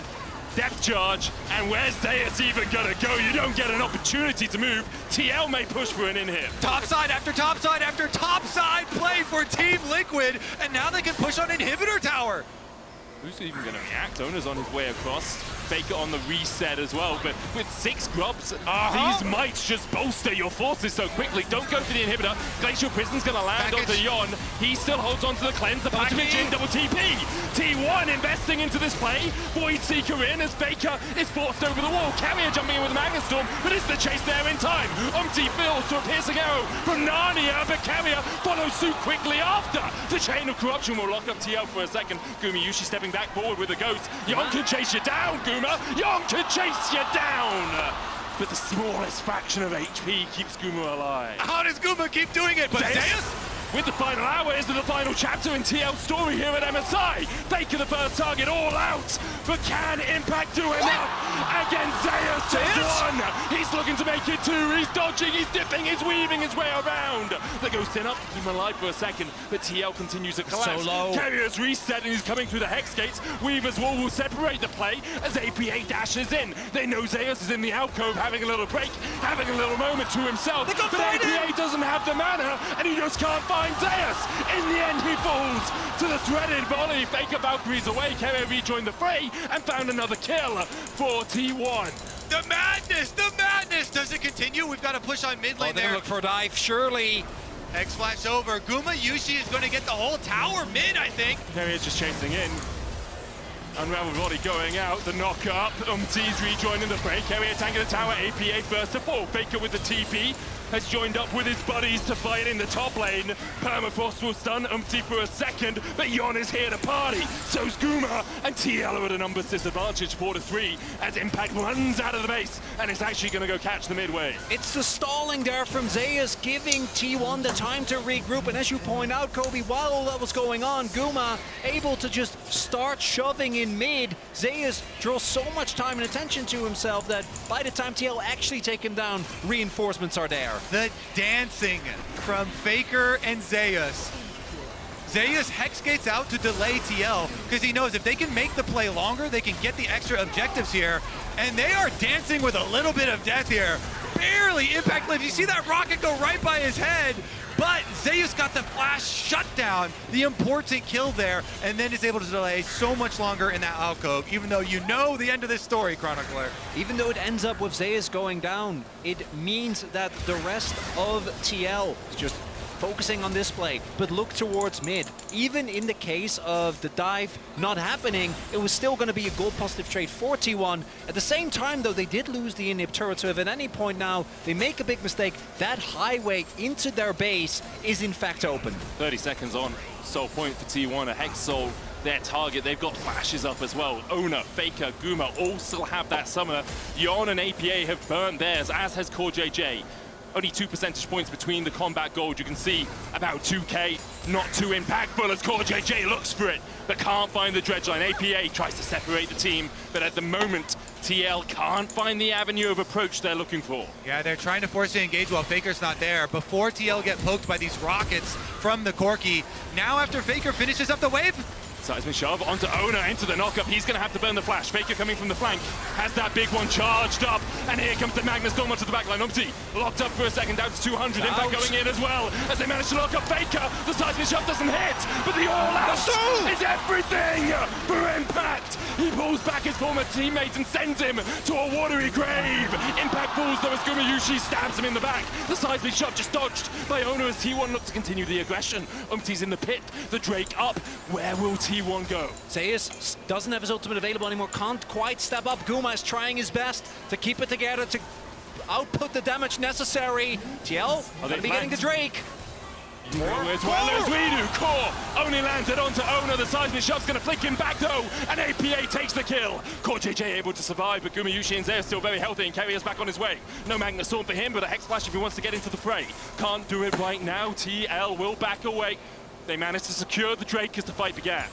depth charge, and where's Zeus even gonna go? You don't get an opportunity to move. TL may push for an in-hit. Topside after topside after topside play for Team Liquid, and now they can push on inhibitor tower. Who's even going to react? Owner's on his way across. Faker on the reset as well, but with 6 grubs, these might just bolster your forces so quickly. Don't go for the inhibitor. Glacial Prison's going to land onto Yon. He still holds on to the cleanse, the package in, double TP. T1 investing into this play. Void Seeker in as Faker is forced over the wall. Carrier jumping in with a Magnet Storm, but is the chase there in time? Umti fills to a piercing arrow from Narnia, but Carrier follows suit quickly after. The Chain of Corruption will lock up TL for a second. Gumayushi stepping back forward with a ghost. Yon can chase you down, Guma. Yon can chase you down. But the smallest fraction of HP keeps Guma alive. How does Guma keep doing it? But Zeus? With the final hours of the final chapter in TL's story here at MSI. Faker the first target all out, but can Impact do enough against Zeus? He's looking to make it 2. He's dodging, he's dipping, he's weaving his way around. The ghost in up to keep him alive for a second, but TL continues to collapse. So low. Carrier's reset and he's coming through the Hex Gates. Weaver's wall will separate the play as APA dashes in. They know Zeus is in the alcove having a little break, having a little moment to himself. But APA doesn't have the mana and he just can't find Zeus. In the end, he falls to the threaded volley. Faker Valkyries away. Carrier rejoined the fray and found another kill for T1. The madness! The madness! Does it continue? We've got to push on mid lane They're gonna look for a dive, surely. X flash over. Gumayushi is going to get the whole tower mid, I think. Carrier's just chasing in. Unraveled body going out, the knock up. Umti's rejoining the fray. Carrier tanking the tower, APA first to fall. Faker with the TP has joined up with his buddies to fight in the top lane. Permafrost will stun Umti for a second, but Yon is here to party. So's Guma, and TL are at a numbers disadvantage 4-3 as Impact runs out of the base and is actually going to go catch the midway. It's the stalling there from Zeus, giving T1 the time to regroup. And as you point out, Kobe, while all that was going on, Guma able to just start shoving in mid. Zeus draws so much time and attention to himself that by the time TL actually take him down, reinforcements are there. The dancing from Faker and Zeus. Zeus Hex Gates out to delay TL because he knows if they can make the play longer, they can get the extra objectives here. And they are dancing with a little bit of death here. Barely Impact lives. You see that rocket go right by his head, but Zeus got the flash shut down, the important kill there, and then is able to delay so much longer in that alcove, even though you know the end of this story, Chronicler. Even though it ends up with Zeus going down, it means that the rest of TL is just focusing on this play, but look towards mid. Even in the case of the dive not happening, it was still going to be a gold positive trade for T1. At the same time, though, they did lose the inhib turret, so if at any point now they make a big mistake, that highway into their base is in fact open. 30 seconds on, soul point for T1, a Hex Soul, their target. They've got flashes up as well. Owner, Faker, Guma all still have that summoner. Yon and APA have burnt theirs, as has Core JJ. Only 2 percentage points between the combat gold. You can see about 2k, not too impactful as Core JJ looks for it, but can't find the dredge line. APA tries to separate the team, but at the moment, TL can't find the avenue of approach they're looking for. Yeah, they're trying to force to engage while Faker's not there. Before TL get poked by these rockets from the Corki. Now after Faker finishes up the wave, Seismic shove onto Owner, into the knockup. He's going to have to burn the flash. Faker coming from the flank, has that big one charged up, and here comes the Magnus Storm onto the backline. Umti locked up for a second, down to 200. Impact going in as well, as they manage to lock up Faker. The seismic shove doesn't hit, but the all-out is everything for Impact. He pulls back his former teammate and sends him to a watery grave. Impact falls though as Gumayusi stabs him in the back. The seismic shot just dodged by Owner as T1 look to continue the aggression. Umti's in the pit, the Drake up. Where will T1 go? Zeus doesn't have his ultimate available anymore, can't quite step up. Guma is trying his best to keep it together, to output the damage necessary. TL gonna be getting the Drake. As well as we do. Core only lands it onto Owner. The seismic shot's going to flick him back though, and APA takes the kill. Core JJ able to survive, but Gumayusi and Zeus still very healthy, and Carrier's back on his way. No Magna Storm for him, but a Hex Splash if he wants to get into the fray. Can't do it right now. TL will back away. They managed to secure the Drake as the fight began.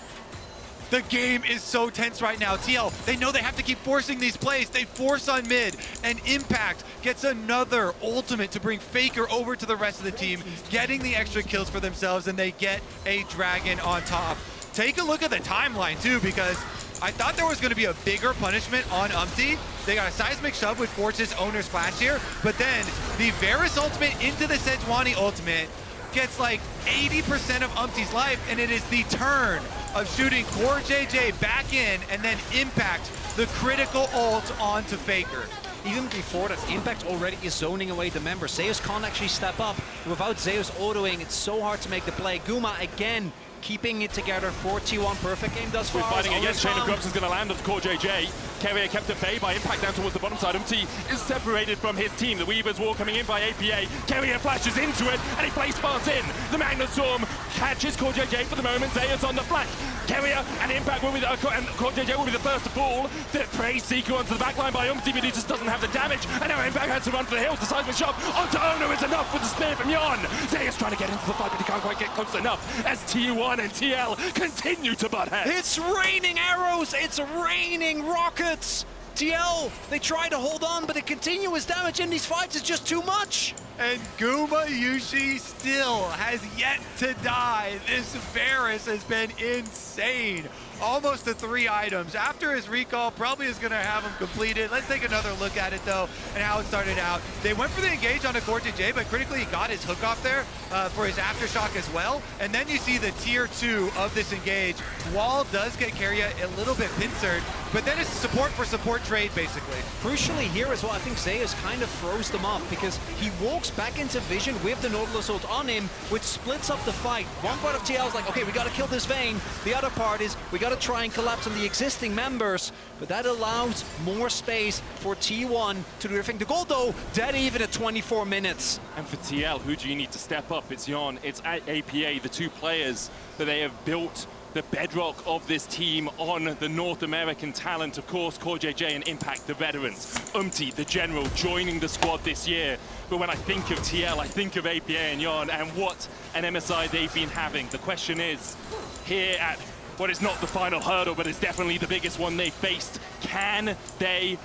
The game is so tense right now. TL, they know they have to keep forcing these plays. They force on mid, and Impact gets another ultimate to bring Faker over to the rest of the team, getting the extra kills for themselves, and they get a Dragon on top. Take a look at the timeline too, because I thought there was going to be a bigger punishment on Umti. They got a seismic shove with Force's Owner Splash here, but then the Varus ultimate into the Sejuani ultimate gets like 80% of Umti's life, and it is the turn of shooting Core JJ back in and then Impact the critical ult onto Faker. Even before that, Impact already is zoning away the member. Zeus can't actually step up. Without Zeus autoing, it's so hard to make the play. Guma again keeping it together for T1. Perfect game thus far. We're fighting against Chain of Grubs is going to land on Core JJ. Carrier kept at bay by Impact down towards the bottom side. Umti is separated from his team. The Weaver's War coming in by APA. Carrier flashes into it, and he plays spawns in. The Magna Storm catches Core JJ for the moment. Zeus on the flank. Carrier and Impact will be the, and Core JJ will be the first to fall. The Prey Seeker onto the backline by Umti, but he just doesn't have the damage. And now Impact has to run for the hills. The seismic shot onto Owner is enough with the spear from Yon. Zeus trying to get into the fight, but he can't quite get close enough as T1 and TL continue to butt heads. It's raining arrows, it's raining rockets. TL, they try to hold on, but the continuous damage in these fights is just too much. And Gumayusi still has yet to die. This Varus has been insane. Almost to 3 items. After his recall, probably is going to have him completed. Let's take another look at it, though, and how it started out. They went for the engage on a Core JJ, but critically he got his hook off there for his Aftershock as well. And then you see the tier 2 of this engage. Wall does get Carrier a little bit pincered, but then it's support for support trade, basically. Crucially here as well, I think Zeus kind of throws them off because he walks back into vision with the Nautilus ult on him, which splits up the fight. One part of TL is like, okay, we got to kill this Vayne. The other part is we got to try and collapse on the existing members, but that allows more space for T1 to do their thing. The goal, though, dead even at 24 minutes. And for TL, who do you need to step up? It's Yon, it's APA, the 2 players that they have built the bedrock of this team on the North American talent. Of course, Core JJ and Impact, the veterans. Umti, the general, joining the squad this year. But when I think of TL, I think of APA and Yon and what an MSI they've been having. The question is, here at what is not the final hurdle, but it's definitely the biggest one they faced, can they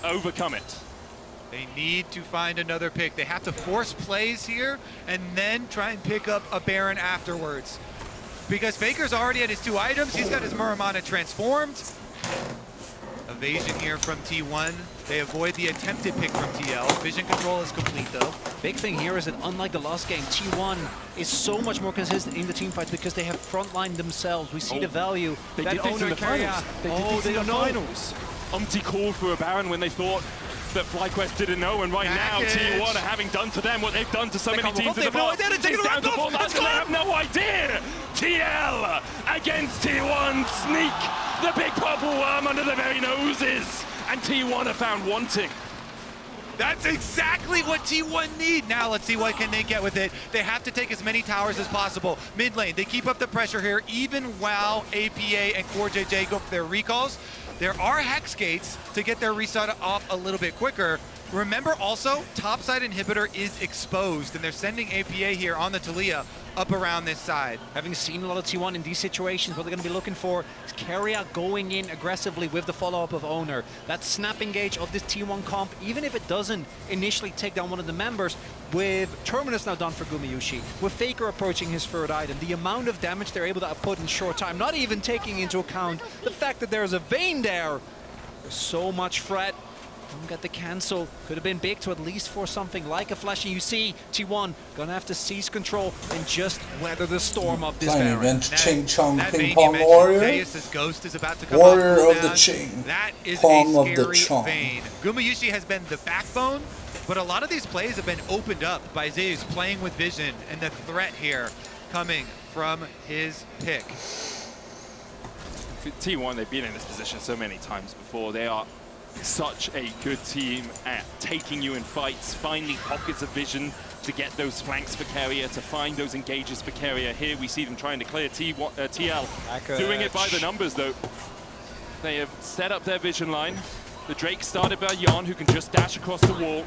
overcome it? They need to find another pick. They have to force plays here and then try and pick up a Baron afterwards. Because Faker's already at his 2 items. He's got his Muramana transformed. Evasion here from T1. They avoid the attempted pick from TL. Vision control is complete, though. Big thing here is that unlike the last game, T1 is so much more consistent in the team fights because they have frontlined themselves. We see the value. They that did this in the finals. They did this in the finals. Umti called for a Baron when they thought that FlyQuest didn't know, and right now T1 are having done to them what they've done to so many teams in the past. It's down to 4 lives and they have no idea. TL against T1, sneak the big purple worm under their very noses, and T1 are found wanting. That's exactly what T1 need. Now let's see what can they get with it. They have to take as many towers as possible. Mid lane, they keep up the pressure here, even while APA and Core JJ go for their recalls. There are Hex Gates to get their reset off a little bit quicker. Remember also, topside inhibitor is exposed, and they're sending APA here on the Taliyah up around this side. Having seen a lot of T1 in these situations, what they're going to be looking for is Carrier going in aggressively with the follow-up of Owner. That snap engage of this T1 comp, even if it doesn't initially take down one of the members, with Terminus now done for Gumayusi, with Faker approaching his 3rd item, the amount of damage they're able to output in short time, not even taking into account the fact that there's a Vayne there. There's so much threat. Don't get the cancel. Could have been big to at least force something like a flash. And you see T1 gonna have to seize control and just weather the storm of this Playing Baron. against Ching Chong That Ping vein you Pong mentioned, Warrior. Zeus' ghost is about to come Warrior off of the cooldown. Ching. That is Pong a of the scary Chong. vein. Gumayushi has been the backbone, but a lot of these plays have been opened up by Zeus playing with vision and the threat here coming from his pick. T1, they've been in this position so many times before. They are such a good team at taking you in fights, finding pockets of vision to get those flanks for Carrier, to find those engages for Carrier. Here we see them trying to clear TL. Doing it by the numbers, though. They have set up their vision line. The Drake started by Jan, who can just dash across the wall.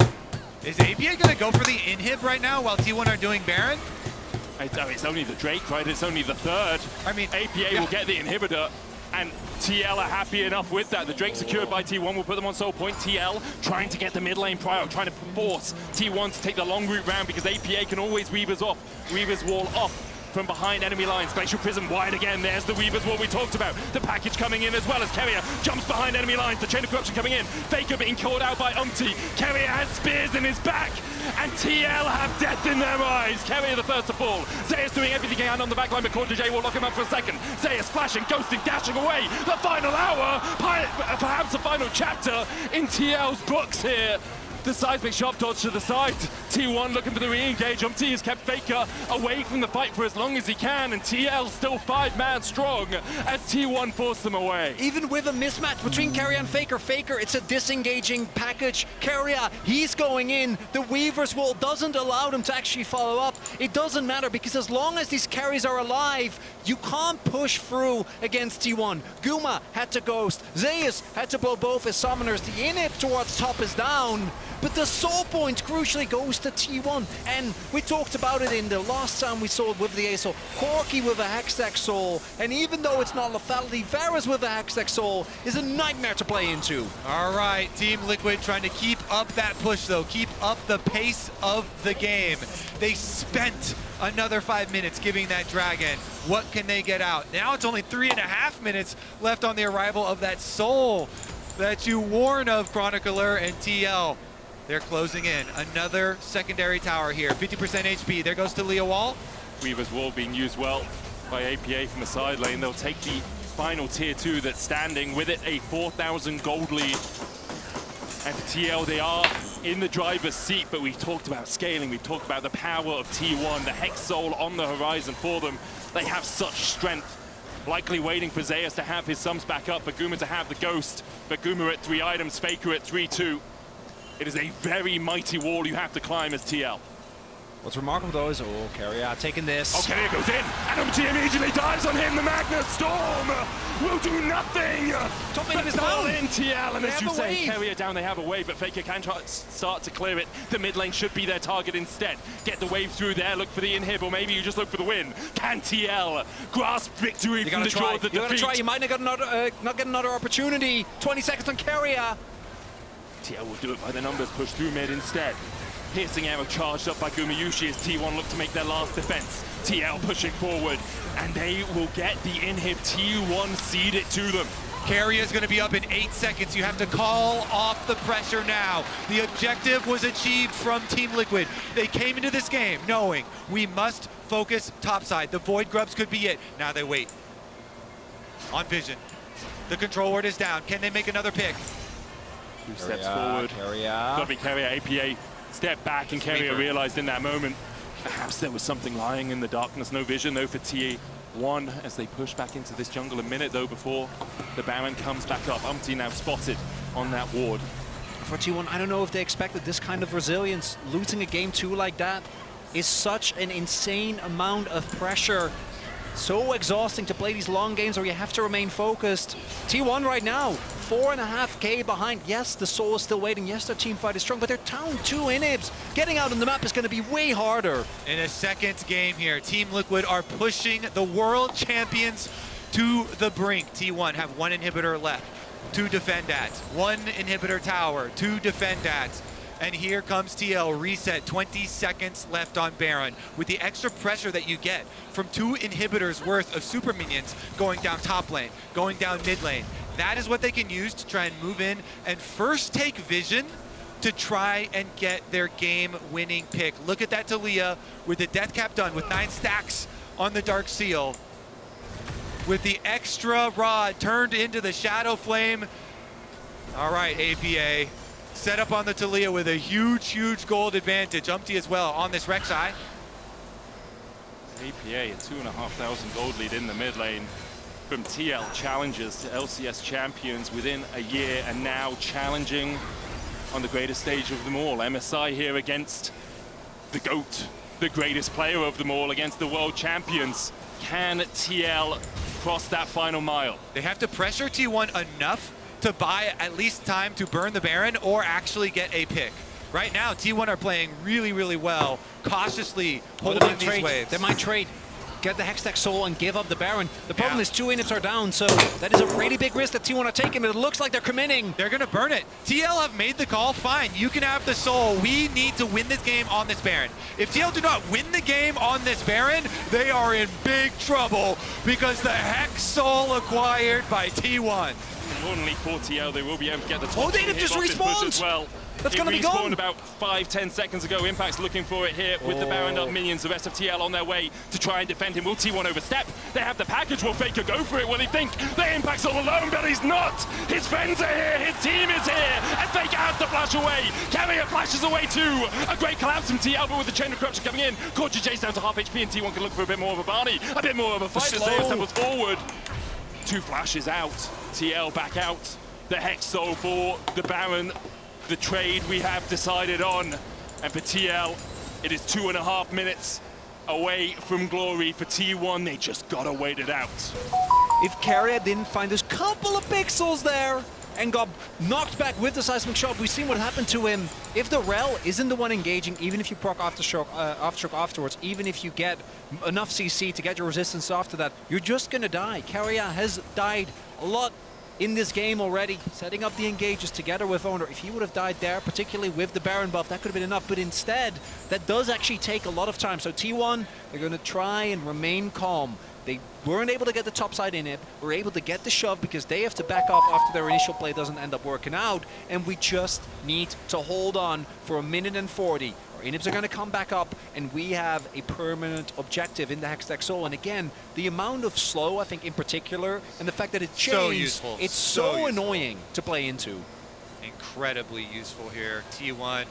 Is APA going to go for the inhib right now while T1 are doing Baron? It's only the Drake, right? It's only the third. I mean, APA will get the inhibitor, and TL are happy enough with that. The Drake secured by T1 will put them on soul point. TL trying to get the mid lane prior, trying to force T1 to take the long route round because APA can always Weaver's wall off from behind enemy lines. Glacial Prism wide again. There's the Weaver's wall we talked about. The package coming in as well as Carrier jumps behind enemy lines. The Chain of Corruption coming in. Faker being called out by Umpty. Carrier has spears in his back. And TL have death in their eyes. Carrier the first to fall. Zeus doing everything he can on the backline, but Corda J will lock him up for a second. Zeus flashing, ghosting, dashing away. The final hour, perhaps the final chapter in TL's books here. The seismic shot dodge to the side. T1 looking for the re-engage. Umpty has kept Faker away from the fight for as long as he can, and TL still 5-man strong as T1 forced them away. Even with a mismatch between Carrier and Faker, it's a disengaging package. Carrier, he's going in. The Weaver's wall doesn't allow them to actually follow up. It doesn't matter because as long as these carries are alive, you can't push through against T1. Guma had to ghost. Zeus had to blow both his summoners. The inhib towards top is down. But the soul point crucially goes to T1, and we talked about it in the last time we saw it with the ASO. Corki with a Hextech Soul, and even though it's not lethality, Varus with a Hextech Soul is a nightmare to play into. All right, Team Liquid trying to keep up that push though, keep up the pace of the game. They spent another 5 minutes giving that Dragon. What can they get out? Now it's only 3.5 minutes left on the arrival of that Soul that you warn of, Chronicler and TL. They're closing in. Another secondary tower here. 50% HP. There goes to Leo Wall. Weaver's wall being used well by APA from the side lane. They'll take the final tier 2 that's standing. With it, a 4,000 gold lead. And for TL, they are in the driver's seat, but we've talked about scaling. We've talked about the power of T1, the Hex Soul on the horizon for them. They have such strength. Likely waiting for Zeus to have his sums back up, for Guma to have the Ghost. But Guma at 3 items, Faker at 3-2. It is a very mighty wall you have to climb as TL. What's remarkable though is, Carrier taking this. Oh, Carrier goes in, and Umpty immediately dives on him. The Magnus Storm will do nothing. Top mid is All down. in TL, and They as you have a say, wave. Carrier down, they have a wave, but Faker can start to clear it. The mid lane should be their target instead. Get the wave through there, look for the inhib, or maybe you just look for the win. Can TL grasp victory from the jaws of You gotta defeat? try. You might not get another opportunity. 20 seconds on Carrier. TL will do it by the numbers, push through mid instead. Piercing arrow charged up by Gumayushi as T1 look to make their last defense. TL pushing forward, and they will get the inhib. T1 cede it to them. Carrier's going to be up in 8 seconds. You have to call off the pressure now. The objective was achieved from Team Liquid. They came into this game knowing we must focus topside. The Void Grubs could be it. Now they wait. On Vision. The control word is down. Can they make another pick? 2 steps forward. Gotta be Carrier. APA step back, and Carrier realized in that moment perhaps there was something lying in the darkness. No vision though for TA1 as they push back into this jungle. A minute though before the Baron comes back up. Umpty now spotted on that ward. For T1, I don't know if they expected this kind of resilience. Losing a game 2 like that is such an insane amount of pressure. So exhausting to play these long games where you have to remain focused. T1 right now, 4.5k behind. Yes, the Soul is still waiting. Yes, their team fight is strong, but they're down 2 inhibs. Getting out on the map is going to be way harder. In a second game here, Team Liquid are pushing the world champions to the brink. T1 have 1 inhibitor left to defend at. 1 inhibitor tower to defend at. And here comes TL, reset, 20 seconds left on Baron. With the extra pressure that you get from 2 inhibitors worth of super minions going down top lane, going down mid lane, That is what they can use to try and move in and first take vision to try and get their game-winning pick. Look at that Talia with the death cap done with 9 stacks on the Dark Seal. With the extra rod turned into the Shadow Flame. All right, APA. Set up on the Talia with a huge gold advantage. Umpty as well on this Rek'Sai. APA, a 2,500 gold lead in the mid lane. From TL challengers to LCS champions within a year, and now challenging on the greatest stage of them all. MSI here against the GOAT, the greatest player of them all, against the world champions. Can TL cross that final mile? They have to pressure T1 enough to buy at least time to burn the Baron or actually get a pick. Right now, T1 are playing really well, cautiously holding these waves. They might trade. Get the Hextech Soul and give up the Baron. The problem is 2 inhibs are down, so that is a really big risk that T1 are taking, but it looks like they're committing. They're going to burn it. TL have made the call. Fine, you can have the Soul. We need to win this game on this Baron. If TL do not win the game on this Baron, they are in big trouble because the Hex Soul acquired by T1. Importantly for TL, they will be able to get the top. Oh, they just respawned as well. That's gonna be gone. About 5-10 seconds ago. Impact's looking for it here with the Baron up minions. The rest of TL on their way to try and defend him. Will T1 overstep? They have the package. Will Faker go for it? Will he think the Impact's all alone? But he's not. His friends are here. His team is here. And Faker has to flash away. Carrier flashes away too. A great collapse from TL, but with the chain of corruption coming in. Corcher J's down to half HP, and T1 can look for a bit more of a Barney. A bit more of a fight. Zeus temples forward. 2 flashes out. TL back out. The Hex Soul for the Baron. The trade we have decided on, and for TL it is 2.5 minutes away from glory. For T1, they just gotta wait it out. If Carrier didn't find those couple of pixels there and got knocked back with the seismic shock, we've seen what happened to him. If the Rel isn't the one engaging, even if you proc aftershock afterwards, even if you get enough CC to get your resistance after that, you're just gonna die. Carrier has died a lot in this game already, setting up the engages together with Owner. If he would have died there, particularly with the Baron buff, that could have been enough, but instead, that does actually take a lot of time. So T1, they're going to try and remain calm. They weren't able to get the topside inhib, were able to get the shove because they have to back off after their initial play doesn't end up working out, and we just need to hold on for 1 minute and 40. Our inhibs are going to come back up, and we have a permanent objective in the Hextech Soul. And again, the amount of slow, I think, in particular, and the fact that it changed, so useful. It's so annoying to play into. Incredibly useful here. T1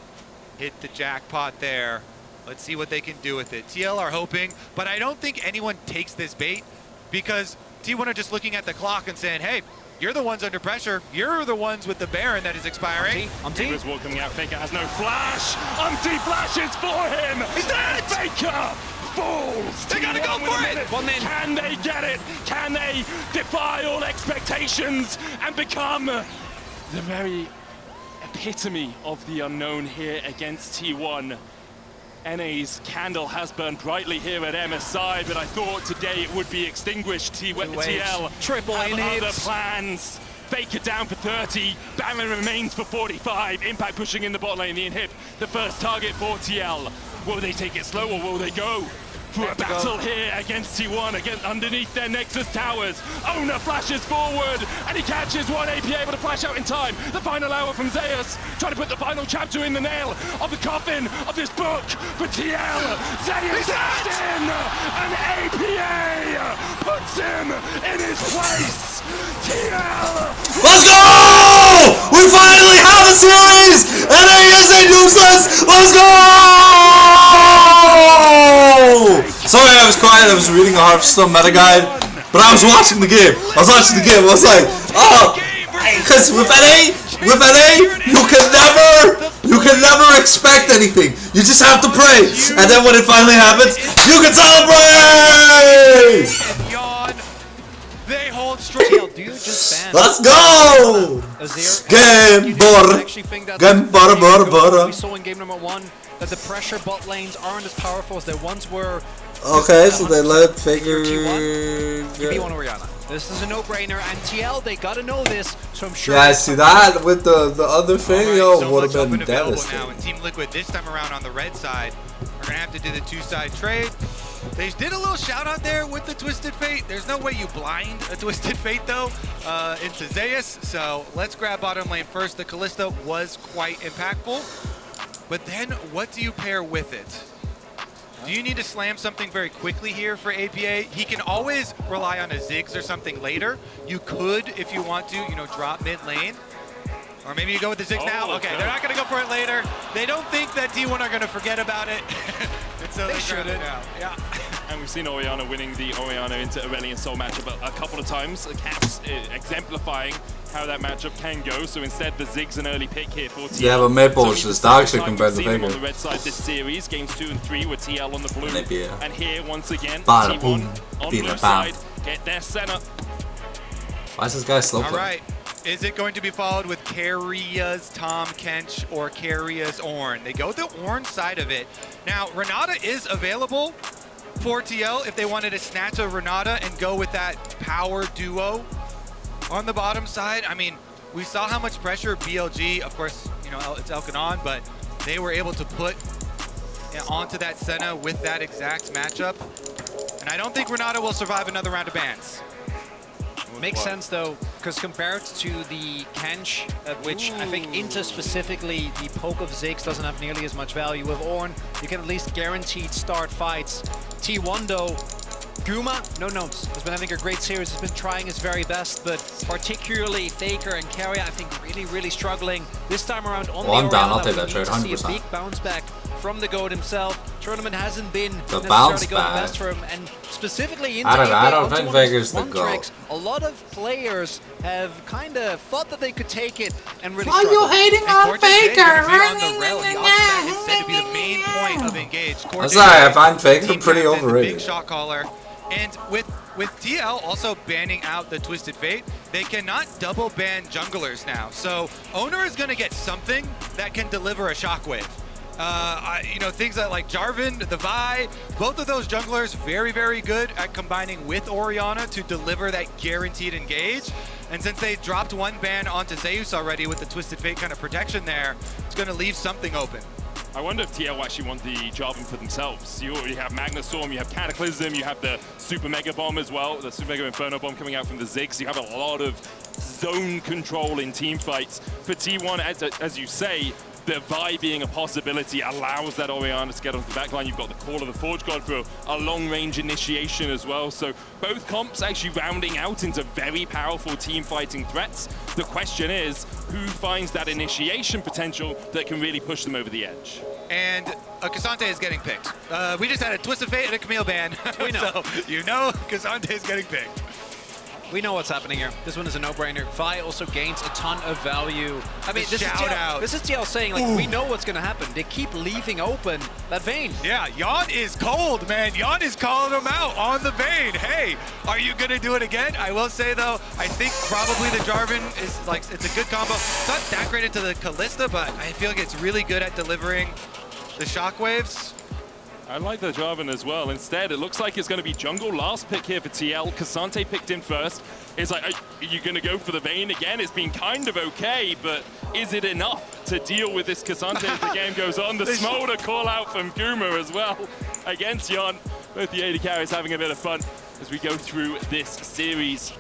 hit the jackpot there. Let's see what they can do with it. TL are hoping, but I don't think anyone takes this bait because T1 are just looking at the clock and saying, hey, you're the ones under pressure. You're the ones with the Baron that is expiring. Umpty was walking out. Faker has no flash. Umpty flashes for him. He's dead. Faker falls. They gotta go for it. 1 minute. Can they get it? Can they defy all expectations and become the very epitome of the unknown here against T1? NA's candle has burned brightly here at MSI, but I thought today it would be extinguished. TL triple have inhibs. other plans. Faker down for 30, Baron remains for 45. Impact pushing in the bot lane, the inhib, the first target for TL. Will they take it slow or will they go for a battle here against T1, against underneath their Nexus towers? Owner flashes forward, and he catches one. APA able to flash out in time. The final hour from Zeus, trying to put the final chapter in the nail of the coffin of this book for TL. Zeus dashed in, and APA puts him in his place. TL. Let's go! We finally have a series! NASA useless! Let's go! Sorry I was quiet, I was reading a Hearthstone meta guide, but I was watching the game. I was like, oh! Because with NA, you can never expect anything. You just have to pray. And then when it finally happens, you can celebrate! And yawn. They hold straight. Do you just ban Let's go! Game bora. Game bora. We saw in game number 1 that the pressure bot lanes aren't as powerful as they once were. Okay, so they let Faker Give me one Orianna. This is a no-brainer, and TL, they gotta know this, so I'm sure. Yeah, I see that with the other thing, yo, so would much have been open available devastating. now, and Team Liquid this time around on the red side are gonna have to do the 2-side trade. They did a little shout out there with the Twisted Fate. There's no way you blind a Twisted Fate though into Zeus. So let's grab bottom lane first. The Kalista was quite impactful. But then what do you pair with it? Do you need to slam something very quickly here for APA? He can always rely on a Ziggs or something later. You could, if you want to, you know, drop mid lane. Or maybe you go with the Ziggs now. Okay, they're not going to go for it later. They don't think that T1 are going to forget about it. And so they shouldn't. Yeah. And we've seen Orianna winning the Orianna into Aurelion Sol matchup a couple of times. Caps exemplifying how that matchup can go. So instead, the Ziggs an early pick here for TL. Yeah, but Maple is just dog shit compared to Faker. On the Faker. red side this series, games 2 and 3 with TL on the blue. And here, once again, Bada T1 boom, on beat blue a side, get their center. Why is this guy slow All playing? right. Is it going to be followed with Karia's Tom Kench or Karia's Ornn? They go the Ornn side of it. Now, Renata is available for TL if they wanted to snatch a Renata and go with that power duo on the bottom side. I mean, we saw how much pressure BLG, of course, you know, it's Elkanon, but they were able to put onto that Senna with that exact matchup. And I don't think Renata will survive another round of bans. Makes sense though, because compared to the Kench, which I think into specifically, the poke of Ziggs doesn't have nearly as much value. With Ornn, you can at least guaranteed start fights. T1 though, Guma, no notes, has been having a great series, has been trying his very best, but particularly Faker and Keria, I think really struggling. This time around on the I'm down, I'll Orianna, take that we trade, need to see a 100%. big bounce back from the GOAT himself. Tournament hasn't been The necessarily bounce going back. best for him, and specifically into I don't onto think one of his Faker's the one GOAT. tricks, a lot of players have kind of thought that they could take it and really Why are you struggled. hating And on Cortez Day Faker? gonna be on the rail. He also that is said to be the main point of Engage. I'm Cortez sorry, I Day, find Faker team pretty captain, the overrated. Big shot caller. And with TL also banning out the Twisted Fate, they cannot double ban junglers now. So Owner is going to get something that can deliver a shockwave. You know, things like Jarvan, the Vi, both of those junglers very good at combining with Orianna to deliver that guaranteed engage. And since they dropped one ban onto Zeus already with the Twisted Fate kind of protection there, it's going to leave something open. I wonder if TL actually want the Jarvan for themselves. You already have Magna Storm, you have Cataclysm, you have the Super Mega Bomb as well, the Super Mega Inferno Bomb coming out from the Ziggs. You have a lot of zone control in team fights. For T1, as you say, the Vi being a possibility allows that Orianna to get onto the backline. You've got the Call of the Forge God for a long-range initiation as well. So both comps actually rounding out into very powerful team fighting threats. The question is, who finds that initiation potential that can really push them over the edge? And Cassante is getting picked. We just had a Twisted Fate and a Camille ban. We know. So you know Cassante is getting picked. We know what's happening here. This one is a no-brainer. Vi also gains a ton of value. I mean, this is TL saying, like, we know what's going to happen. They keep leaving open that vein. Yeah, Yon is cold, man. Yon is calling him out on the vein. Hey, are you going to do it again? I will say, though, I think probably the Jarvan is, like, it's a good combo. It's not that great into the Kalista, but I feel like it's really good at delivering the shockwaves. I like the Jarvan as well. Instead, it looks like it's going to be jungle last pick here for TL. Cassante picked in first. It's like, are you going to go for the Vayne again? It's been kind of okay, but is it enough to deal with this Cassante as the game goes on? The Smolder call out from Guma as well against Yon. Both the AD carries having a bit of fun as we go through this series.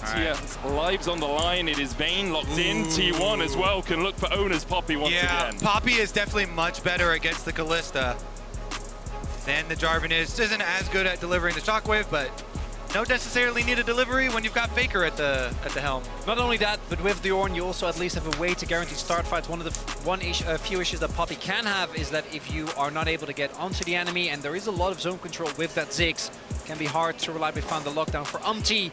TL's lives on the line. It is Vayne locked in. T1 as well can look for Owner's Poppy once again. Yeah, Poppy is definitely much better against the Kalista than the Jarvan is. Isn't as good at delivering the shockwave, but don't necessarily need a delivery when you've got Faker at the helm. Not only that, but with the Ornn, you also at least have a way to guarantee start fights. One of the few issues that Poppy can have is that if you are not able to get onto the enemy, and there is a lot of zone control with that Ziggs, it can be hard to reliably find the lockdown for Umti.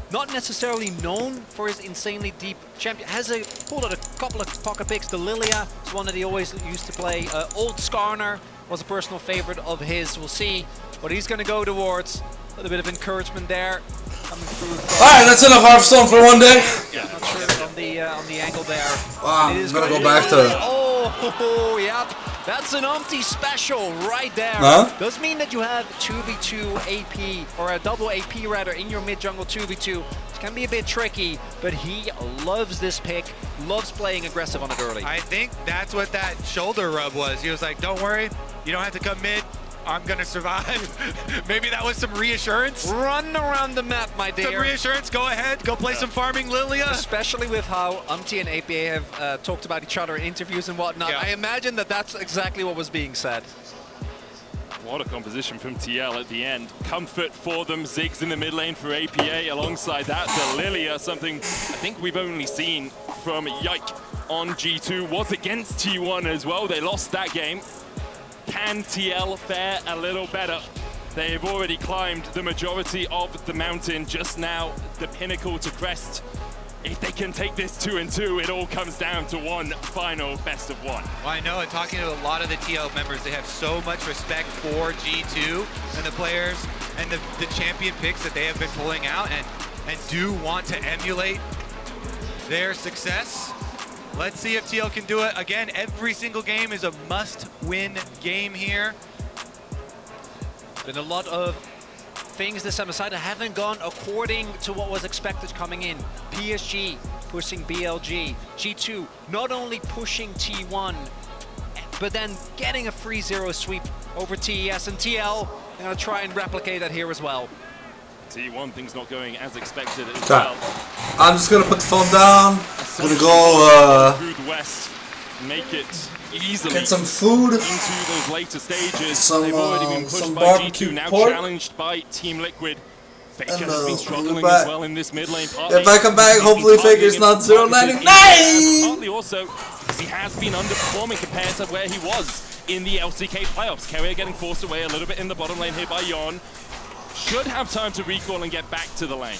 Not necessarily known for his insanely deep champion. Has pulled out a couple of pocket picks. The Lilia is one that he always used to play. Old Skarner was a personal favorite of his. We'll see what he's going to go towards. A little bit of encouragement there coming through. All right, that's enough Hearthstone for one day. Yeah, not sure on the angle there. Wow, I'm gonna go back to. Oh, yep. That's an Umti special right there. Huh? Does mean that you have 2v2 AP, or a double AP rather, in your mid jungle 2v2. It can be a bit tricky, but he loves this pick, loves playing aggressive on it early. I think that's what that shoulder rub was. He was like, don't worry, you don't have to come mid. I'm gonna survive. Maybe that was some reassurance. Run around the map, my dear. Some reassurance, go ahead, go play some farming, Lilia. Especially with how Umti and APA have talked about each other in interviews and whatnot. Yeah. I imagine that that's exactly what was being said. What a composition from TL at the end. Comfort for them, Ziggs in the mid lane for APA. Alongside that, the Lilia, something I think we've only seen from Yike on G2, was against T1 as well. They lost that game. Can TL fare a little better? They've already climbed the majority of the mountain, just now the pinnacle to crest. If they can take this 2-2, it all comes down to one final best of one. Well, I know, and talking to a lot of the TL members, they have so much respect for G2 and the players and the champion picks that they have been pulling out, and do want to emulate their success. Let's see if TL can do it. Again, every single game is a must-win game here. Been a lot of things this MSI that haven't gone according to what was expected coming in. PSG pushing BLG, G2 not only pushing T1, but then getting a 3-0 sweep over TES, and TL gonna try and replicate that here as well. T1, things not going as expected as Okay. well. I'm just gonna put the phone down. I'm gonna go through the west, make it easily get some food. into those later stages. Some, They've already been pushed some by barbecue G2, now pork. challenged by Team Liquid. Faker And, has we'll been be struggling back. as well in this mid lane. If I come back, hopefully Faker's not 0.99. Partly also because he has been underperforming compared to where he was in the LCK playoffs. Carrier getting forced away a little bit in the bottom lane here by Yon. Should have time to recall and get back to the lane.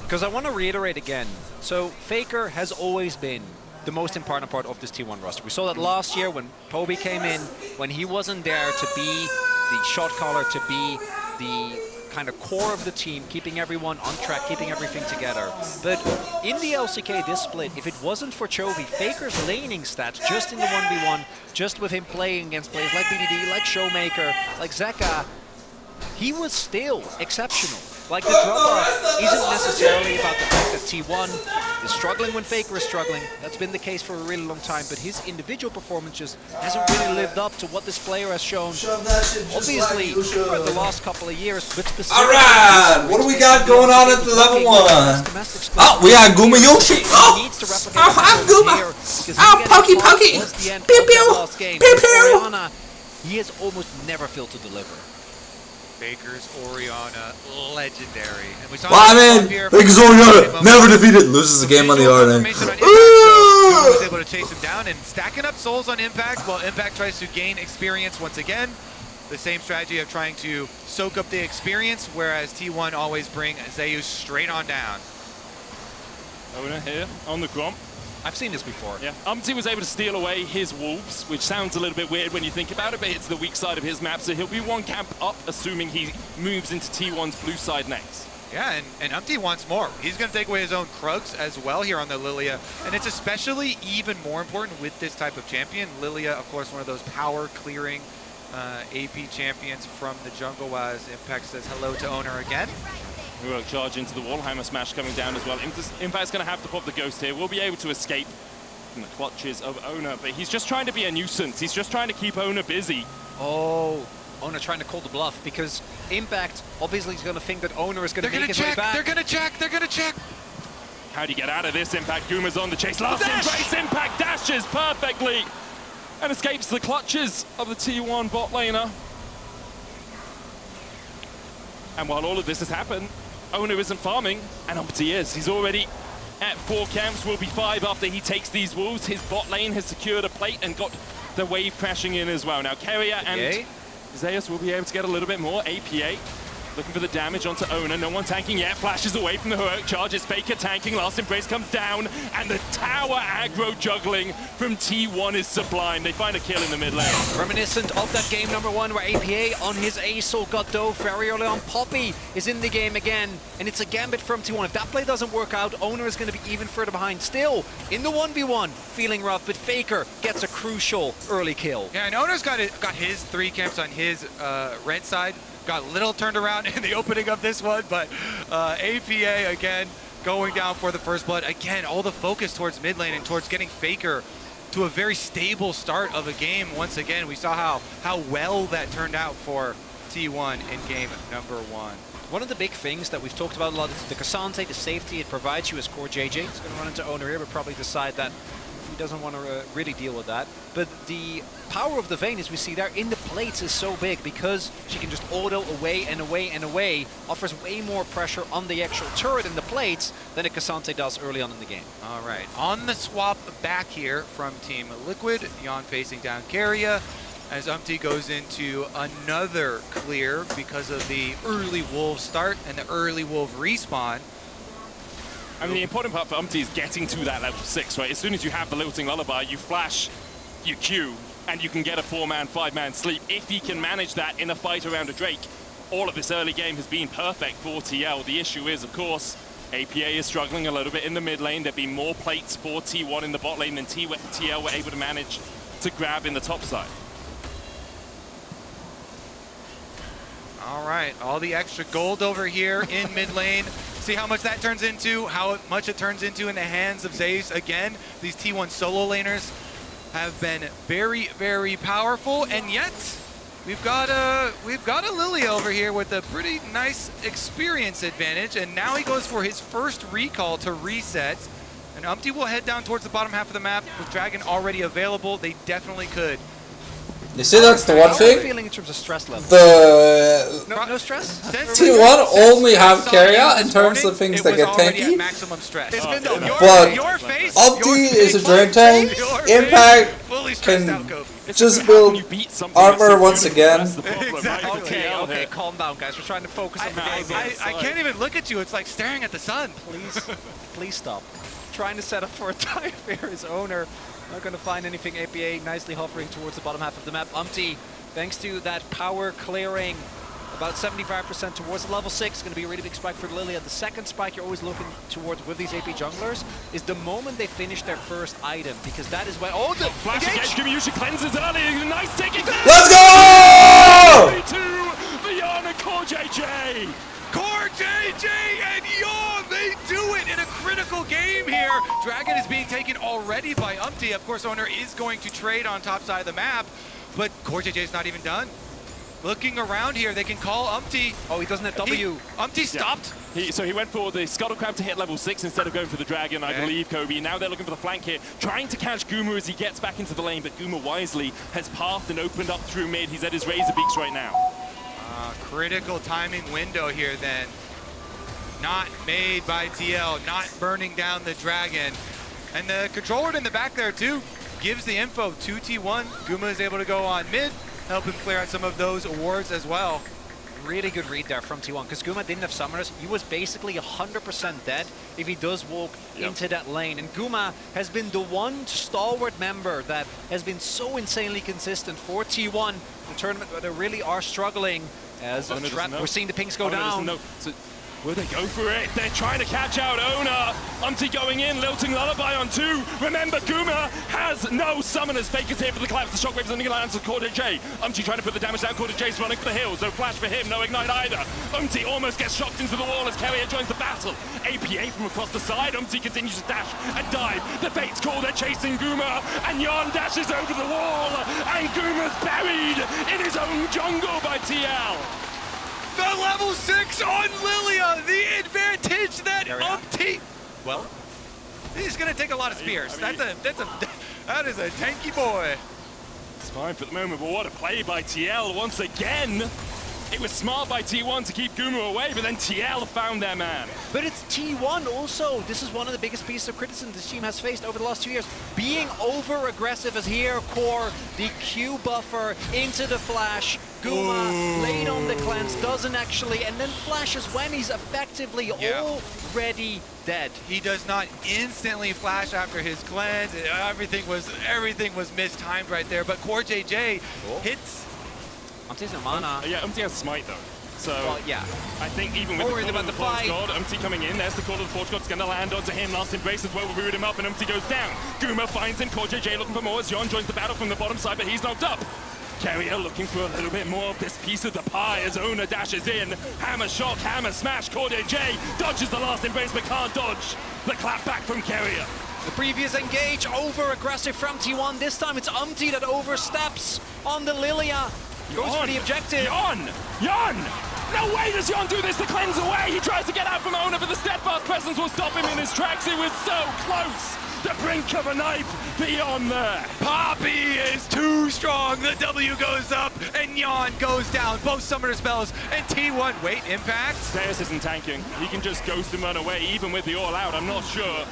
Because I want to reiterate again, so Faker has always been the most important part of this T1 roster. We saw that last year when Poby came in, when he wasn't there to be the shot caller, to be the kind of core of the team, keeping everyone on track, keeping everything together. But in the LCK this split, if it wasn't for Chovy, Faker's laning stats just in the 1v1, just with him playing against players like BDD, like Showmaker, like Zeka, he was still exceptional. Like, the drop-off isn't necessarily about the fact that T1 is struggling when Faker is struggling. That's been the case for a really long time, but his individual performance just hasn't really lived up to what this player has shown, obviously, for the last couple of years, but specifically... Alright, what do we got going on at the level 1? Oh, we got Guma Yoshi. Oh, I'm Guma. Oh, pokey. Pew pew. Pew pew. He has almost never failed to deliver. Baker's Oriana, legendary. And we saw Baker's Oriana, never defeated, loses the game on the Oriana. Was able to chase him down and stacking up souls on Impact while Impact tries to gain experience once again. The same strategy of trying to soak up the experience, whereas T1 always bring Zeus straight on down. Owner here on the Gromp. I've seen this before. Yeah, Umti was able to steal away his wolves, which sounds a little bit weird when you think about it, but it's the weak side of his map, so he'll be one camp up, assuming he moves into T1's blue side next. Yeah, and Umti wants more. He's going to take away his own Krugs as well here on the Lilia, and it's especially even more important with this type of champion. Lilia, of course, one of those power-clearing AP champions from the jungle, as Impact says hello to Owner again. We will charge into the wall. Hammer smash coming down as well. Impact's going to have to pop the ghost here. We'll be able to escape from the clutches of Owner, but he's just trying to be a nuisance. He's just trying to keep Owner busy. Oh, Owner trying to call the bluff because Impact obviously is going to think that Owner is going to make his way back. They're going to check. How do you get out of this? Impact, Guma's on the chase. Last embrace, Impact dashes perfectly and escapes the clutches of the T1 bot laner. And while all of this has happened, Owner isn't farming, and Umti is. He's already at 4 camps, will be 5 after he takes these wolves. His bot lane has secured a plate and got the wave crashing in as well. Now, Carrier and Zeus will be able to get a little bit more. APA looking for the damage onto Owner. No one tanking yet. Flashes away from the heroic charge. It's Faker tanking. Last Embrace comes down, and the tower aggro juggling from T1 is sublime. They find a kill in the mid lane. Reminiscent of that game number 1 where APA on his ASOL got dove very early on. Poppy is in the game again, and it's a gambit from T1. If that play doesn't work out, Owner is going to be even further behind. Still in the 1v1, feeling rough, but Faker gets a crucial early kill. Yeah, and Owner's got his 3 camps on his red side. Got a little turned around in the opening of this one, but APA again going down for the first blood. Again, all the focus towards mid lane and towards getting Faker to a very stable start of a game. Once again, we saw how well that turned out for T1 in game number 1. One of the big things that we've talked about a lot is the Cassante, the safety it provides you as core JJ. He's going to run into Owner here, but probably decide that he doesn't want to really deal with that. But the power of the Vayne, as we see there in the plates, is so big because she can just auto away and away and away, offers way more pressure on the actual turret and the plates than a Cassante does early on in the game. All right, on the swap back here from Team Liquid, Jan facing down Keria, as Umti goes into another clear because of the early Wolf start and the early Wolf respawn. I mean, the important part for Umti is getting to that level 6, right? As soon as you have the Lilting Lullaby, you flash, you Q, and you can get a 4-man, 5-man sleep. If he can manage that in a fight around a Drake, all of this early game has been perfect for TL. The issue is, of course, APA is struggling a little bit in the mid lane. There've been more plates for T1 in the bot lane than TL were able to manage to grab in the top side. All right, all the extra gold over here in mid lane. See how much that turns into, how much it turns into in the hands of Zayce. Again, these T1 solo laners have been very, very powerful, and yet we've got a Lily over here with a pretty nice experience advantage, and now he goes for his first recall to reset. And Umti will head down towards the bottom half of the map with Dragon already available. They definitely could. You see, that's the one How are you thing. feeling in terms of stress level? The No stress? T1 only have Keria in terms of things that get tanky. Maximum stress. It's been But your face, Umti is a drain tank. Impact fully stressed out, can Kobe. just build armor once again. Exactly. Okay, calm down, guys. We're trying to focus on the game. I can't even look at you. It's like staring at the sun. Please stop. Trying to set up for a tie fair, his Owner. Not going to find anything. APA nicely hovering towards the bottom half of the map. Umti, thanks to that power clearing, about 75% towards the level 6. Going to be a really big spike for Lilia. The second spike you're always looking towards with these AP junglers is the moment they finish their first item, because that is when... Oh, the Flash again, Gimiushi cleanses early. Nice taking. Let's go! 32, the Yana Core JJ. Core JJ and Yawn, they do it in a critical game here. Dragon is being taken already by Umti. Of course, Owner is going to trade on top side of the map, but Core JJ is not even done. Looking around here, they can call Umti. Oh, he doesn't have W. Umti stopped. So he went for the Scuttle Crab to hit level 6 instead of going for the Dragon, I believe, Kobe. Now they're looking for the flank here, trying to catch Guma as he gets back into the lane, but Guma wisely has pathed and opened up through mid. He's at his Razor Beaks right now. Critical timing window here then. Not made by TL, not burning down the Dragon. And the control ward in the back there too gives the info to T1. Guma is able to go on mid, help him clear out some of those wards as well. Really good read there from T1, because Guma didn't have summoners. He was basically 100% dead if he does walk into that lane. And Guma has been the one stalwart member that has been so insanely consistent for T1 in the tournament where they really are struggling. As we're seeing the pings go down. So will they go for it? They're trying to catch out Owner. Umti going in, Lilting Lullaby on 2. Remember, Guma has no summoners. Faker's here for the collapse. The shockwaves on the lands of Core J. Umti trying to put the damage down. Core J's running for the hills. No flash for him, no ignite either. Umti almost gets shocked into the wall as Keria joins the battle. APA from across the side. Umti continues to dash and dive. The Fates call, they're chasing Guma. And Yarn dashes over the wall. And Guma's buried in his own jungle by TL. The level 6 on Lilia, the advantage that Umti. Well, he's gonna take a lot of spears. That is a tanky boy. It's fine for the moment, but what a play by TL once again. It was smart by T1 to keep Guma away, but then TL found their man. But it's T1 also. This is one of the biggest pieces of criticism this team has faced over the last 2 years. Being over-aggressive as here, Core, the Q buffer into the flash. Guma laid on the cleanse, doesn't actually, and then flashes when he's effectively already dead. He does not instantly flash after his cleanse. Everything was mistimed right there, but Core JJ hits. Umti's no mana. Yeah, Umti has Smite though. So, well, yeah. I think even with the Call of the Forge God, Umti coming in, there's the Call of the Forge God, it's going to land onto him. Last Embrace as well will root him up, and Umti goes down. Guma finds him, Core JJ looking for more as Jon joins the battle from the bottom side, but he's knocked up. Keria looking for a little bit more of this piece of the pie as Owner dashes in. Hammer shock, hammer smash, Core JJ dodges the last Embrace, but can't dodge the clap back from Keria. The previous engage, over-aggressive from T1. This time it's Umti that oversteps on the Lilia. Goes for the objective. Yon! No way does Yon do this to cleanse away! He tries to get out from Ona, but the steadfast presence will stop him in his tracks. It was so close! The brink of a knife beyond there. Poppy is too strong. The W goes up and Yon goes down. Both summoner spells and T1. Wait, impact? Zeus isn't tanking. He can just ghost and run away, even with the all-out. I'm not sure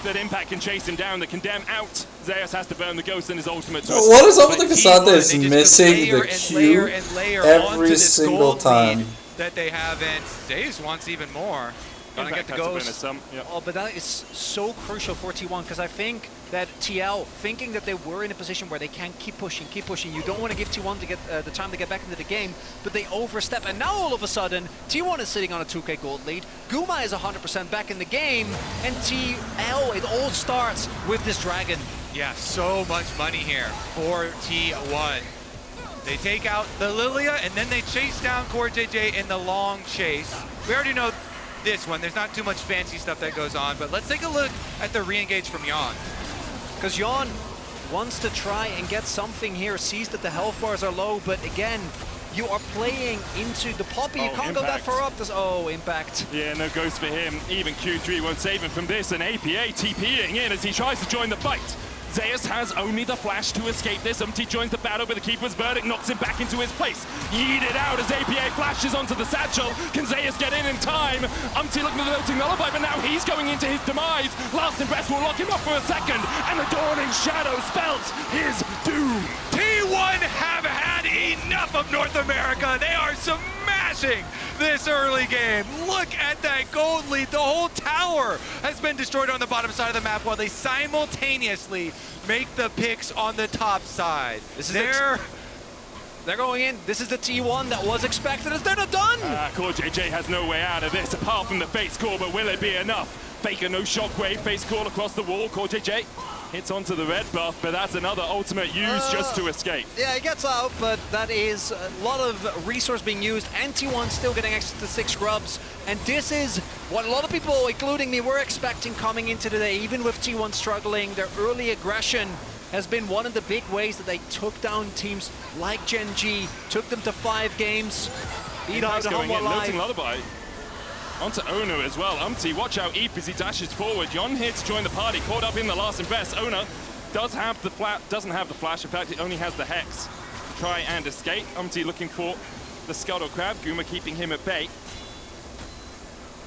that Impact can chase him down. The Condemn out. Zeus has to burn the ghost in his ultimate. What is up with the Cassandra is They just missing layer the and Q layer and layer onto every this single gold time. lead that they have, and Zeus wants even more. Gonna get the ghost. Yep. Oh, but that is so crucial for T1 because I think that TL, thinking that they were in a position where they can keep pushing. You don't want to give T1 to get the time to get back into the game, but they overstep. And now all of a sudden, T1 is sitting on a 2K gold lead. Guma is 100% back in the game, and TL, it all starts with this dragon. Yeah, so much money here for T1. They take out the Lilia, and then they chase down Core JJ in the long chase. We already know this one. There's not too much fancy stuff that goes on, but let's take a look at the re-engage from Yon. Because Yon wants to try and get something here, sees that the health bars are low, but again, you are playing into the Poppy. You can't go that far up. Oh, Impact. Yeah, no ghost for him. Even Q3 won't save him from this, and APA TPing in as he tries to join the fight. Zeus has only the flash to escape this. Umti joins the battle, but the Keeper's Verdict knocks him back into his place. Yeeted out as APA flashes onto the satchel. Can Zeus get in time? Umti looking at the Lilting Lullaby, but now he's going into his demise. Last Impress will lock him up for a second, and the Dawning Shadow spells his doom. T1 have had enough of North America. They are smashing this early game. Look at that gold lead. The whole tower has been destroyed on the bottom side of the map while they simultaneously make the picks on the top side. This is they're going in. This is the T1 that was expected. Is they're not done? Core JJ has no way out of this apart from the face call, but will it be enough? Faker, no shockwave, face call across the wall. Core JJ hits onto the red buff, but that's another ultimate used just to escape. Yeah, he gets out, but that is a lot of resource being used, and T1 still getting access to 6 grubs. And this is what a lot of people, including me, were expecting coming into today. Even with T1 struggling, their early aggression has been one of the big ways that they took down teams like Gen G, took them to 5 games, beat out the going in, Live. Lilting Lullaby. Onto Ona as well. Umti, watch out Eep as he dashes forward. Yon here to join the party, caught up in the last Impress. Ona doesn't have the flash. In fact, it only has the Hex to try and escape. Umti looking for the Scuttle Crab. Guma keeping him at bay.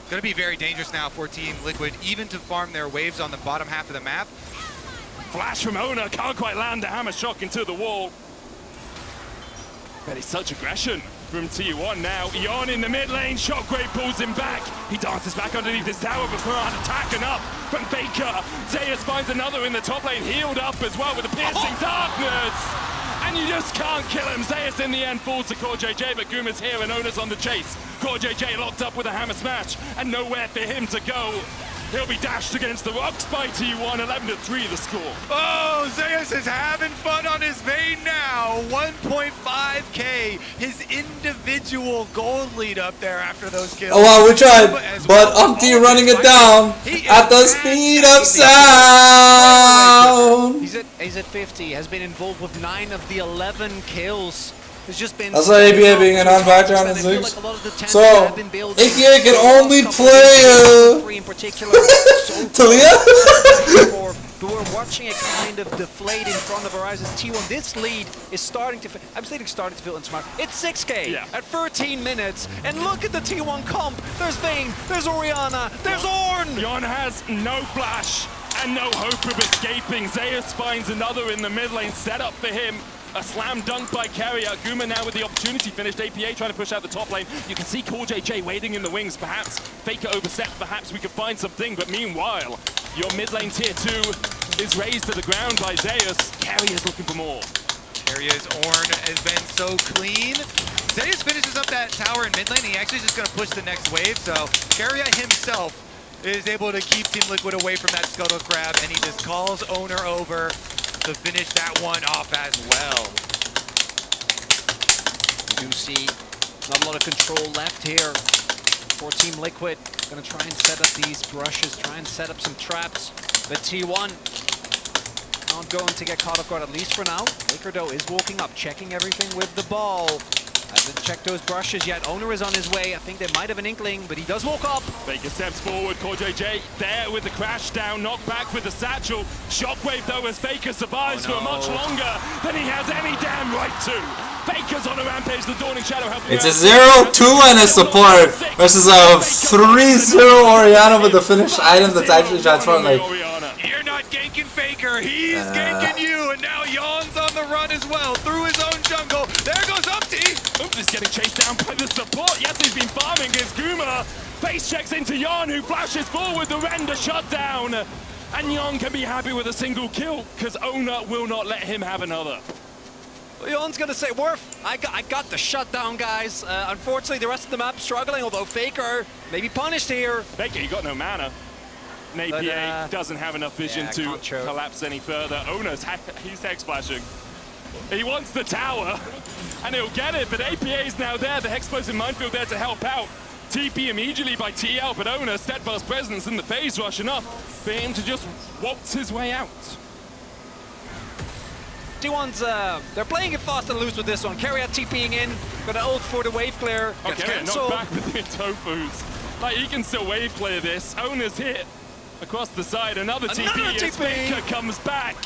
Going to be very dangerous now for Team Liquid, even to farm their waves on the bottom half of the map. Flash from Ona, can't quite land the hammer shock into the wall. But it's such aggression from T1 now. Yon in the mid lane, Shockwave pulls him back. He dances back underneath his tower, but can't attack enough from Faker. Zeus finds another in the top lane, healed up as well with a piercing darkness. And you just can't kill him. Zeus in the end falls to Core JJ, but Guma's here and Ona's on the chase. Core JJ locked up with a hammer smash and nowhere for him to go. He'll be dashed against the rocks by T1, 11-3 the score. Oh, Zeus is having fun on his vein now. 1.5K, his individual gold lead up there after those kills. Oh wow, we tried, but Umti running it down at the speed of sound. He's at 50, has been involved with 9 of the 11 kills. It's just been that's why APA being an on-background is 6. So, APA can only play Talia? But we're watching it kind of deflate in front of our eyes as T1. This lead is starting to feel smart. It's 6K at 13 minutes. And look at the T1 comp. There's Vayne, there's Orianna, there's Ornn. Yon has no flash and no hope of escaping. Zeus finds another in the mid lane set up for him. A slam dunk by Carrier. Guma now with the opportunity finished. APA trying to push out the top lane. You can see Core JJ waiting in the wings. Perhaps Faker overstep. Perhaps we could find something. But meanwhile, your mid lane tier 2 is raised to the ground by Zeus. Carrier's looking for more. Carrier's Ornn has been so clean. Zeus finishes up that tower in mid lane. He actually is just going to push the next wave. So Carrier himself is able to keep Team Liquid away from that Scuttle Crab. And he just calls Owner over to finish that one off as well. We do see not a lot of control left here for Team Liquid. Gonna try and set up these brushes, try and set up some traps. But T1 not going to get caught off guard, at least for now. Faker, though, is walking up, checking everything with the ball. Hasn't checked those brushes yet. Owner is on his way. I think they might have an inkling, but he does walk up. Faker steps forward. CoreJJ there with the crash down, knocked back with the satchel. Shockwave, though, as Faker survives for much longer than he has any damn right to. Faker's on a rampage, the Dawning Shadow helping It's a 0-2 and a support versus a 3-0 Oriana with the finished item that's actually transformed. Like, You're not ganking Faker, he's ganking you, and now Yon's on the run as well, through his own jungle. There goes Umpty. Umpty's getting chased down by the support. Yes, he's been farming his Guma. Face checks into Yon, who flashes forward the render shutdown. And Yon can be happy with a single kill, because Owner will not let him have another. Leon's gonna say, Worf, I got the shutdown, guys. Unfortunately, the rest of the map struggling, although Faker may be punished here. Faker, you got no mana. APA doesn't have enough vision to collapse any further. Owner's he's hex flashing. He wants the tower, and he'll get it, but APA is now there. The Hexplosive Minefield there to help out. TP immediately by TL, but Owner, steadfast presence in the phase rush enough for him to just waltz his way out. T1's, they're playing it fast and loose with this one. Carry out TPing in, got an ult for the wave clear. Okay, knocked back with the Tofus. Like, he can still wave clear this. Owner's hit across the side. Another TP as Faker comes back.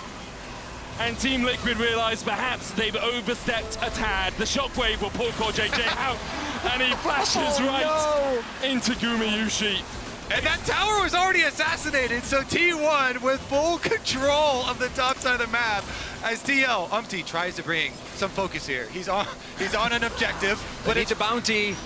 And Team Liquid realize perhaps they've overstepped a tad. The Shockwave will pull CoreJJ out, and he flashes into Gumayushi. And that tower was already assassinated, so T1 with full control of the top side of the map as TL Umpty tries to bring some focus here. He's on an objective, but it's a bounty.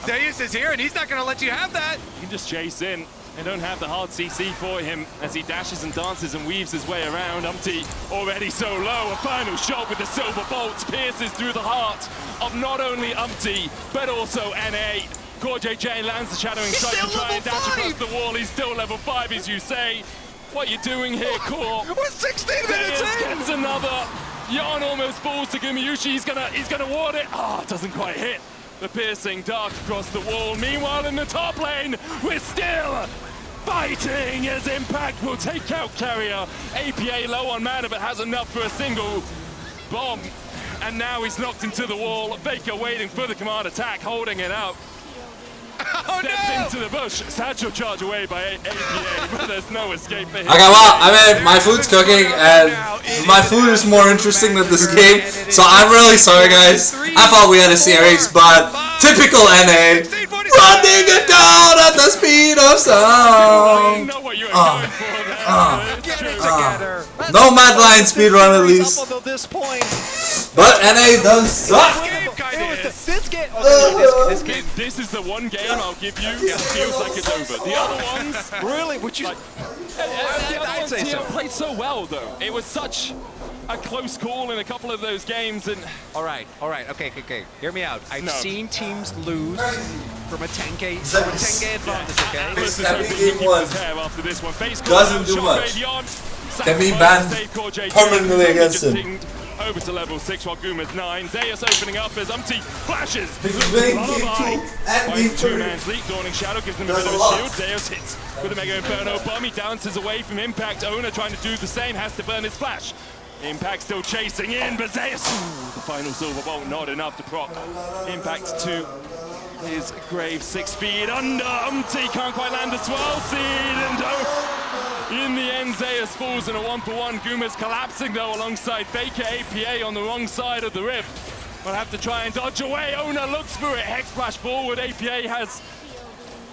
Zeus is here, and he's not going to let you have that. He can just chase in. They don't have the hard CC for him as he dashes and dances and weaves his way around. Umpty already so low. A final shot with the silver bolts pierces through the heart of not only Umpty, but also NA. CoreJJ lands the shadowing strike to try and dash across the wall. He's still level 5, as you say. What are you doing here, Core? We're 16 minutes in! Gets another. Yon almost falls to Gumayushi. He's gonna ward it. Ah, doesn't quite hit. The piercing dart across the wall. Meanwhile, in the top lane, we're still fighting as Impact will take out Carrier. APA low on mana, but has enough for a single bomb. And now he's knocked into the wall. Faker waiting for the command attack, holding it up. Steps into the bush. Satchel charge away by APA, but there's no escape for him. Okay, well, I mean, my food's cooking, and my food is more interesting than this game, so I'm really sorry, guys. I thought we had a series, but typical NA, running it down at the speed of sound. No Mad Lion speedrun at least, but NA does suck. This is the one game I'll give you that feels like it's over. The other ones, really, would you? I'd say so. Played so well though. It was such a close call in a couple of those games, and all right, okay. Hear me out. I've seen teams lose from a 10K advantage. Okay. This game one doesn't do much. Can be banned permanently against him. Over to level 6 while Guma's 9. Zeus opening up as Umpty flashes. Two-man's leak. Dawning Shadow gives them a bit of a shield. Zeus hits with a Mega Inferno bomb. He dances away from Impact. Owner trying to do the same. Has to burn his flash. Impact still chasing in, but Zeus, the final silver bolt, not enough to proc Impact to his grave. 6 feet under. Umpty can't quite land the swirl seed, and in the end, Zeus falls in a 1-for-1. Guma's collapsing though alongside Faker. APA on the wrong side of the rift. Will have to try and dodge away. Owner looks for it. Hex flash forward. APA has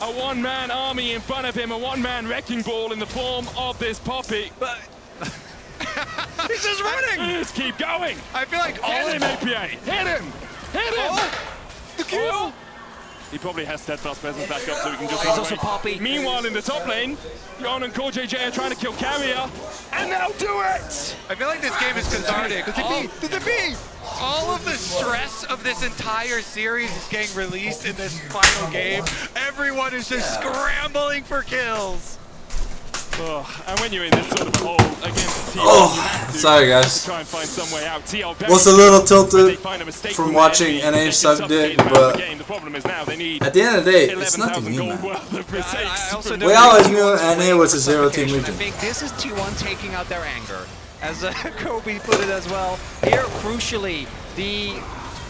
a one-man army in front of him, a one-man wrecking ball in the form of this Poppy. But he's just running! Just keep going! I feel like all hit him, APA! Hit him! Hit him! The kill! He probably has steadfast presence back up so he can just he's also Poppy. Meanwhile, in the top lane, Yon and CoreJJ are trying to kill Carrier, and they'll do it! I feel like this game is cathartic. All of the stress of this entire series is getting released in this final game. Everyone is just scrambling for kills. Oh, and when you're in this sort of hole against TL, you have to sorry guys. try and find some way out. TL Was a little tilted find a mistake from watching NA suck dick, but the problem is now they need at the end of the day, it's nothing new, man. I also We always knew NA was a 0-team I region. think this is T1 taking out their anger. As Kobe put it as well. Here, crucially, the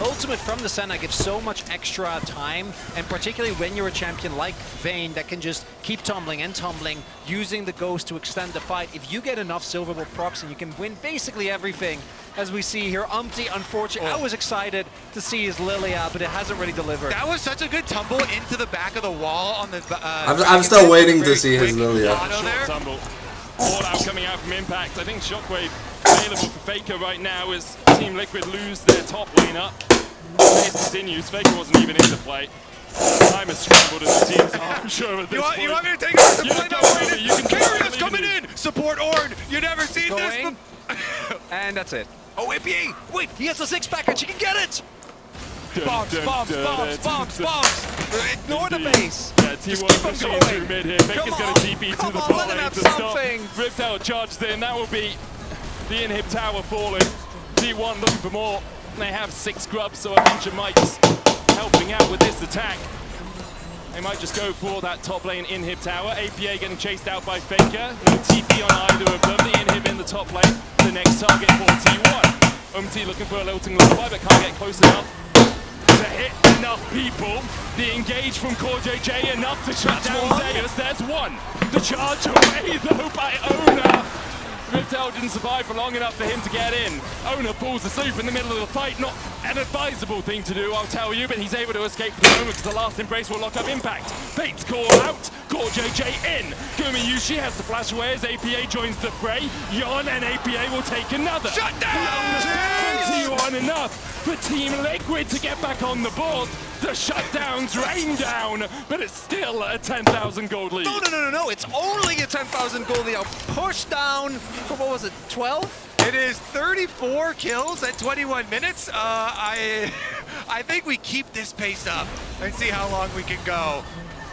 ultimate from the Senna gives so much extra time, and particularly when you're a champion like Vayne that can just keep tumbling and tumbling, using the Ghost to extend the fight. If you get enough silver ball procs, and you can win basically everything, as we see here. Umti, unfortunately, I was excited to see his Lilia, but it hasn't really delivered. That was such a good tumble into the back of the wall on the. I'm still waiting to see his Lilia. Tumble. All out coming out from Impact. I think Shockwave available for Faker right now as Team Liquid lose their top lane up. Pace continues. Faker wasn't even in the play. Time has scrambled in the team's arm show at this point. You want me to take it to the play now? You can Carrier's coming in! Support Ornn! You never seen Going. this And that's it. Oh, APA! Wait, he has a 6-pack and she can get it! Bombs, bombs, bombs, bombs, bombs! Ignore the base! Yeah, T1 pushing through mid here. Faker's going to TP to the bot lane to stop. Ripped out, charged in. That will be the inhib tower falling. T1 looking for more. They have 6 grubs, so a bunch of mites helping out with this attack. They might just go for that top lane inhib tower. APA getting chased out by Faker. No TP on either of them. The inhib in the top lane. The next target for T1. Umti looking for a lilting lullaby, but can't get close enough to hit enough people. The engage from Core JJ enough to shut down Zeus. There's one. The charge away though by Ona. Riptail didn't survive for long enough for him to get in. Ona falls asleep in the middle of the fight. Not an advisable thing to do, I'll tell you, but he's able to escape for the moment because the last embrace will lock up Impact. Bates call out. Core JJ in. Gumiyushi has to flash away as APA joins the fray. Yon and APA will take another. Shut down! T1 enough for Team Liquid to get back on the board. The shutdowns rain down, but it's still a 10,000 gold lead. No, it's only a 10,000 gold lead. Pushed down for, what was it, 12? It is 34 kills at 21 minutes. I think we keep this pace up and see how long we can go.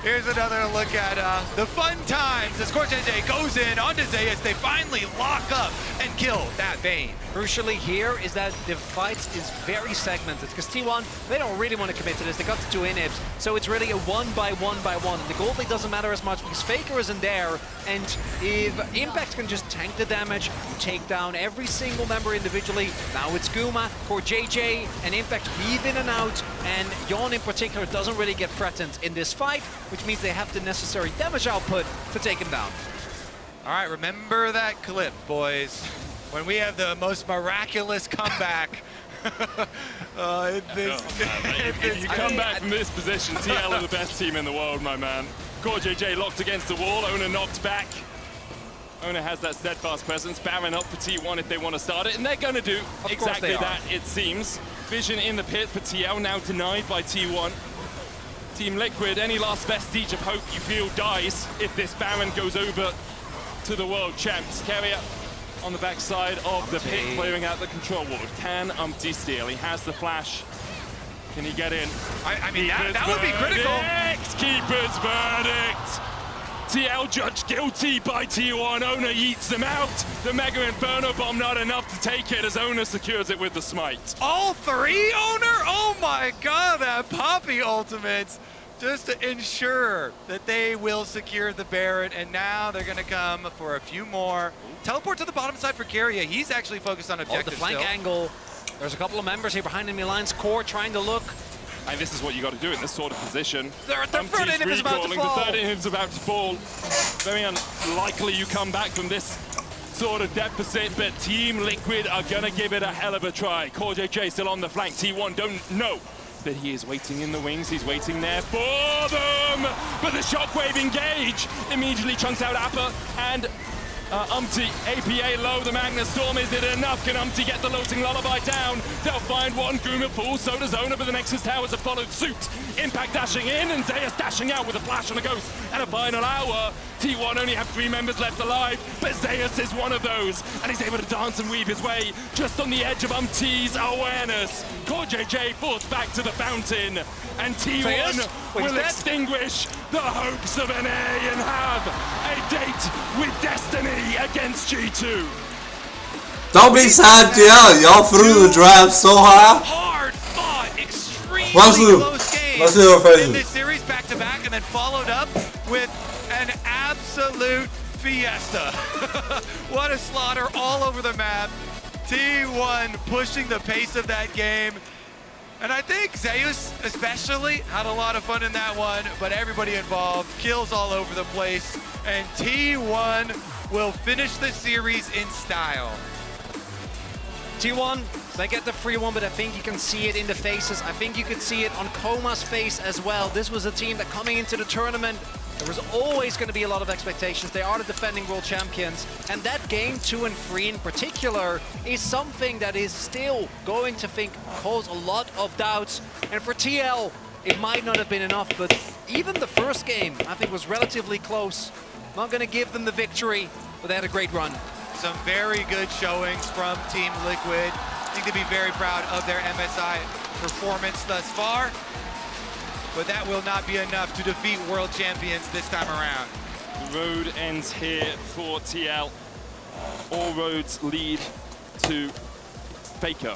Here's another look at the fun times as Core JJ goes in onto Zeus. They finally lock up and kill that Vayne. Crucially here is that the fight is very segmented because T1, they don't really want to commit to this. They got the 2 inhibs, so it's really a 1 by 1 by 1. And the gold lead doesn't matter as much because Faker isn't there, and if Impact can just tank the damage, take down every single member individually. Now it's Guma, Core JJ, and Impact weave in and out, and Yon in particular doesn't really get threatened in this fight, which means they have the necessary damage output to take him down. All right, remember that clip, boys. When we have the most miraculous comeback. If you come back from this position, TL are the best team in the world, my man. Core JJ locked against the wall, Ona knocked back. Ona has that steadfast presence, Baron up for T1 if they want to start it, and they're going to do exactly that, it seems. Vision in the pit for TL, now denied by T1. Team Liquid, any last vestige of hope you feel dies if this Baron goes over to the world champs. Carrier on the backside of the pit, clearing out the control ward. Can Umti steal? He has the flash. Can he get in? I mean, that would be critical. Keeper's verdict. TL judged guilty by T1. Ona yeets them out. The Mega Inferno Bomb not enough to take it as Ona secures it with the smite. All 3 Owner? Oh my god, that Poppy ultimates. Just to ensure that they will secure the Baron, and now they're going to come for a few more. Teleport to the bottom side for Carrier. He's actually focused on objectives. The flank angle. There's a couple of members here behind enemy lines. Core trying to look. And this is what you got to do in this sort of position. The third inhib is about to fall. The third inhib's about to fall. Very unlikely you come back from this sort of deficit, but Team Liquid are going to give it a hell of a try. Core JJ still on the flank. T1 don't know that he is waiting in the wings. He's waiting there for them. But the shockwave engage immediately chunks out Appa and Umti. APA low, the Magnus Storm, is it enough? Can Umti get the lilting lullaby down? They'll find one. Guma falls, so does Ona, but the Nexus Towers have followed suit. Impact dashing in, and Zeus dashing out with a flash and a ghost and a final hour. T1 only have 3 members left alive, but Zeus is one of those, and he's able to dance and weave his way just on the edge of Umti's awareness. Core JJ forced back to the fountain, and T1 will extinguish the hopes of NA and have a date with destiny against G2. Don't be sad, TL. Y'all threw the draft so high. Hard fought, extremely Let's do. close game Let's do our faces. in this series back to back, and then followed up with an absolute fiesta. What a slaughter all over the map. T1 pushing the pace of that game. And I think Zeus especially had a lot of fun in that one, but everybody involved, kills all over the place, and T1 will finish the series in style. T1, they get the free one, but I think you can see it in the faces. I think you could see it on Koma's face as well. This was a team that coming into the tournament, there was always going to be a lot of expectations. They are the defending world champions, and that game 2 and 3 in particular is something that is still going to cause a lot of doubts. And for TL, it might not have been enough, but even the first game I think was relatively close. Not going to give them the victory, but they had a great run. Some very good showings from Team Liquid. I think they'd be very proud of their MSI performance thus far, but that will not be enough to defeat world champions this time around. The road ends here for TL. All roads lead to Faker,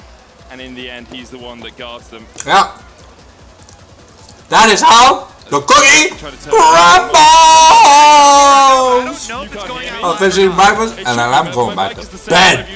and in the end, he's the one that guards them. Yeah. That is how the cookie crumbles! I don't know if it's going out. I'm finishing breakfast and then I'm going back to bed.